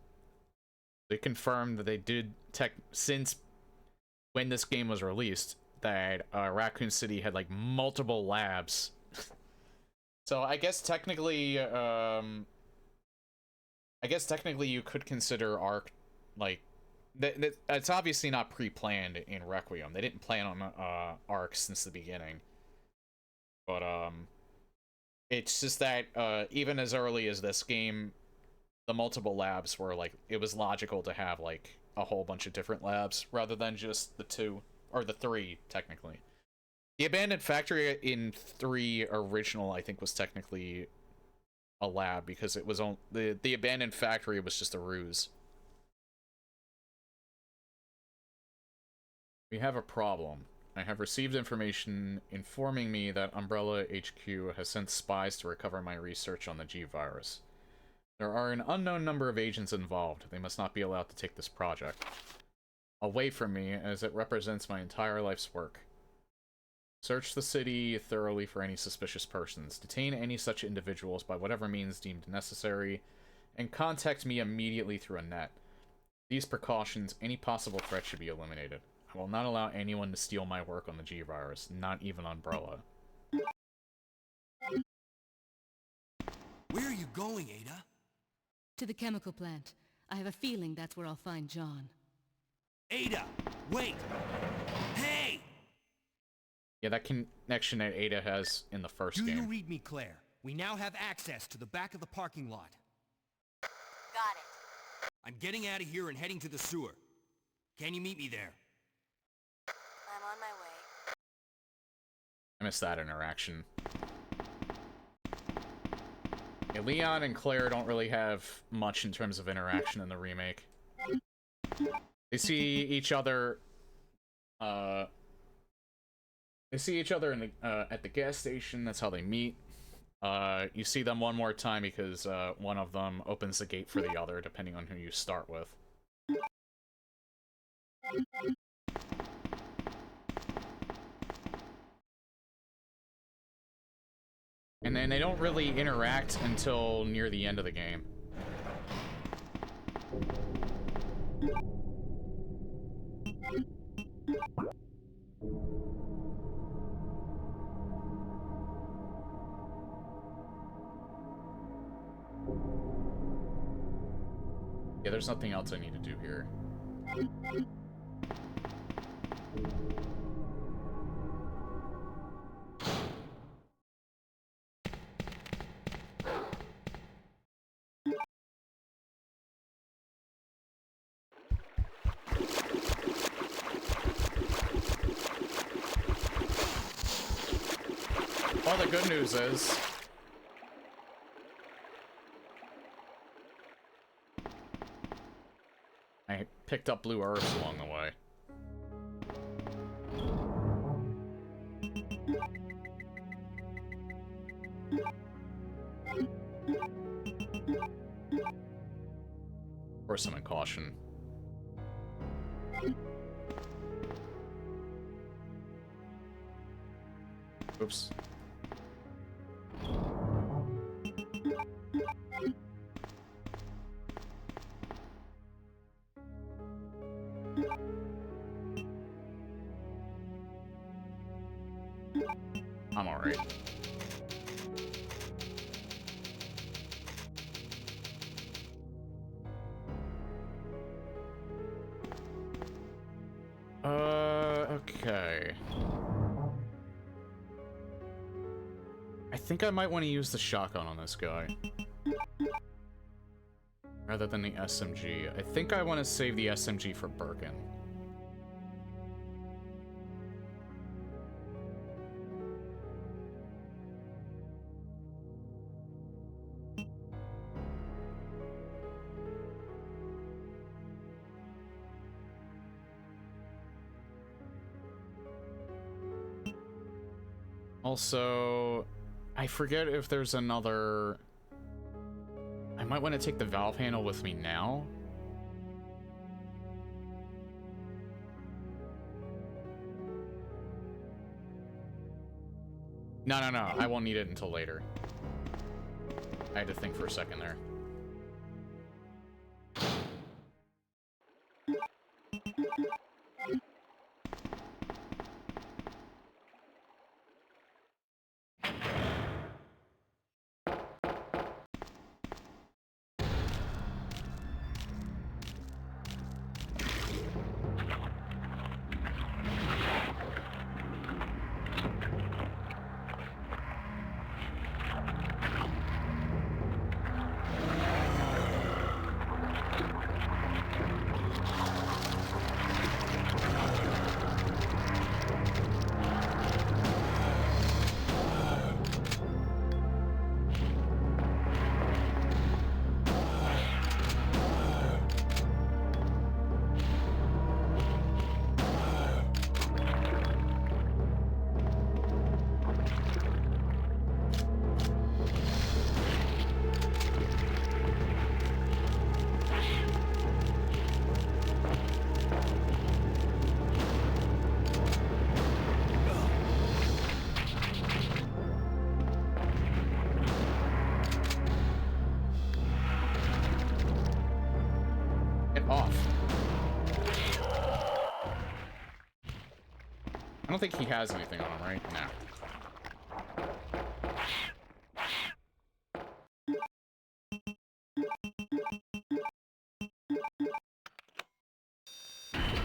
They confirmed that they did since when this game was released, that, Raccoon City had, like, multiple labs. So, I guess technically, you could consider Ark, like, it's obviously not pre-planned in Requiem. They didn't plan on Ark since the beginning. But it's just that even as early as this game, the multiple labs were like, it was logical to have like a whole bunch of different labs rather than just the two or the three technically. The abandoned factory in 3 original, I think, was technically a lab because it was on the abandoned factory was just a ruse. We have a problem. I have received information informing me that Umbrella HQ has sent spies to recover my research on the G-Virus. There are an unknown number of agents involved. They must not be allowed to take this project away from me, as it represents my entire life's work. Search the city thoroughly for any suspicious persons. Detain any such individuals by whatever means deemed necessary, and contact me immediately through Annette. These precautions, any possible threat should be eliminated. I will not allow anyone to steal my work on the G-Virus, not even Umbrella. Where are you going, Ada? To the chemical plant. I have a feeling that's where I'll find John. Ada! Wait! Hey! Yeah, that connection that Ada has in the first game. Do you read me, Claire? We now have access to the back of the parking lot. Got it. I'm getting out of here and heading to the sewer. Can you meet me there? I'm on my way. I missed that interaction. Yeah, Leon and Claire don't really have much in terms of interaction in the remake. They see each other, in the, at the gas station. That's how they meet. You see them one more time because, one of them opens the gate for the other, depending on who you start with. And then they don't really interact until near the end of the game. Yeah, there's nothing else I need to do here. Well, the good news is I picked up blue earths along the way. Of course, I'm in caution. Oops. I'm alright. Okay. I think I might want to use the shotgun on this guy. Rather than the SMG. I think I want to save the SMG for Birkin. Also, I forget if there's another... I might want to take the valve handle with me now. No, I won't need it until later. I had to think for a second there. I don't think he has anything on him, right? No.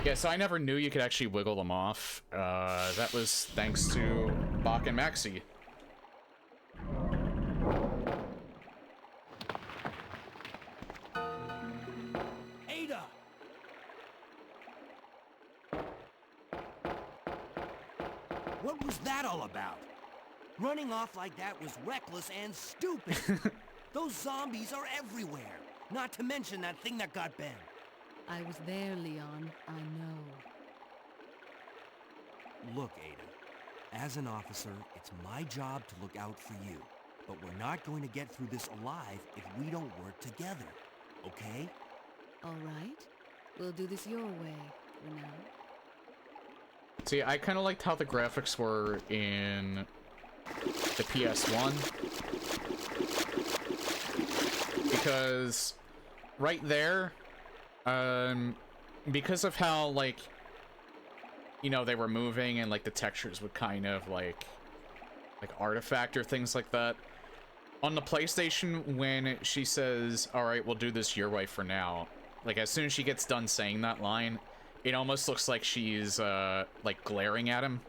Yeah, so I never knew you could actually wiggle them off. That was thanks to Bach and Maxi. Ada! What was that all about? Running off like that was reckless and stupid. Those zombies are everywhere. Not to mention that thing that got Ben. I was there, Leon. I know. Look, Ada. As an officer, it's my job to look out for you. But we're not going to get through this alive if we don't work together. Okay? All right. We'll do this your way for now. See, I kind of liked how the graphics were in the PS1. Because right there, because of how, like, you know, they were moving and, like, the textures would kind of, like artifact or things like that. On the PlayStation, when she says, alright, we'll do this your way for now, like, as soon as she gets done saying that line, it almost looks like she's, like, glaring at him.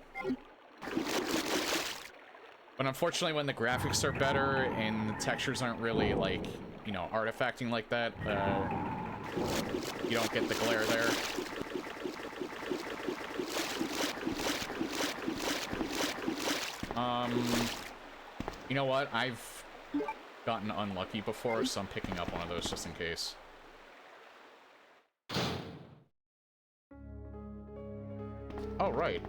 But unfortunately, when the graphics are better and the textures aren't really, like, you know, artifacting like that, you don't get the glare there. You know what? I've gotten unlucky before, so I'm picking up one of those just in case. Oh, right.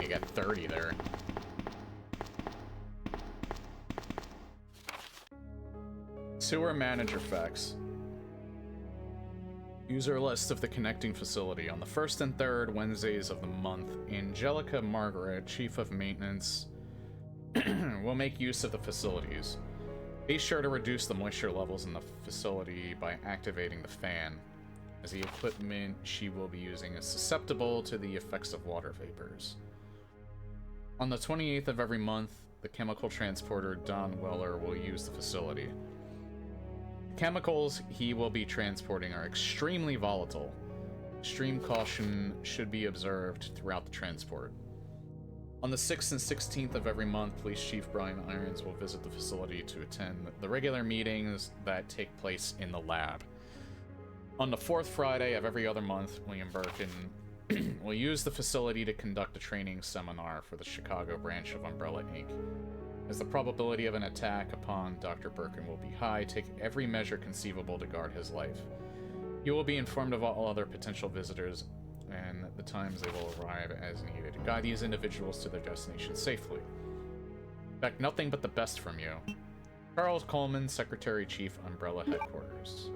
You got 30 there. Sewer manager facts. User list of the connecting facility. On the 1st and 3rd Wednesdays of the month, Angelica Margaret, Chief of Maintenance, will make use of the facilities. Be sure to reduce the moisture levels in the facility by activating the fan, as the equipment she will be using is susceptible to the effects of water vapors. On the 28th of every month, the chemical transporter Don Weller will use the facility. Chemicals he will be transporting are extremely volatile. Extreme caution should be observed throughout the transport. On the 6th and 16th of every month, Police Chief Brian Irons will visit the facility to attend the regular meetings that take place in the lab. On the 4th Friday of every other month, William Birkin will use the facility to conduct a training seminar for the Chicago branch of Umbrella Inc. As the probability of an attack upon Dr. Birkin will be high, take every measure conceivable to guard his life. You will be informed of all other potential visitors and the times they will arrive as needed. Guide these individuals to their destination safely. Expect nothing but the best from you. Charles Coleman, Secretary Chief, Umbrella Headquarters.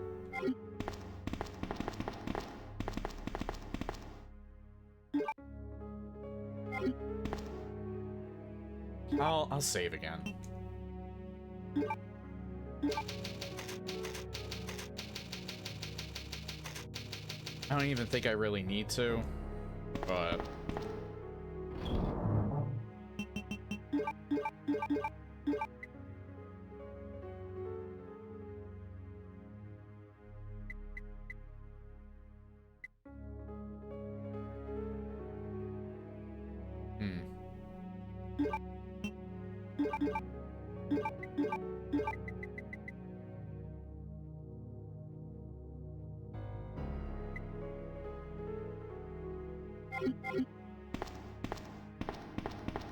I'll save again. I don't even think I really need to, but...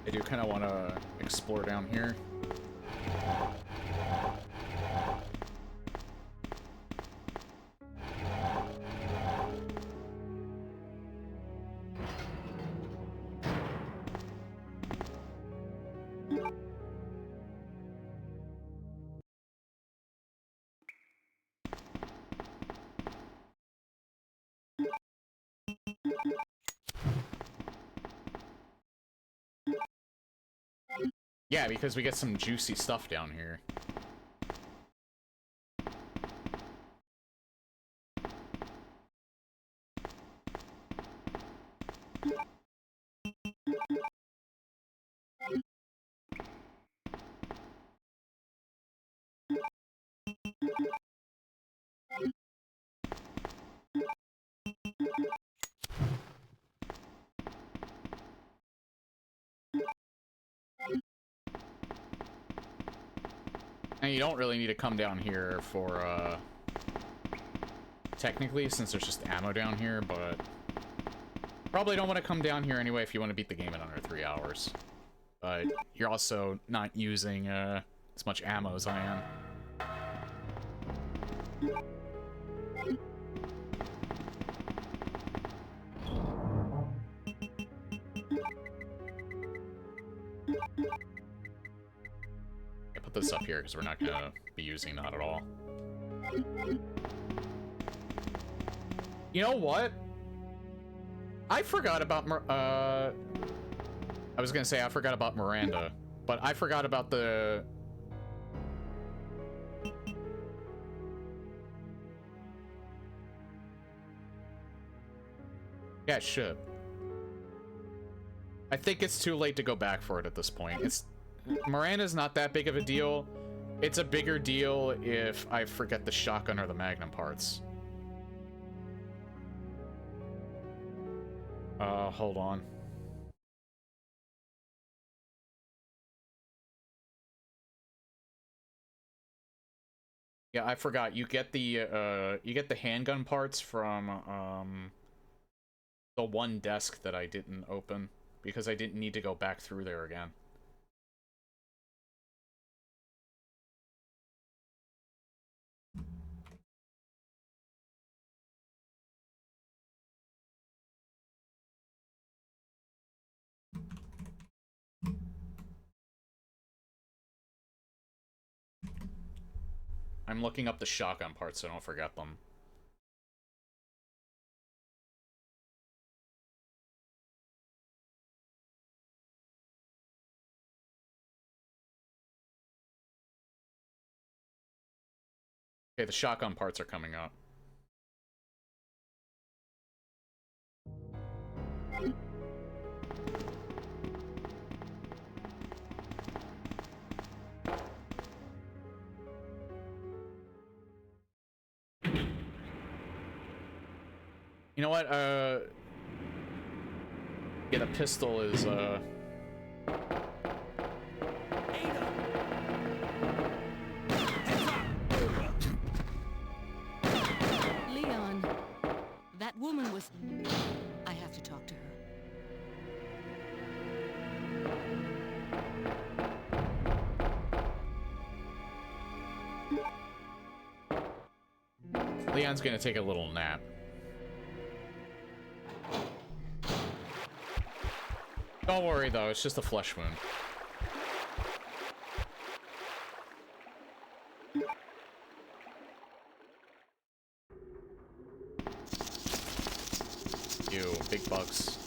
I do kind of want to explore down here. Yeah, because we get some juicy stuff down here. And you don't really need to come down here for, technically, since there's just ammo down here, but probably don't want to come down here anyway if you want to beat the game in under 3 hours. But you're also not using, as much ammo as I am. this up here because we're not gonna be using that at all. You know what? I forgot about I was gonna say I forgot about Miranda, but I forgot about the... Yeah, shit. I think it's too late to go back for it at this point. Miranda's not that big of a deal. It's a bigger deal if I forget the shotgun or the magnum parts. Hold on. Yeah, I forgot. You get the handgun parts from the one desk that I didn't open because I didn't need to go back through there again. I'm looking up the shotgun parts so I don't forget them. Okay, the shotgun parts are coming up. You know what, yeah, the pistol is, Leon, that woman was... I have to talk to her. Leon's gonna take a little nap. Don't worry though, it's just a flesh wound. Ew, big bugs.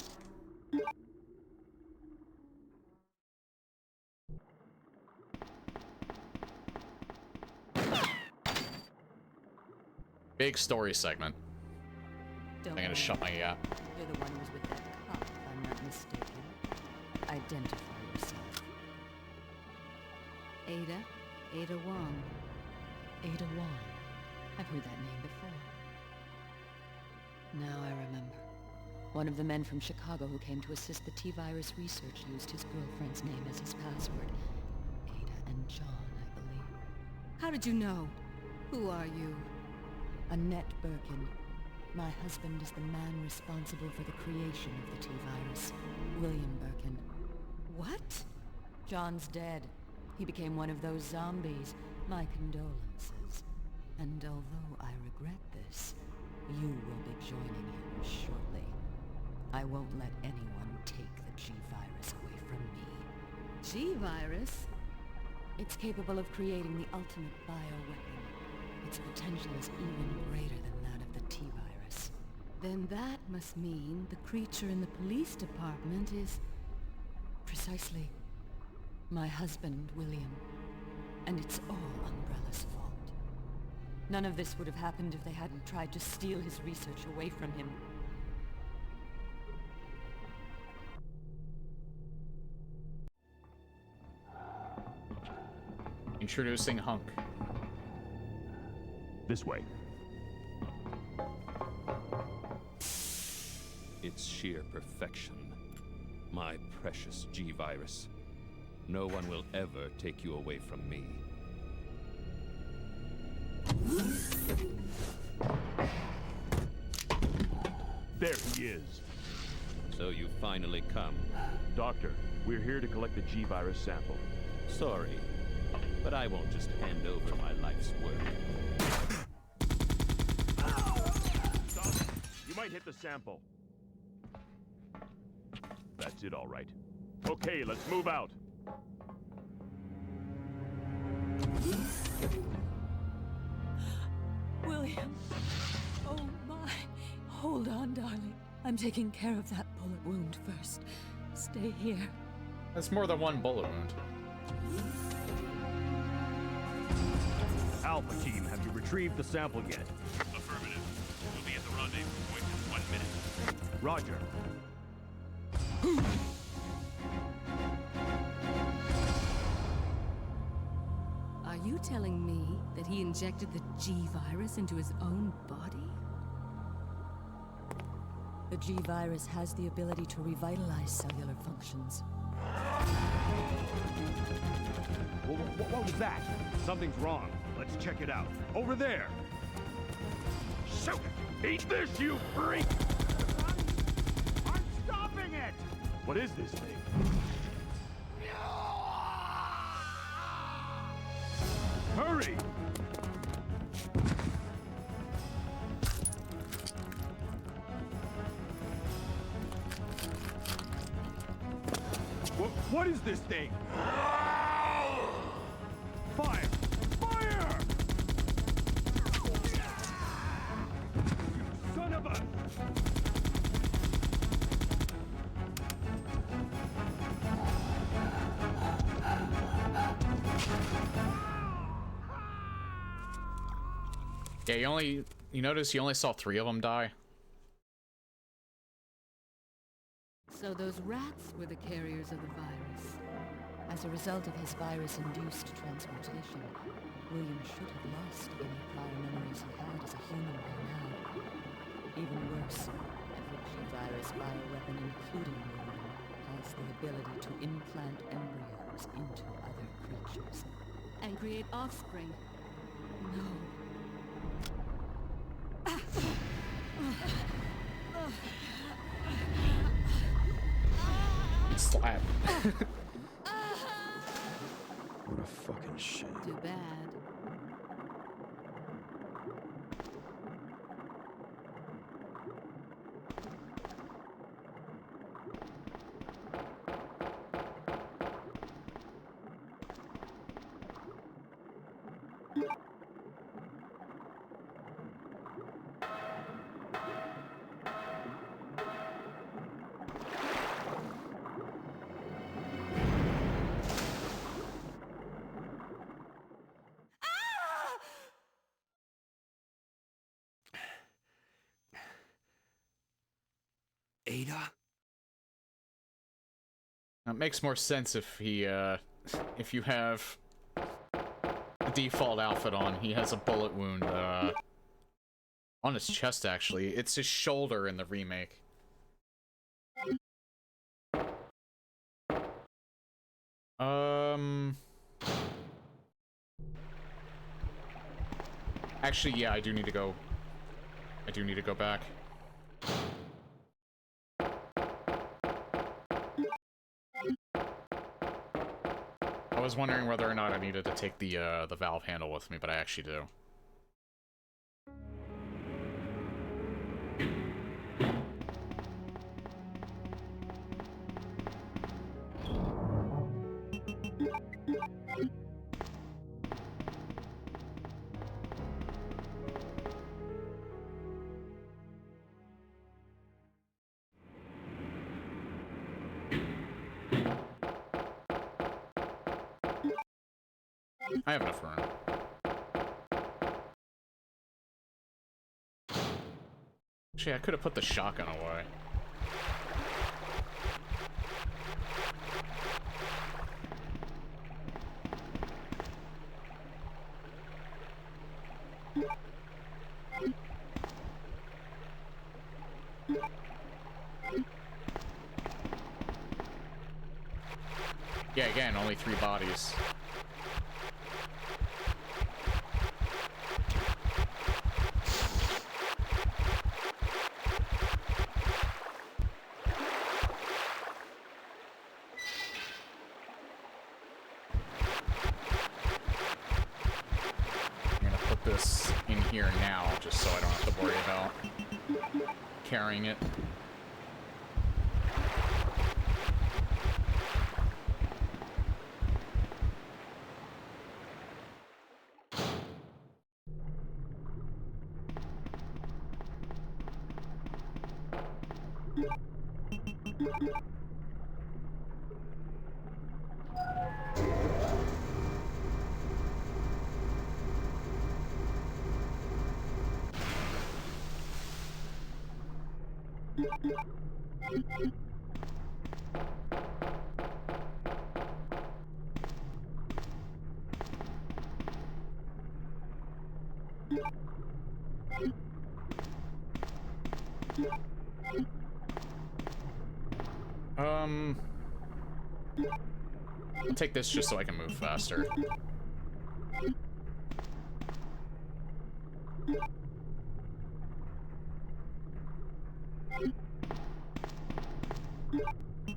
Big story segment. I'm gonna shut my yap. You're the one who was with that cop, if I'm not mistaken. Identify yourself. Ada Wong. Ada Wong. I've heard that name before. Now I remember. One of the men from Chicago who came to assist the T-virus research used his girlfriend's name as his password. Ada and John, I believe. How did you know? Who are you? Annette Birkin. My husband is the man responsible for the creation of the T-virus. William Birkin. What? John's dead. He became one of those zombies. My condolences. And although I regret this, you will be joining him shortly. I won't let anyone take the G-virus away from me. G-virus? It's capable of creating the ultimate bioweapon. Its potential is even greater than that of the T-virus. Then that must mean the creature in the police department is... precisely my husband, William. And it's all Umbrella's fault. None of this would have happened if they hadn't tried to steal his research away from him. Introducing Hunk. This way. It's sheer perfection. My precious G-virus. No one will ever take you away from me. There he is. So you finally come. Doctor, we're here to collect the G-virus sample. Sorry, but I won't just hand over my life's work. Stop! You might hit the sample. That's it, all right. Okay, let's move out. William. Oh my. Hold on, darling. I'm taking care of that bullet wound first. Stay here. That's more than one bullet wound. Alpha team, have you retrieved the sample yet? Affirmative. We'll be at the rendezvous point in 1 minute. Roger. Are you telling me that he injected the G-virus into his own body? The G-virus has the ability to revitalize cellular functions. What was that? Something's wrong. Let's check it out. Over there! Shoot! Eat this, you freak! I'm stopping it! What is this thing? Hurry! What is this thing? Fire! Fire! You son of a... Yeah, you notice you only saw 3 of them die. So those rats were the carriers of the virus. As a result of his virus-induced transmutation, William should have lost any prior memories he had as a human by now. Even worse, every G-virus bioweapon, including William, has the ability to implant embryos into other creatures. And create offspring. No. Slap. What a fucking shame. Too bad. Ada? It makes more sense if he, if you have the default outfit on. He has a bullet wound, on his chest, actually. It's his shoulder in the remake. Actually, yeah, I do need to go back. I was wondering whether or not I needed to take the valve handle with me, but I actually do. I have enough room. Actually, I could have put the shotgun away. Yeah, again, only 3 bodies. Here now, just so I don't have to worry about carrying it. I'll take this just so I can move faster.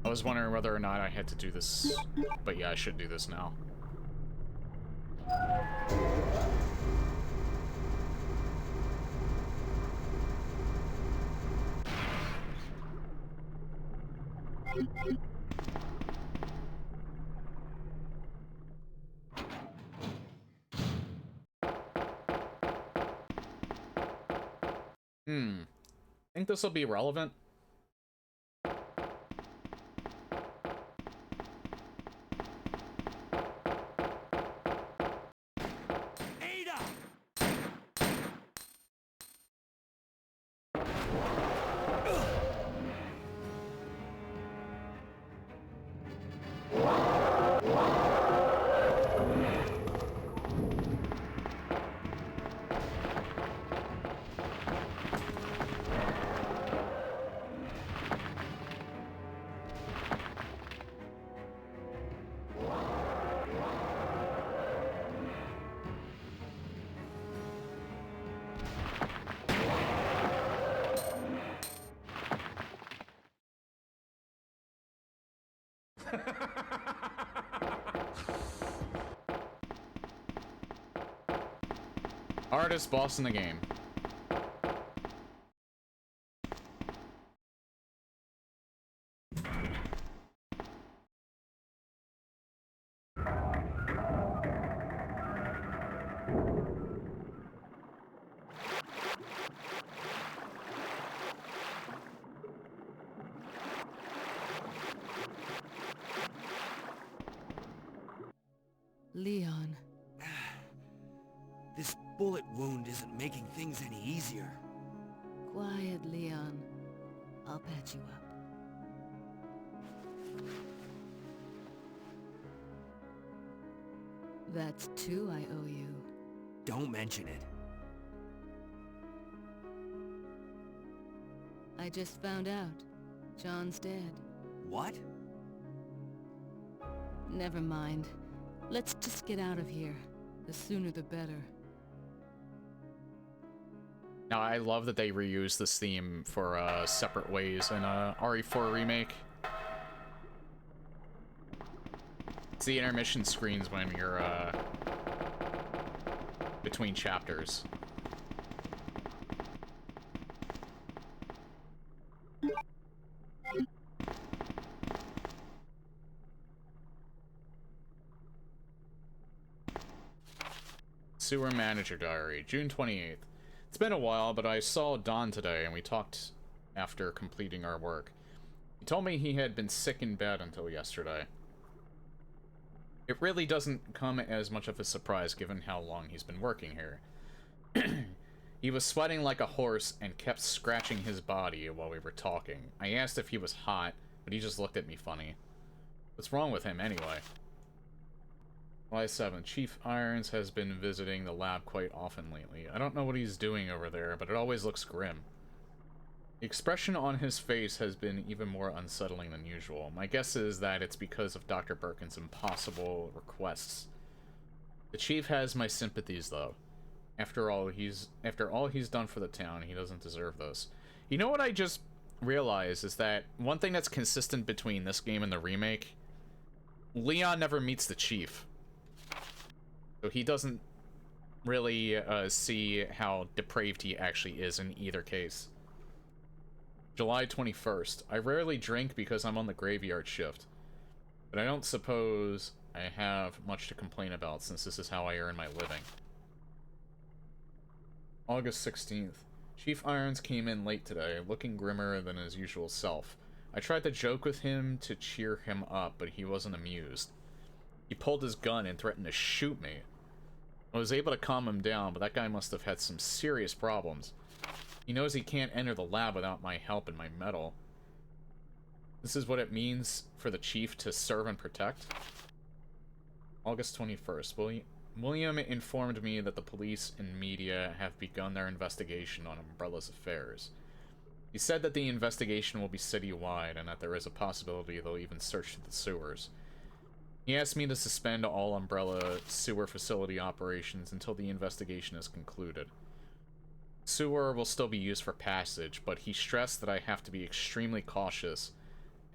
I was wondering whether or not I had to do this, but yeah, I should do this now. Think this will be relevant? Hardest boss in the game. Leon. This bullet wound isn't making things any easier. Quiet, Leon. I'll patch you up. That's 2 I owe you. Don't mention it. I just found out. John's dead. What? Never mind. Let's just get out of here. The sooner the better. Now, I love that they reuse this theme for separate ways in RE4 Remake. It's the intermission screens when you're between chapters. Sewer Manager Diary, June 28th. It's been a while, but I saw Don today and we talked after completing our work. He told me he had been sick in bed until yesterday. It really doesn't come as much of a surprise given how long he's been working here. He was sweating like a horse and kept scratching his body while we were talking. I asked if he was hot, but he just looked at me funny. What's wrong with him anyway? July 7th. Chief Irons has been visiting the lab quite often lately. I don't know what he's doing over there, but it always looks grim. The expression on his face has been even more unsettling than usual. My guess is that it's because of Dr. Birkin's impossible requests. The Chief has my sympathies, though. After all he's done for the town, he doesn't deserve this. You know what I just realized is that one thing that's consistent between this game and the remake? Leon never meets the Chief. So he doesn't really see how depraved he actually is in either case. July 21st. I rarely drink because I'm on the graveyard shift. But I don't suppose I have much to complain about since this is how I earn my living. August 16th. Chief Irons came in late today, looking grimmer than his usual self. I tried to joke with him to cheer him up, but he wasn't amused. He pulled his gun and threatened to shoot me. I was able to calm him down, but that guy must have had some serious problems. He knows he can't enter the lab without my help and my medal. This is what it means for the chief to serve and protect? August 21st. William informed me that the police and media have begun their investigation on Umbrella's affairs. He said that the investigation will be citywide and that there is a possibility they'll even search the sewers. He asked me to suspend all Umbrella sewer facility operations until the investigation is concluded. Sewer will still be used for passage, but he stressed that I have to be extremely cautious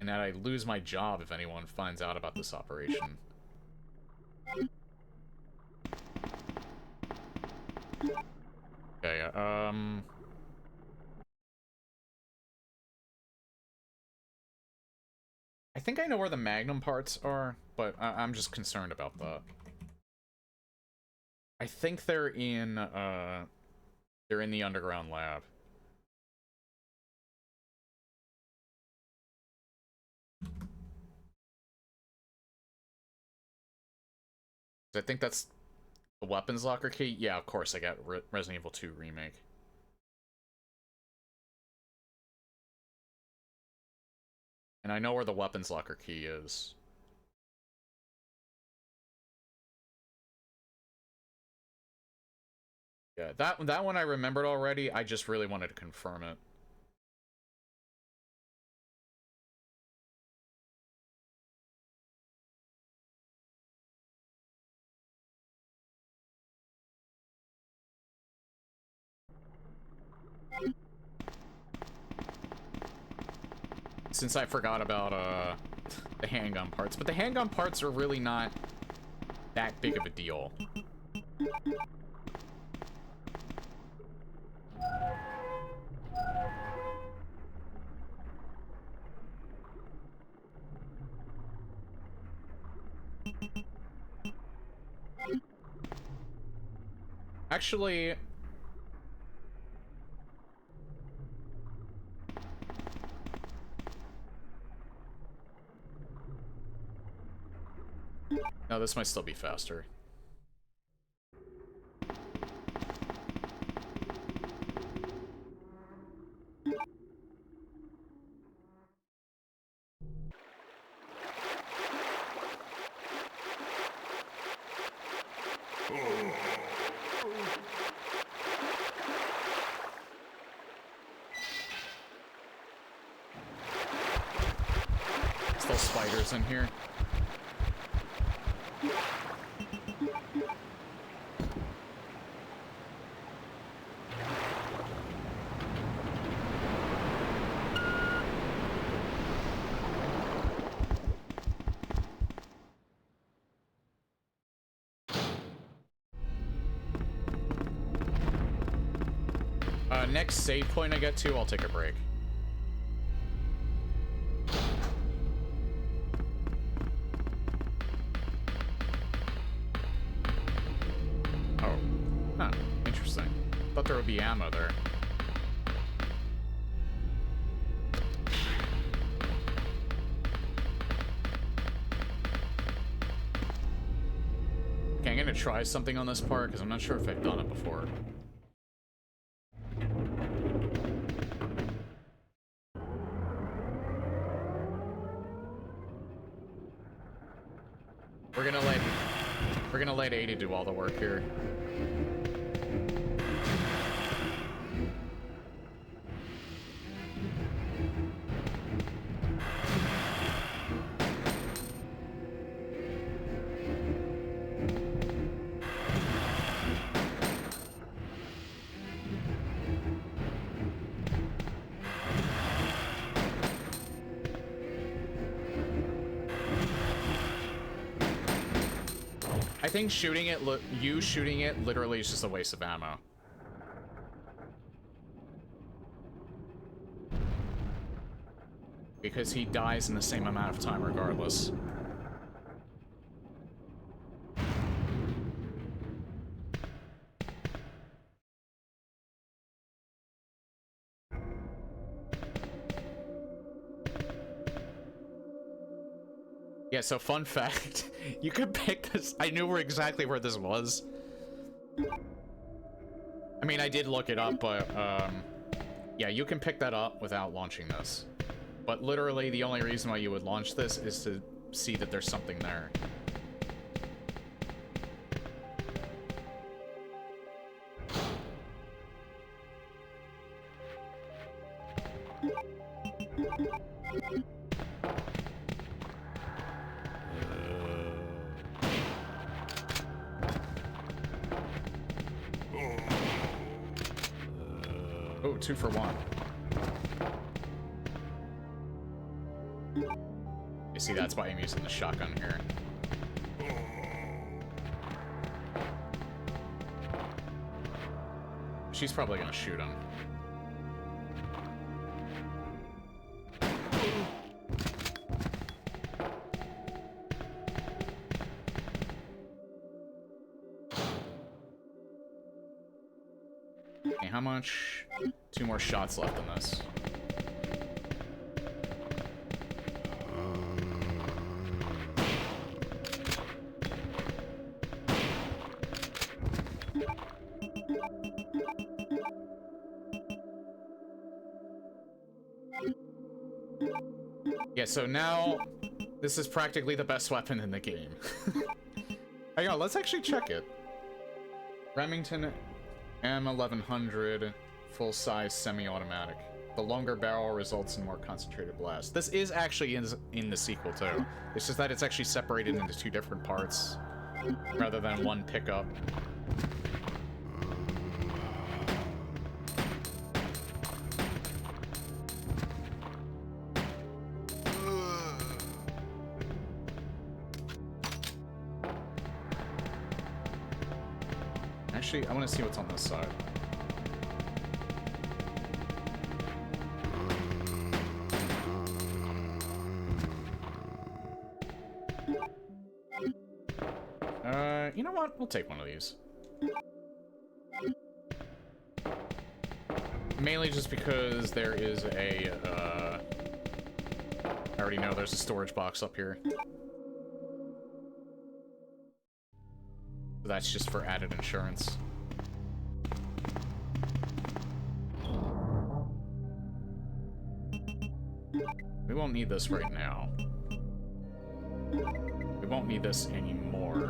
and that I'd lose my job if anyone finds out about this operation. Okay, I think I know where the Magnum parts are, but I'm just concerned about that. I think they're in the underground lab. I think that's the weapons locker key. Yeah, of course, I got Resident Evil 2 Remake. And I know where the weapons locker key is. Yeah, that one I remembered already. I just really wanted to confirm it. Since I forgot about the handgun parts, but the handgun parts are really not that big of a deal. Actually, no, this might still be faster. Still spiders in here. Next save point I get to, I'll take a break. Oh. Huh. Interesting. Thought there would be ammo there. Okay, I'm gonna try something on this part, because I'm not sure if I've done it before. We're gonna let 80 do all the work here. I think shooting it, you shooting it literally is just a waste of ammo. Because he dies in the same amount of time regardless. Yeah, so fun fact, you could pick this. I knew exactly where this was. I mean, I did look it up, but, yeah, you can pick that up without launching this. But literally, the only reason why you would launch this is to see that there's something there. Oh, 2 for 1. You see, that's why I'm using the shotgun here. She's probably gonna shoot him. Okay, how much? 2 more shots left in this. Yeah, so now this is practically the best weapon in the game. Hang on, let's actually check it. Remington M1100 full-size semi-automatic. The longer barrel results in more concentrated blast. This is actually in the sequel too. It's just that it's actually separated into 2 different parts rather than one pickup. Actually, I want to see what's on this side. You know what? We'll take one of these. Mainly just because there is a, I already know there's a storage box up here. That's just for added insurance. We won't need this right now. We won't need this anymore.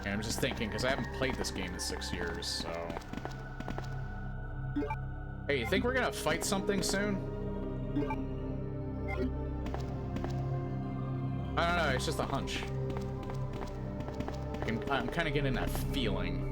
I'm just thinking, because I haven't played this game in 6 years, so... Hey, you think we're gonna fight something soon? I don't know, it's just a hunch. I'm kind of getting that feeling.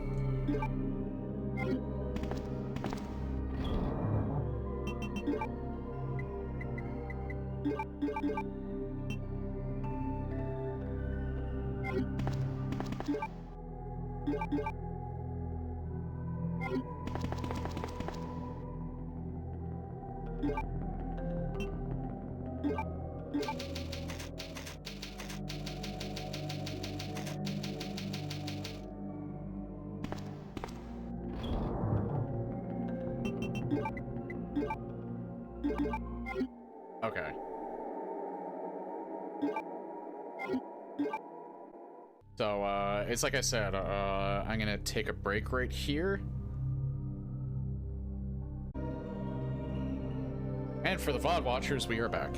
Okay. So, it's like I said, I'm gonna take a break right here. And for the VOD watchers, we are back.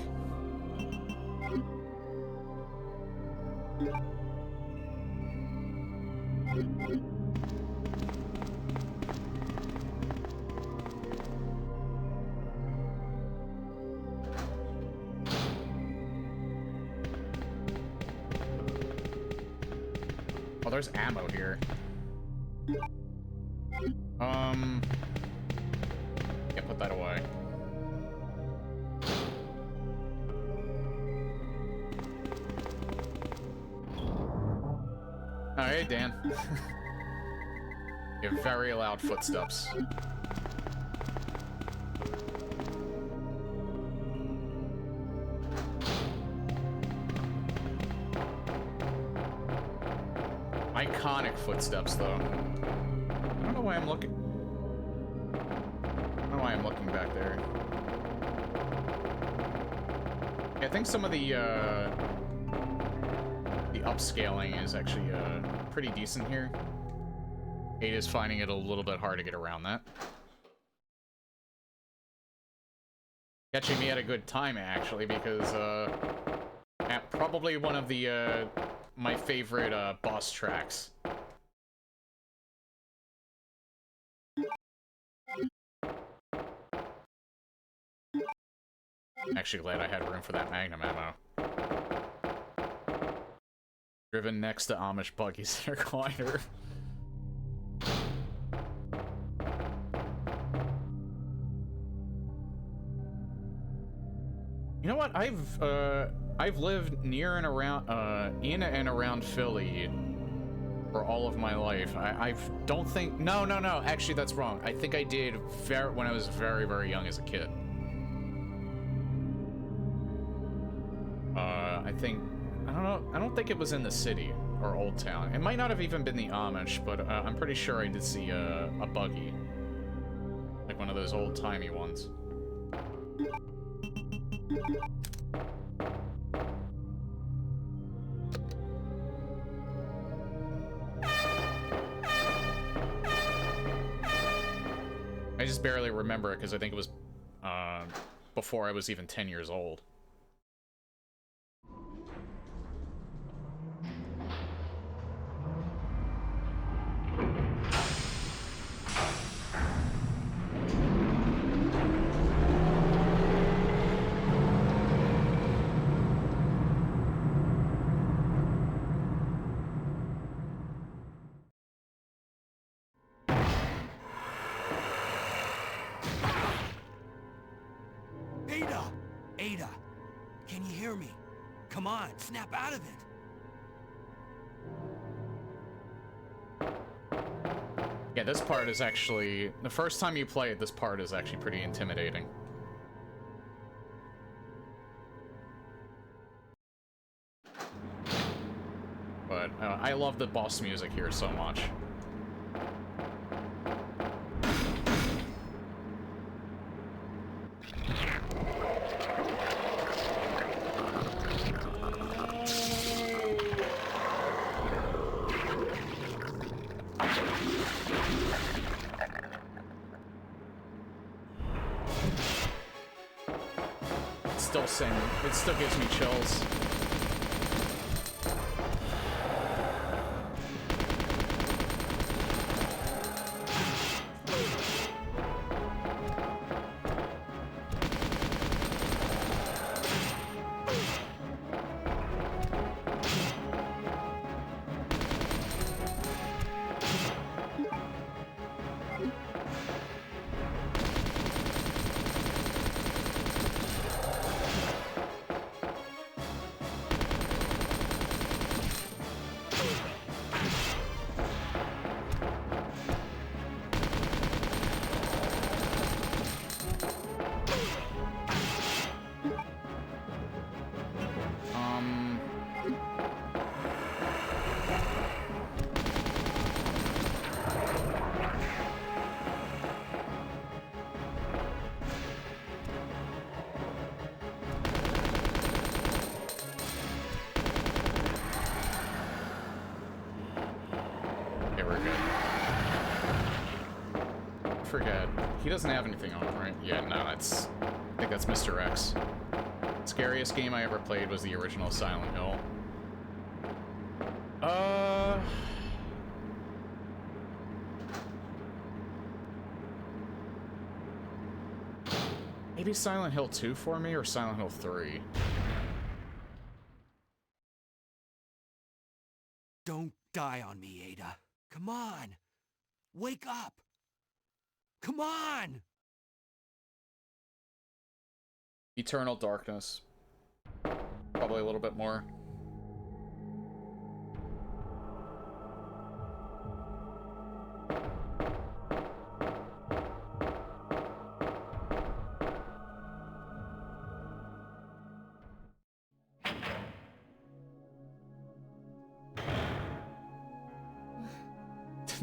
Oh, there's ammo here. that away. Oh, hey, Dan. You have very loud footsteps. Iconic footsteps, though. I don't know why I'm looking... I don't know why I'm looking back there. Yeah, I think some of the upscaling is actually, pretty decent here. Ada's finding it a little bit hard to get around that. Catching me at a good time, actually, because, at probably one of the, my favorite, boss tracks. Actually glad I had room for that Magnum ammo. Driven next to Amish buggies in a recliner. You know what? I've lived near and around, in and around Philly for all of my life. I don't think... No. Actually, that's wrong. I think I did when I was very, very young as a kid. I think... I don't know. I don't think it was in the city or Old Town. It might not have even been the Amish, but I'm pretty sure I did see a buggy. Like one of those old-timey ones. I just barely remember it because I think it was before I was even 10 years old. Ada! Can you hear me? Come on, snap out of it! Yeah, this part is actually... The first time you play it, this part is actually pretty intimidating. But I love the boss music here so much. It still gives me chills. Forget. He doesn't have anything on him, right? Yeah, no, I think that's Mr. X. Scariest game I ever played was the original Silent Hill. Maybe Silent Hill 2 for me, or Silent Hill 3? Don't die on me, Ada. Come on! Wake up! Come on! Eternal Darkness. Probably a little bit more.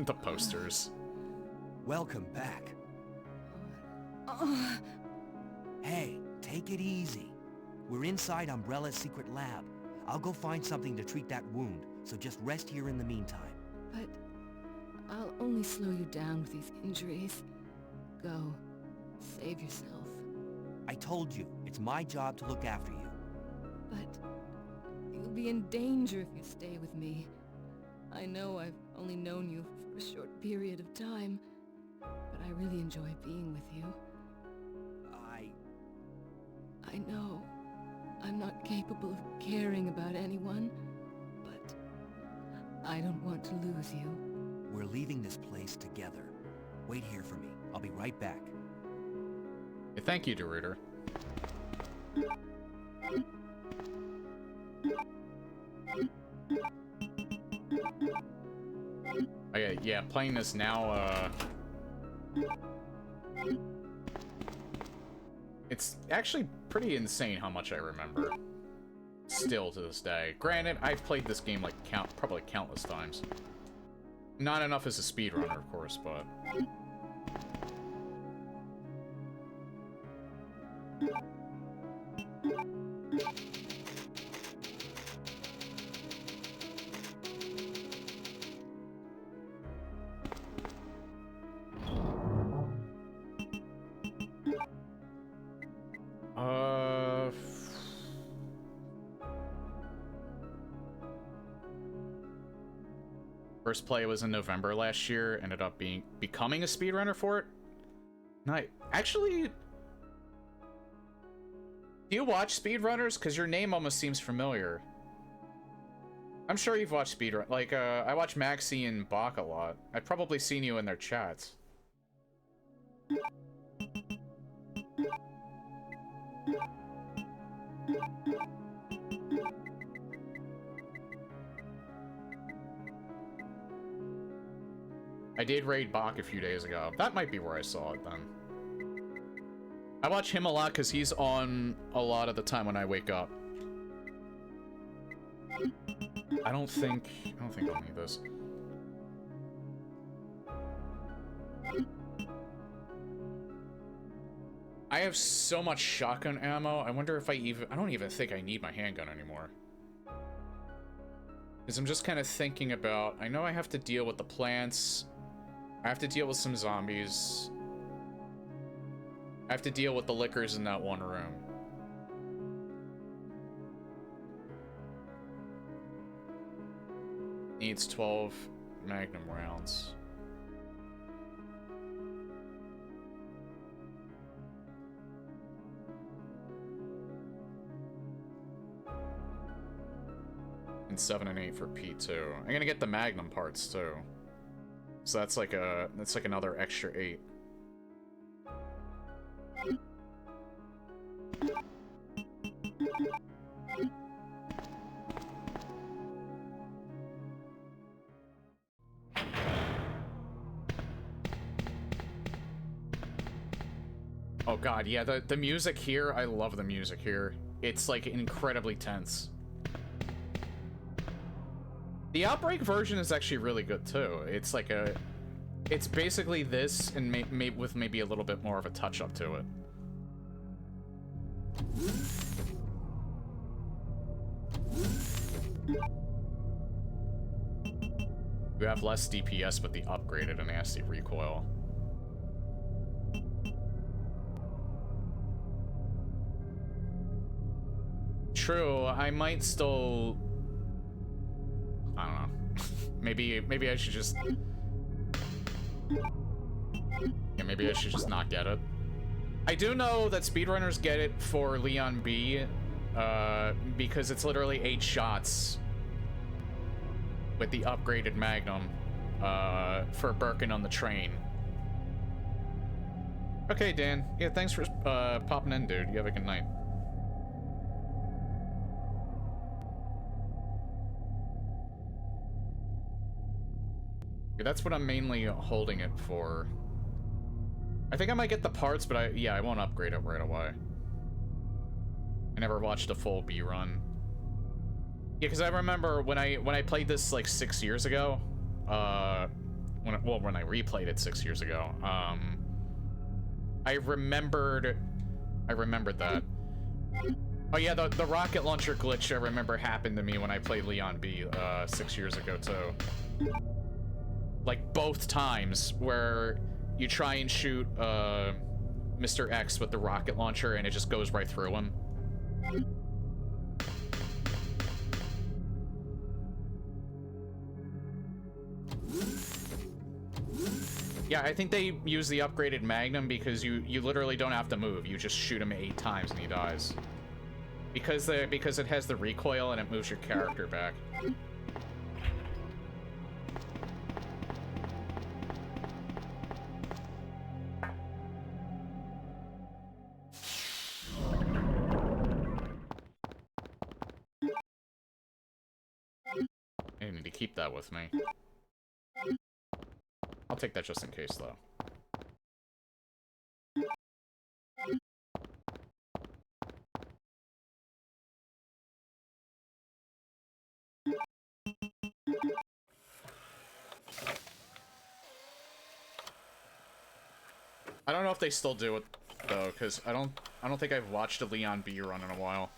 The posters. Welcome back. Hey, take it easy. We're inside Umbrella's secret lab. I'll go find something to treat that wound, so just rest here in the meantime. But I'll only slow you down with these injuries. Go. Save yourself. I told you, it's my job to look after you. But you'll be in danger if you stay with me. I know I've only known you for a short period of time, but I really enjoy being with you. I know I'm not capable of caring about anyone, but I don't want to lose you. We're leaving this place together. Wait here for me. I'll be right back. Thank you, DeRuiter. Okay, yeah, playing this now, it's actually pretty insane how much I remember. Still to this day. Granted, I've played this game like probably countless times. Not enough as a speedrunner, of course, but... First play was in November last year. Ended up becoming a speedrunner for it. No, actually, do you watch speedrunners? Because your name almost seems familiar. I'm sure you've watched speedrun. Like, I watch Maxi and Bach a lot. I've probably seen you in their chats. I did raid Bach a few days ago. That might be where I saw it then. I watch him a lot because he's on a lot of the time when I wake up. I don't think I'll need this. I have so much shotgun ammo. I wonder if I don't even think I need my handgun anymore. Because I'm just kind of thinking about, I know I have to deal with the plants. I have to deal with some zombies. I have to deal with the lickers in that one room. Needs 12 Magnum rounds. And 7 and 8 for P2. I'm gonna get the Magnum parts too. So that's like another extra 8. Oh god, yeah, the music here, I love the music here. It's like incredibly tense. The Outbreak version is actually really good too. It's like it's basically this and with maybe a little bit more of a touch up to it. You have less DPS but the upgraded and nasty recoil. True, I might still... I don't know. maybe I should just... Yeah, maybe I should just not get it. I do know that speedrunners get it for Leon B, because it's literally 8 shots with the upgraded Magnum, for Birkin on the train. Okay, Dan. Yeah, thanks for popping in, dude. You have a good night. Yeah, that's what I'm mainly holding it for. I think I might get the parts, but I won't upgrade it right away. I never watched a full B run. Yeah, because I remember when I played this like 6 years ago, when I replayed it 6 years ago, I remembered that. Oh yeah, the rocket launcher glitch I remember happened to me when I played Leon B 6 years ago too. Like both times where you try and shoot Mr. X with the rocket launcher and it just goes right through him. Yeah, I think they use the upgraded Magnum because you literally don't have to move. You just shoot him 8 times and he dies. Because it has the recoil and it moves your character back. I need to keep that with me. I'll take that just in case, though. I don't know if they still do it, though, because I don't think I've watched a Leon B run in a while.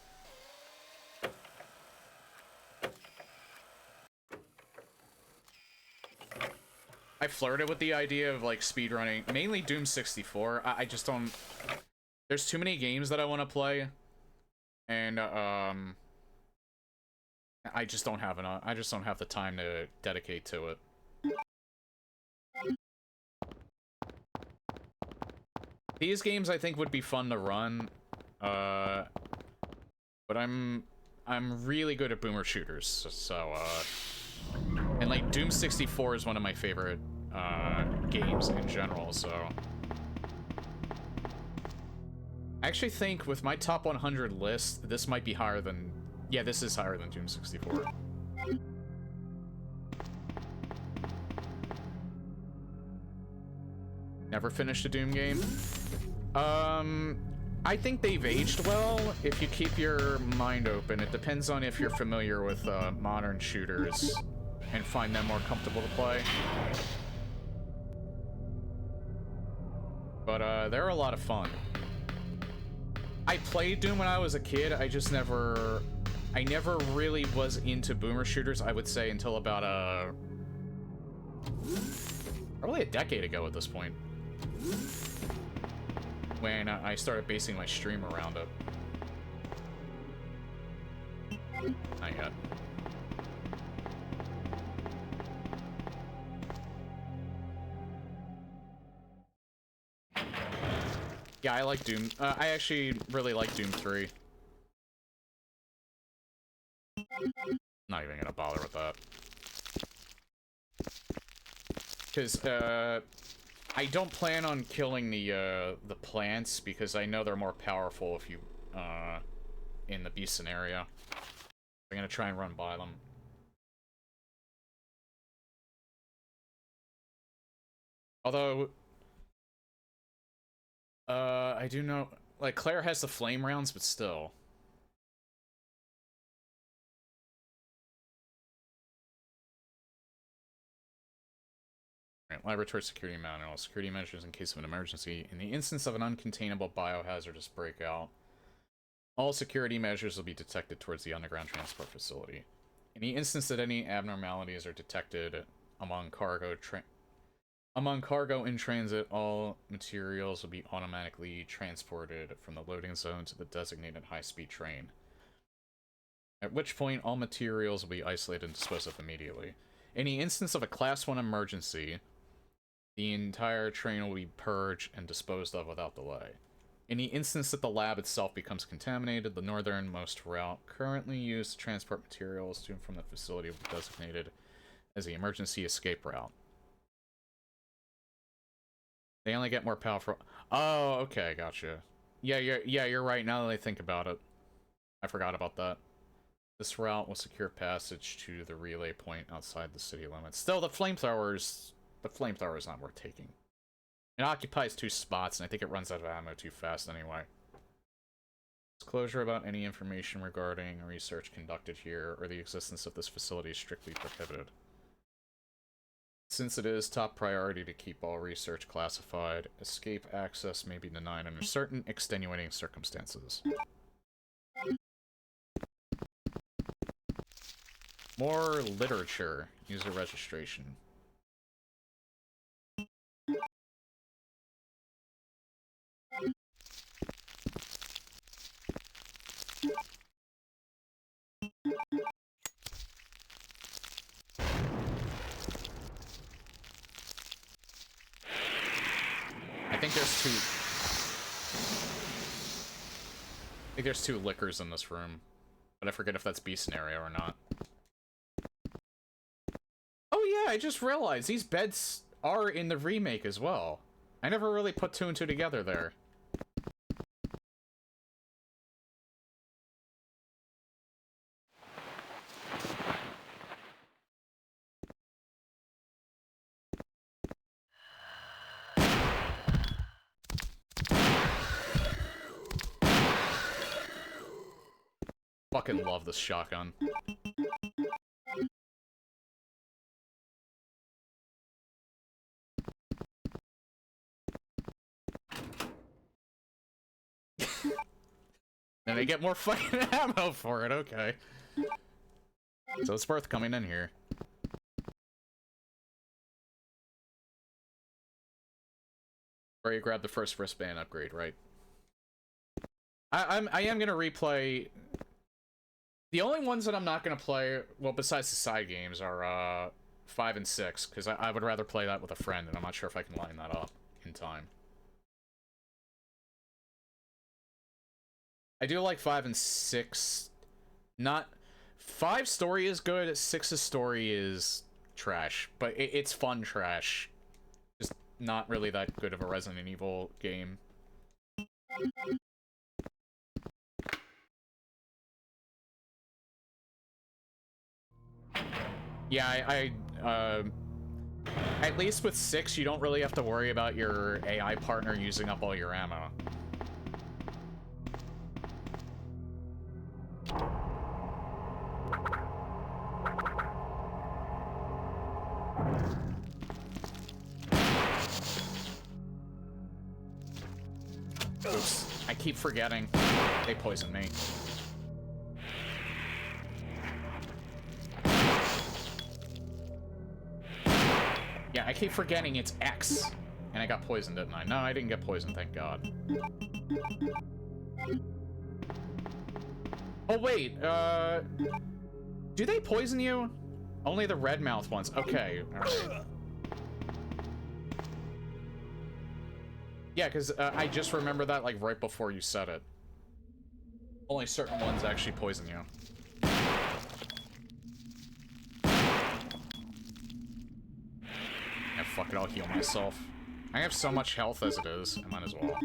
I flirted with the idea of, like, speedrunning, mainly Doom 64. I just don't... There's too many games that I want to play, and, I just don't have enough. I just don't have the time to dedicate to it. These games, I think, would be fun to run, but I'm really good at boomer shooters, so, and, like, Doom 64 is one of my favorite, games in general, so... I actually think with my top 100 list, this might be higher than... Yeah, this is higher than Doom 64. Never finished a Doom game? I think they've aged well if you keep your mind open. It depends on if you're familiar with, modern shooters and find them more comfortable to play. But, they're a lot of fun. I played Doom when I was a kid, I never really was into boomer shooters, I would say, until about, probably a decade ago at this point. When I started basing my stream around it. Not yet. Yeah, I like Doom. I actually really like Doom 3. Not even gonna bother with that. Because, I don't plan on killing the plants, because I know they're more powerful if you, in the beast scenario. I'm gonna try and run by them. Although... I do know... Like, Claire has the flame rounds, but still. Right, laboratory security manual. Security measures in case of an emergency. In the instance of an uncontainable biohazardous breakout, all security measures will be detected towards the underground transport facility. In the instance that any abnormalities are detected among cargo in transit, all materials will be automatically transported from the loading zone to the designated high-speed train. At which point, all materials will be isolated and disposed of immediately. In the instance of a Class 1 emergency, the entire train will be purged and disposed of without delay. In the instance that the lab itself becomes contaminated, the northernmost route currently used to transport materials to and from the facility will be designated as the emergency escape route. They only get more powerful. Oh, okay, gotcha. Yeah, you're right. Now that I think about it, I forgot about that. This route will secure passage to the relay point outside the city limits. Still, the flamethrower's not worth taking. It occupies 2 spots, and I think it runs out of ammo too fast anyway. Disclosure about any information regarding research conducted here or the existence of this facility is strictly prohibited. Since it is top priority to keep all research classified, escape access may be denied under certain extenuating circumstances. More literature. User registration. I think there's two liquors in this room, but I forget if that's B scenario or not. Oh yeah, I just realized these beds are in the remake as well. I never really put 2 and 2 together there. Fucking love this shotgun. And I get more fucking ammo for it, okay. So it's worth coming in here. Where you grab the first wristband upgrade, right? I am gonna replay. The only ones that I'm not gonna play, well, besides the side games, are 5 and 6, because I would rather play that with a friend, and I'm not sure if I can line that up in time. I do like 5 and 6. Not 5's story is good. 6's story is trash, but it's fun trash. Just not really that good of a Resident Evil game. Yeah, at least with 6, you don't really have to worry about your AI partner using up all your ammo. Oops, I keep forgetting. They poisoned me. Yeah, I keep forgetting it's X. And I got poisoned, didn't I? No, I didn't get poisoned, thank God. Oh, wait, do they poison you? Only the red mouth ones. Okay, alright. Yeah, because I just remember that, like, right before you said it. Only certain ones actually poison you. Yeah, fuck it, I'll heal myself. I have so much health as it is, I might as well.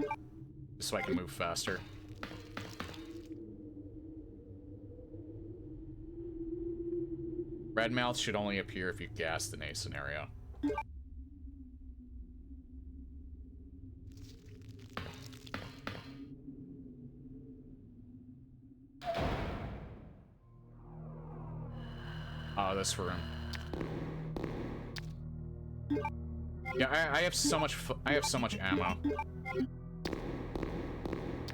Just so I can move faster. Red mouth should only appear if you gassed in a scenario. Oh, this room. Yeah, I have so much ammo.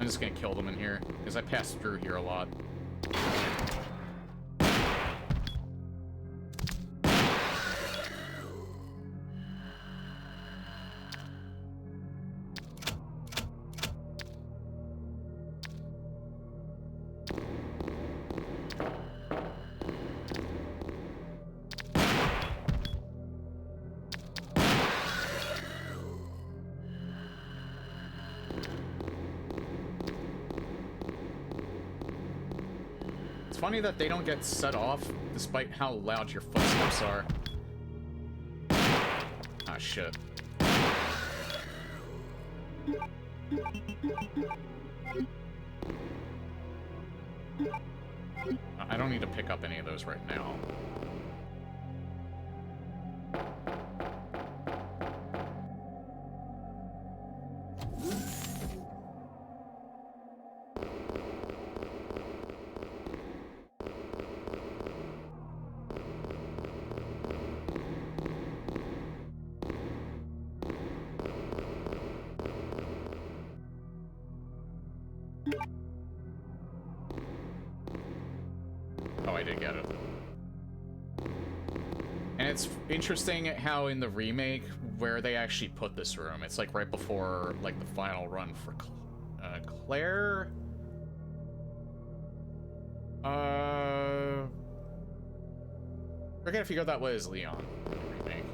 I'm just gonna kill them in here because I passed through here a lot. Funny that they don't get set off despite how loud your footsteps are. Ah, shit. I don't need to pick up any of those right now. Oh, I did get it. And it's interesting how in the remake, where they actually put this room, it's like right before, like, the final run for Claire? Forget if you go that way as Leon in the remake.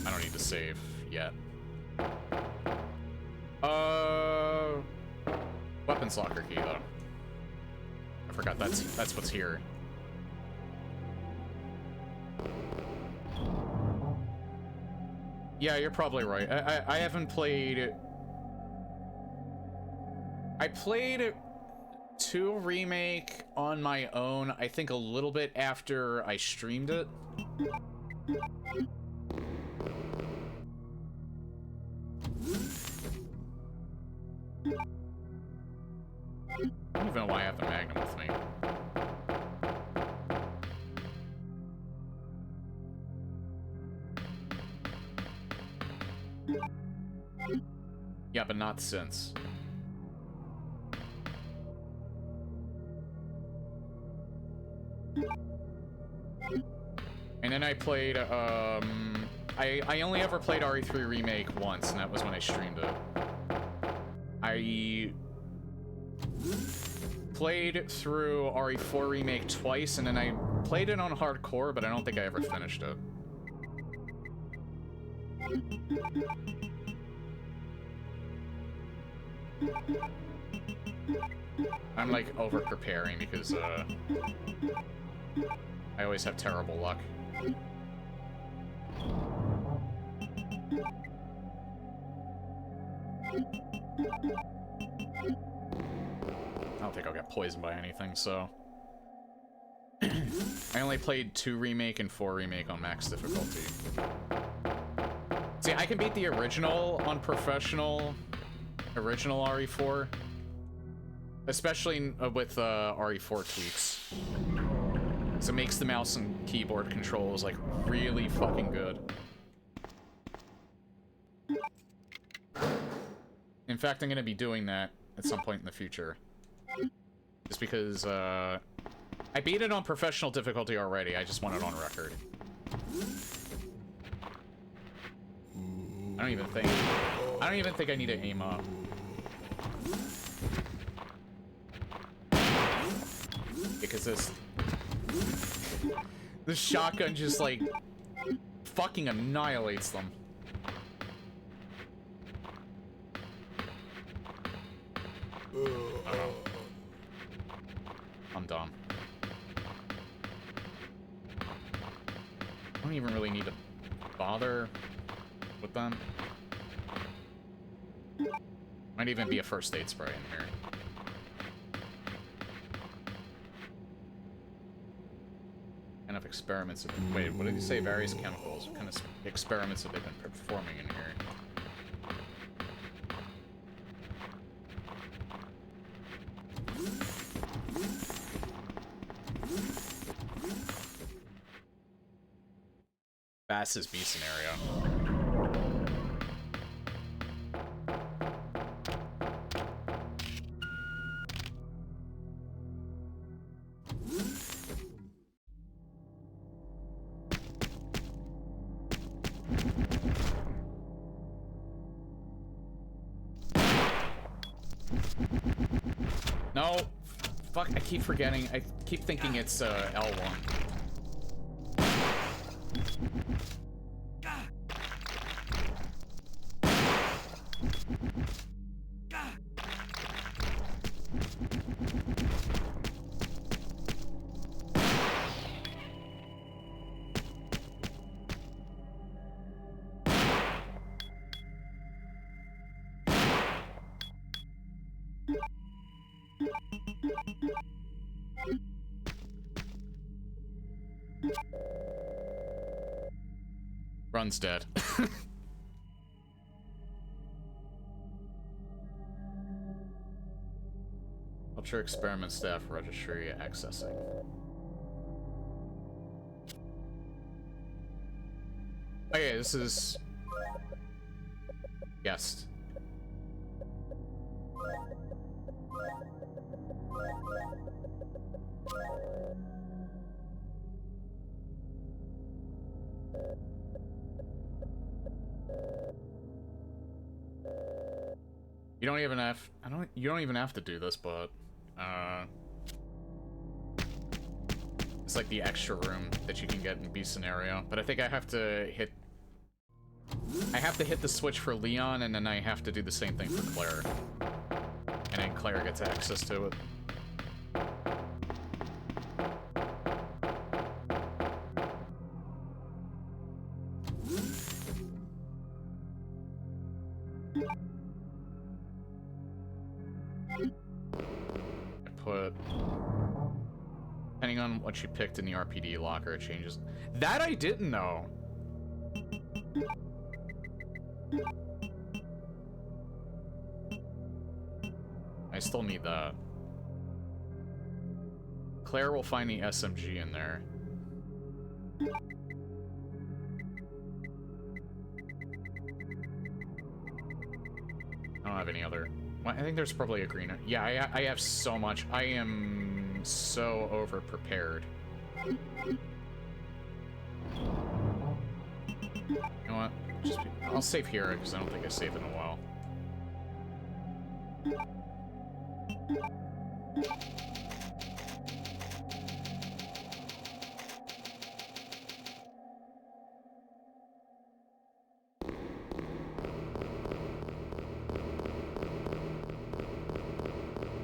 I don't need to save yet. Weapons locker key though. I forgot that's what's here. Yeah, you're probably right. I haven't played. I played 2 Remake on my own, I think a little bit after I streamed it. I don't even know why I have the Magnum with me. Yeah, but not since. And then I played, I only ever played RE3 Remake once, and that was when I streamed it. I played through RE4 Remake twice, and then I played it on hardcore, but I don't think I ever finished it. I'm like over-preparing because, I always have terrible luck. I don't think I'll get poisoned by anything, so... I only played 2 Remake and 4 Remake on max difficulty. See, I can beat the original on professional... Original RE4. Especially with RE4 tweaks. So it makes the mouse and keyboard controls, like, really fucking good. In fact, I'm gonna be doing that at some point in the future. Just because, I beat it on professional difficulty already, I just want it on record. I don't even think I need to aim up. Because this shotgun just, like, fucking annihilates them. I'm dumb. I don't even really need to bother with them. Might even be a first aid spray in here. Kind of experiments have been... Wait, what did you say? Various chemicals. What kind of experiments have they been performing in here? Fastest B scenario. No, fuck, I keep forgetting. I keep thinking it's L1. Run's dead. Ultra Experiment Staff Registry accessing. Okay, this is... Guest. You don't even have... You don't even have to do this, but... It's like the extra room that you can get in B scenario. But I think I have to hit... I have to hit the switch for Leon, and then I have to do the same thing for Claire. And then Claire gets access to it. Depending on what you picked in the RPD locker, it changes. That I didn't know. I still need that. Claire will find the SMG in there. I don't have any other... Well, I think there's probably a green... Yeah, I have so much. I am so over-prepared. You know what? I'll save here, because I don't think I saved in a while.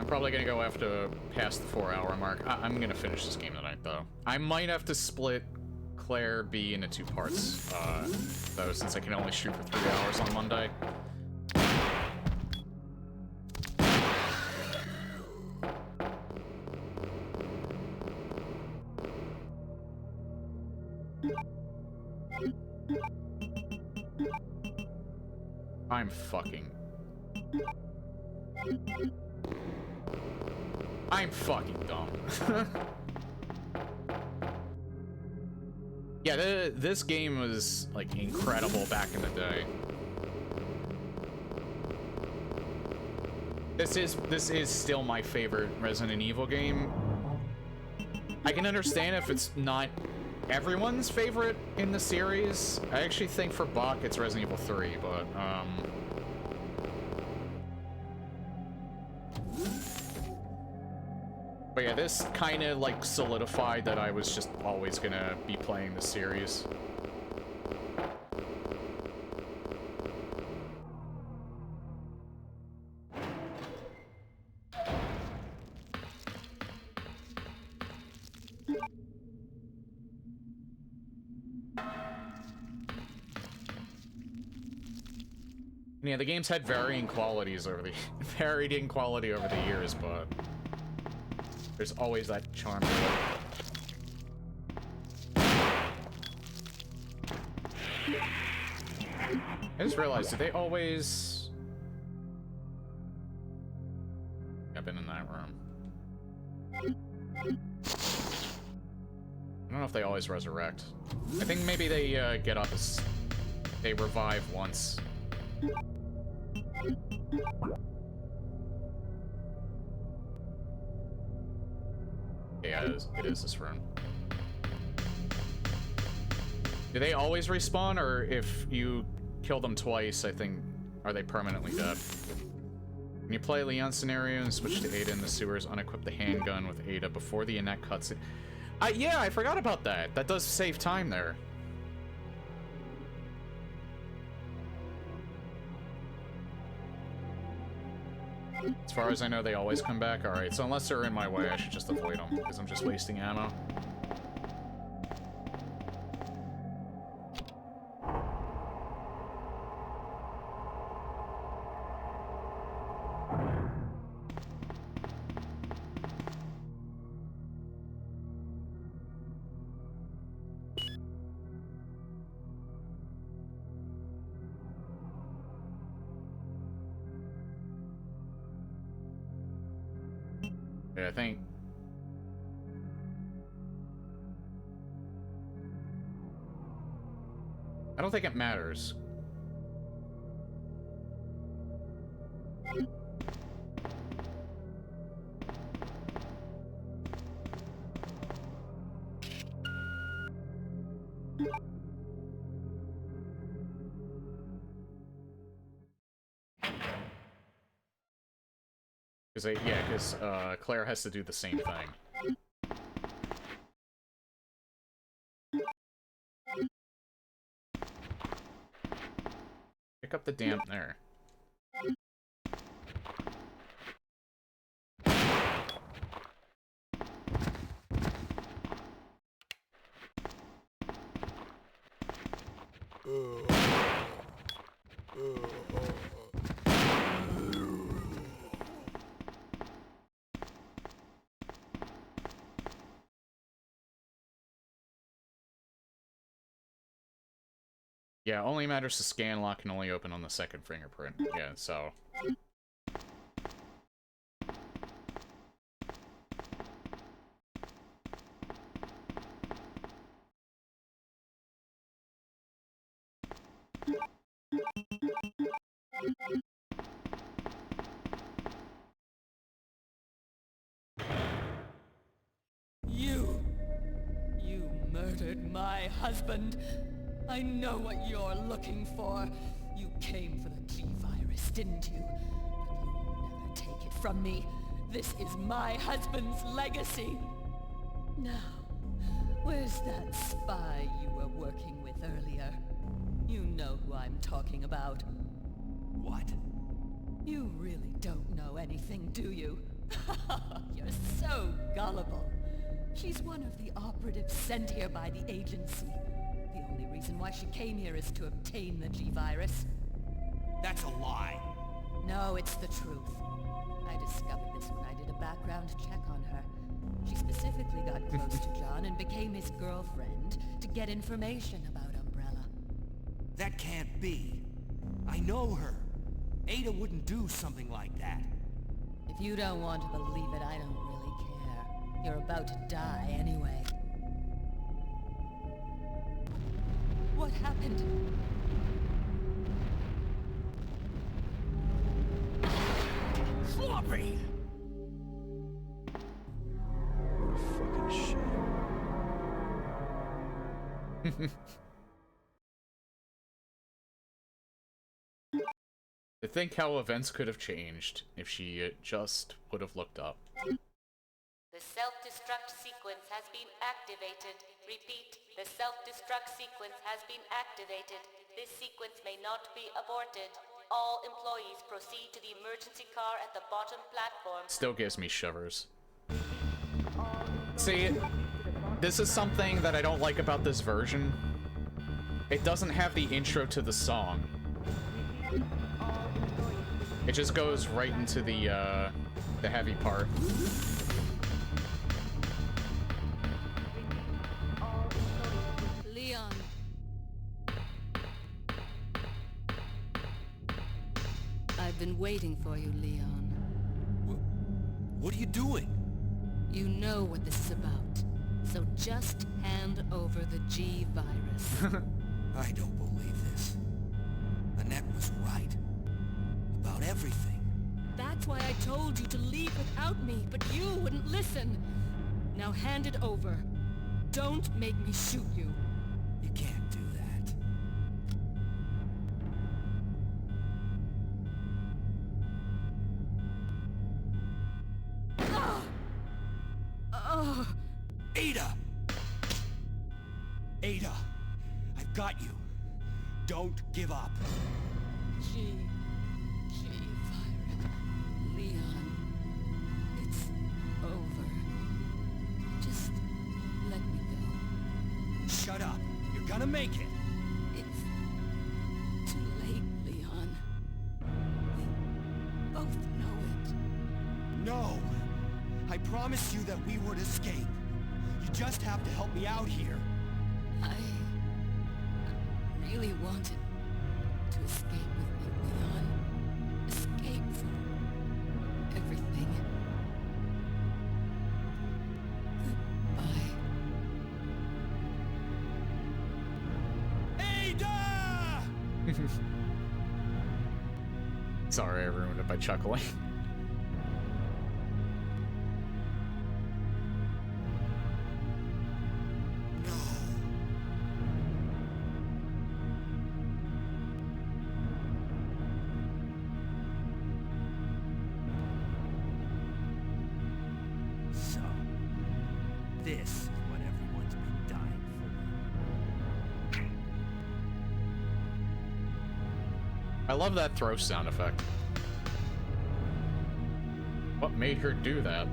Probably gonna go after past the 4-hour mark. I'm gonna finish this game tonight, though. I might have to split Claire B into 2 parts, though, since I can only shoot for 3 hours on Monday. I'm fucking... I'm fucking dumb. Yeah, this game was, like, incredible back in the day. This is still my favorite Resident Evil game. I can understand if it's not everyone's favorite in the series. I actually think for Bach it's Resident Evil 3, but, But yeah, this kind of, like, solidified that I was just always gonna be playing the series. Yeah, the game's had varying qualities over the varied in quality over the years, but there's always that charm to it. I just realized, did they always... I've been in that room. I don't know if they always resurrect. I think maybe they get up as... They revive once. Yeah, it is this room. Do they always respawn, or if you kill them twice, I think, are they permanently dead? When you play Leon scenario and switch to Ada in the sewers, unequip the handgun with Ada before the Annette cutscene. Yeah, I forgot about that. That does save time there. As far as I know, they always come back. Alright, so unless they're in my way, I should just avoid them, because I'm just wasting ammo. Wait, I think... I don't think it matters. Because Claire has to do the same thing. Pick up the dampener. Yeah, only matters to scan lock can only open on the second fingerprint. Yeah, so... You murdered my husband. I know what you're looking for. You came for the G-Virus, didn't you? But you'll never take it from me. This is my husband's legacy. Now, where's that spy you were working with earlier? You know who I'm talking about. What? You really don't know anything, do you? You're so gullible. She's one of the operatives sent here by the agency. The only reason why she came here is to obtain the G-Virus. That's a lie. No, it's the truth. I discovered this when I did a background check on her. She specifically got close to John and became his girlfriend to get information about Umbrella. That can't be. I know her. Ada wouldn't do something like that. If you don't want to believe it, I don't really care. You're about to die anyway. What happened? Floppy! What a fucking shame. I think how events could have changed if she just would have looked up. The self-destruct sequence has been activated. Repeat, the self-destruct sequence has been activated. This sequence may not be aborted. All employees proceed to the emergency car at the bottom platform. Still gives me shivers. See, this is something that I don't like about this version. It doesn't have the intro to the song. It just goes right into the heavy part. Leon. I've been waiting for you, Leon. What are you doing? You know what this is about, so just hand over the G-Virus. I don't believe this. Annette was right. About everything. That's why I told you to leave without me, but you wouldn't listen. Now hand it over. Don't make me shoot you. You can't do that. Ada! Ada! I've got you. Don't give up. G-Virus. Leon. It's over. Just let me go. Shut up. You're gonna make it. It's too late, Leon. We both know it. No! I promised you that we would escape. You just have to help me out here. I really wanted to escape with you, Leon. Escape from everything. Sorry, I ruined it by chuckling. So, this is what everyone's been dying for. I love that throw sound effect. What made her do that?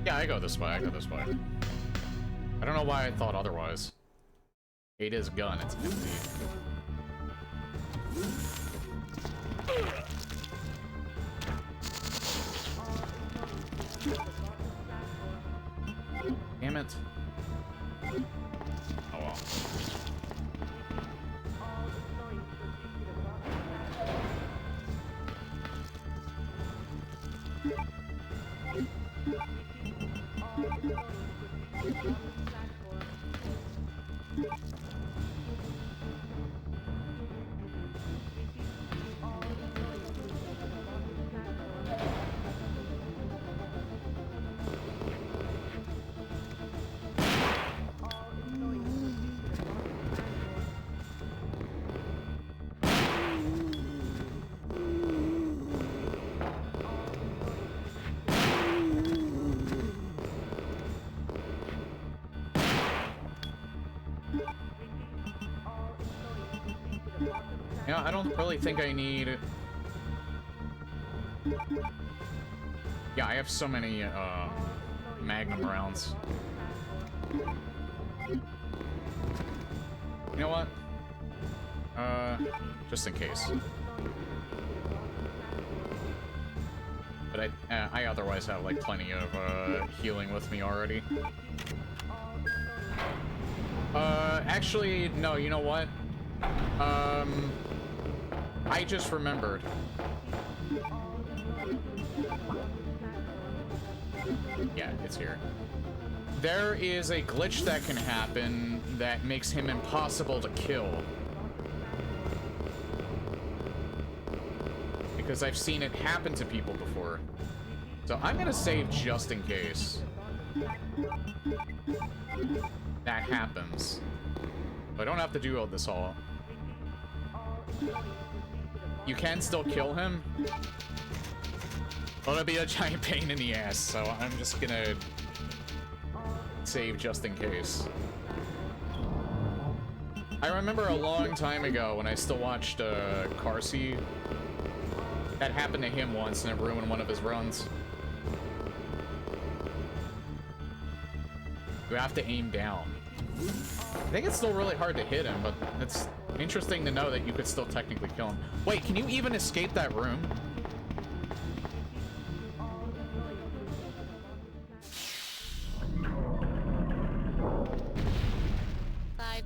Yeah, I go this way, I go this way. I don't know why I thought otherwise. It is gun, it's empty. Damn it. Oh well. Yeah, I don't really think I need... Yeah, I have so many, Magnum rounds. You know what? Just in case. But I otherwise have, like, plenty of, healing with me already. Actually, no, you know what? I just remembered. Yeah, it's here. There is a glitch that can happen that makes him impossible to kill. Because I've seen it happen to people before. So I'm gonna save just in case that happens. I don't have to do all this all. You can still kill him. But it'll be a giant pain in the ass, so I'm just gonna save just in case. I remember a long time ago when I still watched Carsey, that happened to him once and it ruined one of his runs. You have to aim down. I think it's still really hard to hit him, but it's interesting to know that you could still technically kill him. Wait, can you even escape that room?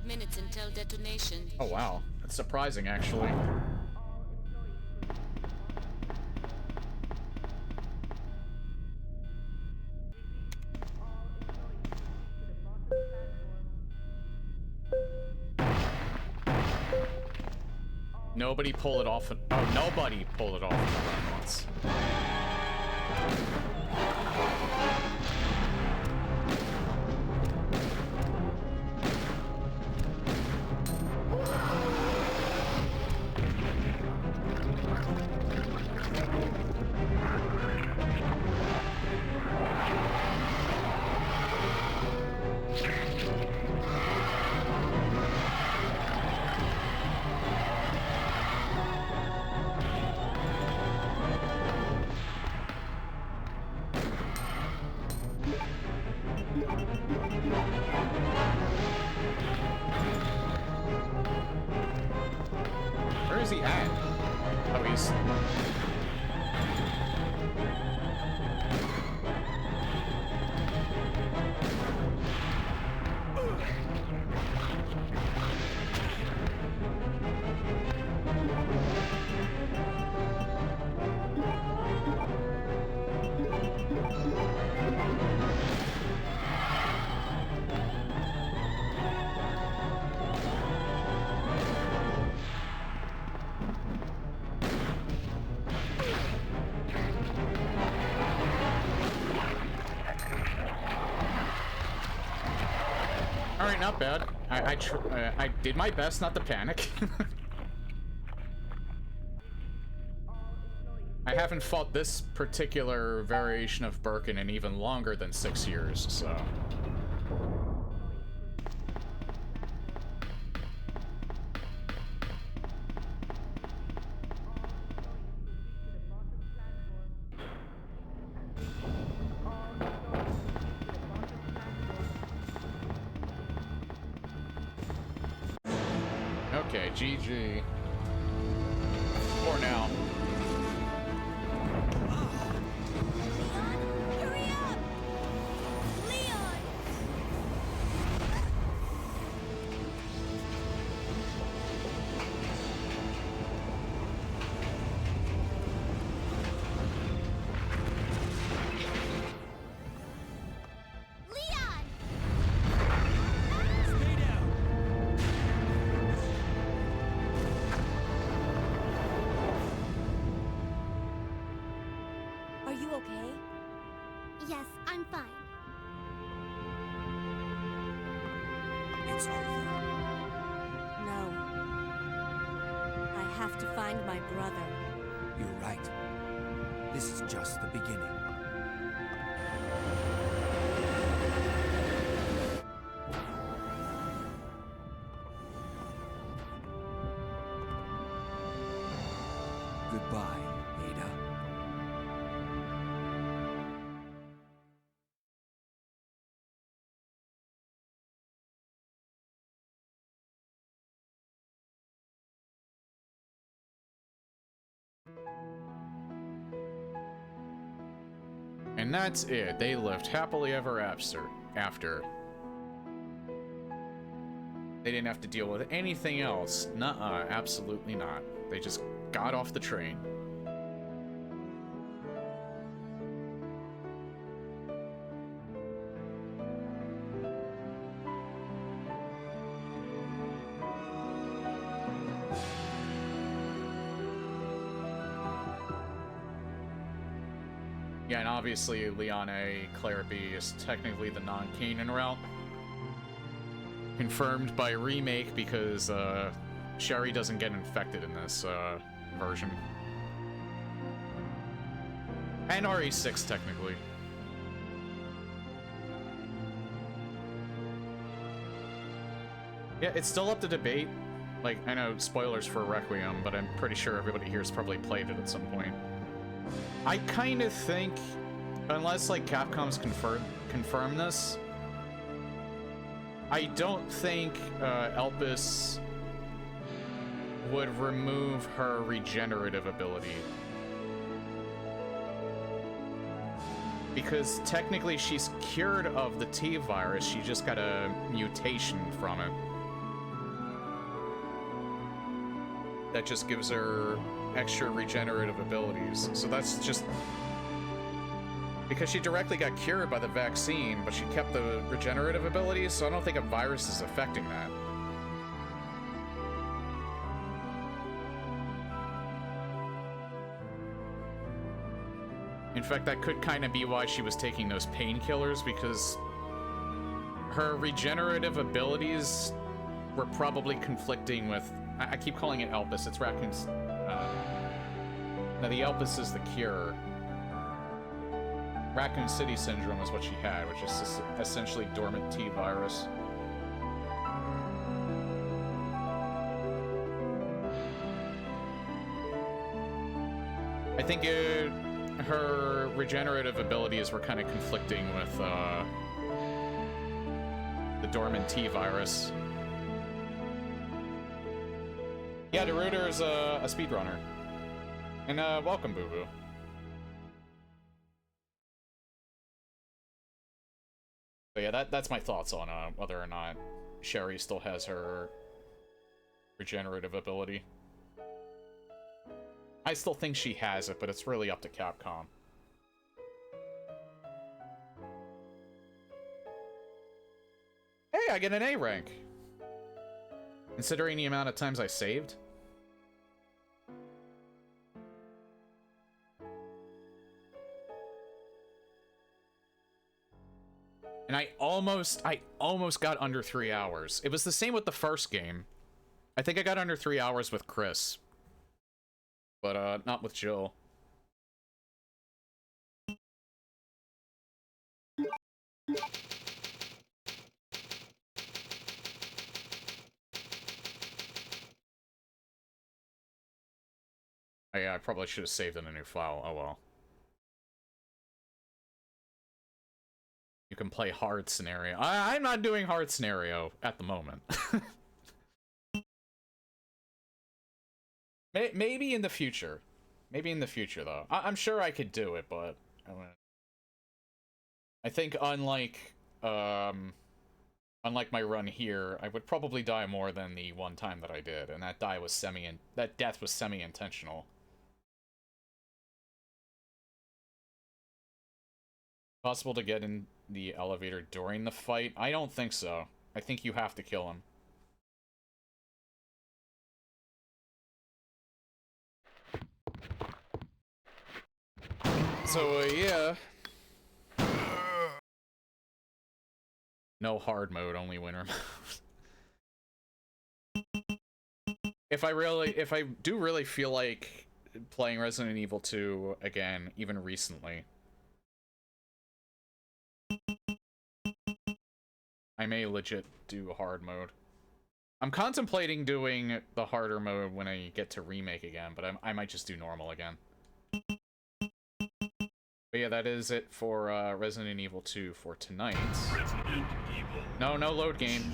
Minutes until detonation. Oh wow, that's surprising actually. Nobody pull it off. Oh, nobody pulled it off in the run once. Where is he at? Oh, he's... All right, not bad. I did my best not to panic. I haven't fought this particular variation of Birkin in even longer than 6 years, so... Okay, GG. For now. Hurry up! Leon! Leon! Stay down. Are you okay? Yes, I'm fine. It's over. No. I have to find my brother. You're right. This is just the beginning. Goodbye, Ada. And that's it. They lived happily ever after. They didn't have to deal with anything else. Nuh-uh, absolutely not. They just got off the train. Yeah, and obviously Leon A. Claire B. is technically the non-canon route. Confirmed by remake because Sherry doesn't get infected in this version. And RE6 technically. Yeah, it's still up to debate. Like, I know spoilers for Requiem, but I'm pretty sure everybody here's probably played it at some point. I kind of think, unless like Capcom's confirm this, I don't think Elpis would remove her regenerative ability. Because technically she's cured of the T virus, she just got a mutation from it. That just gives her extra regenerative abilities. So that's just... Because she directly got cured by the vaccine, but she kept the regenerative abilities, so I don't think a virus is affecting that. In fact, that could kind of be why she was taking those painkillers, because her regenerative abilities were probably conflicting with... I keep calling it Elpis, it's Raccoon's... no, the Elpis is the cure. Raccoon City Syndrome is what she had, which is essentially dormant T virus. I think her regenerative abilities were kind of conflicting with the dormant T virus. Yeah, Deruder's a speedrunner. And welcome, Boo Boo. But yeah, that's my thoughts on whether or not Sherry still has her regenerative ability. I still think she has it, but it's really up to Capcom. Hey, I get an A rank! Considering the amount of times I saved. And I almost got under 3 hours. It was the same with the first game. I think I got under 3 hours with Chris. But, not with Jill. Oh, yeah, I probably should have saved in a new file. Oh well. You can play hard scenario. I'm not doing hard scenario at the moment. Maybe in the future. Maybe in the future, though. I'm sure I could do it, but I think unlike my run here, I would probably die more than the one time that I did, and that death was semi-intentional. Possible to get in the elevator during the fight? I don't think so. I think you have to kill him. So, yeah. No hard mode, only winter mode. If I do really feel like playing Resident Evil 2 again, even recently, I may legit do hard mode. I'm contemplating doing the harder mode when I get to remake again, but I might just do normal again. But yeah, that is it for Resident Evil 2 for tonight. No load game.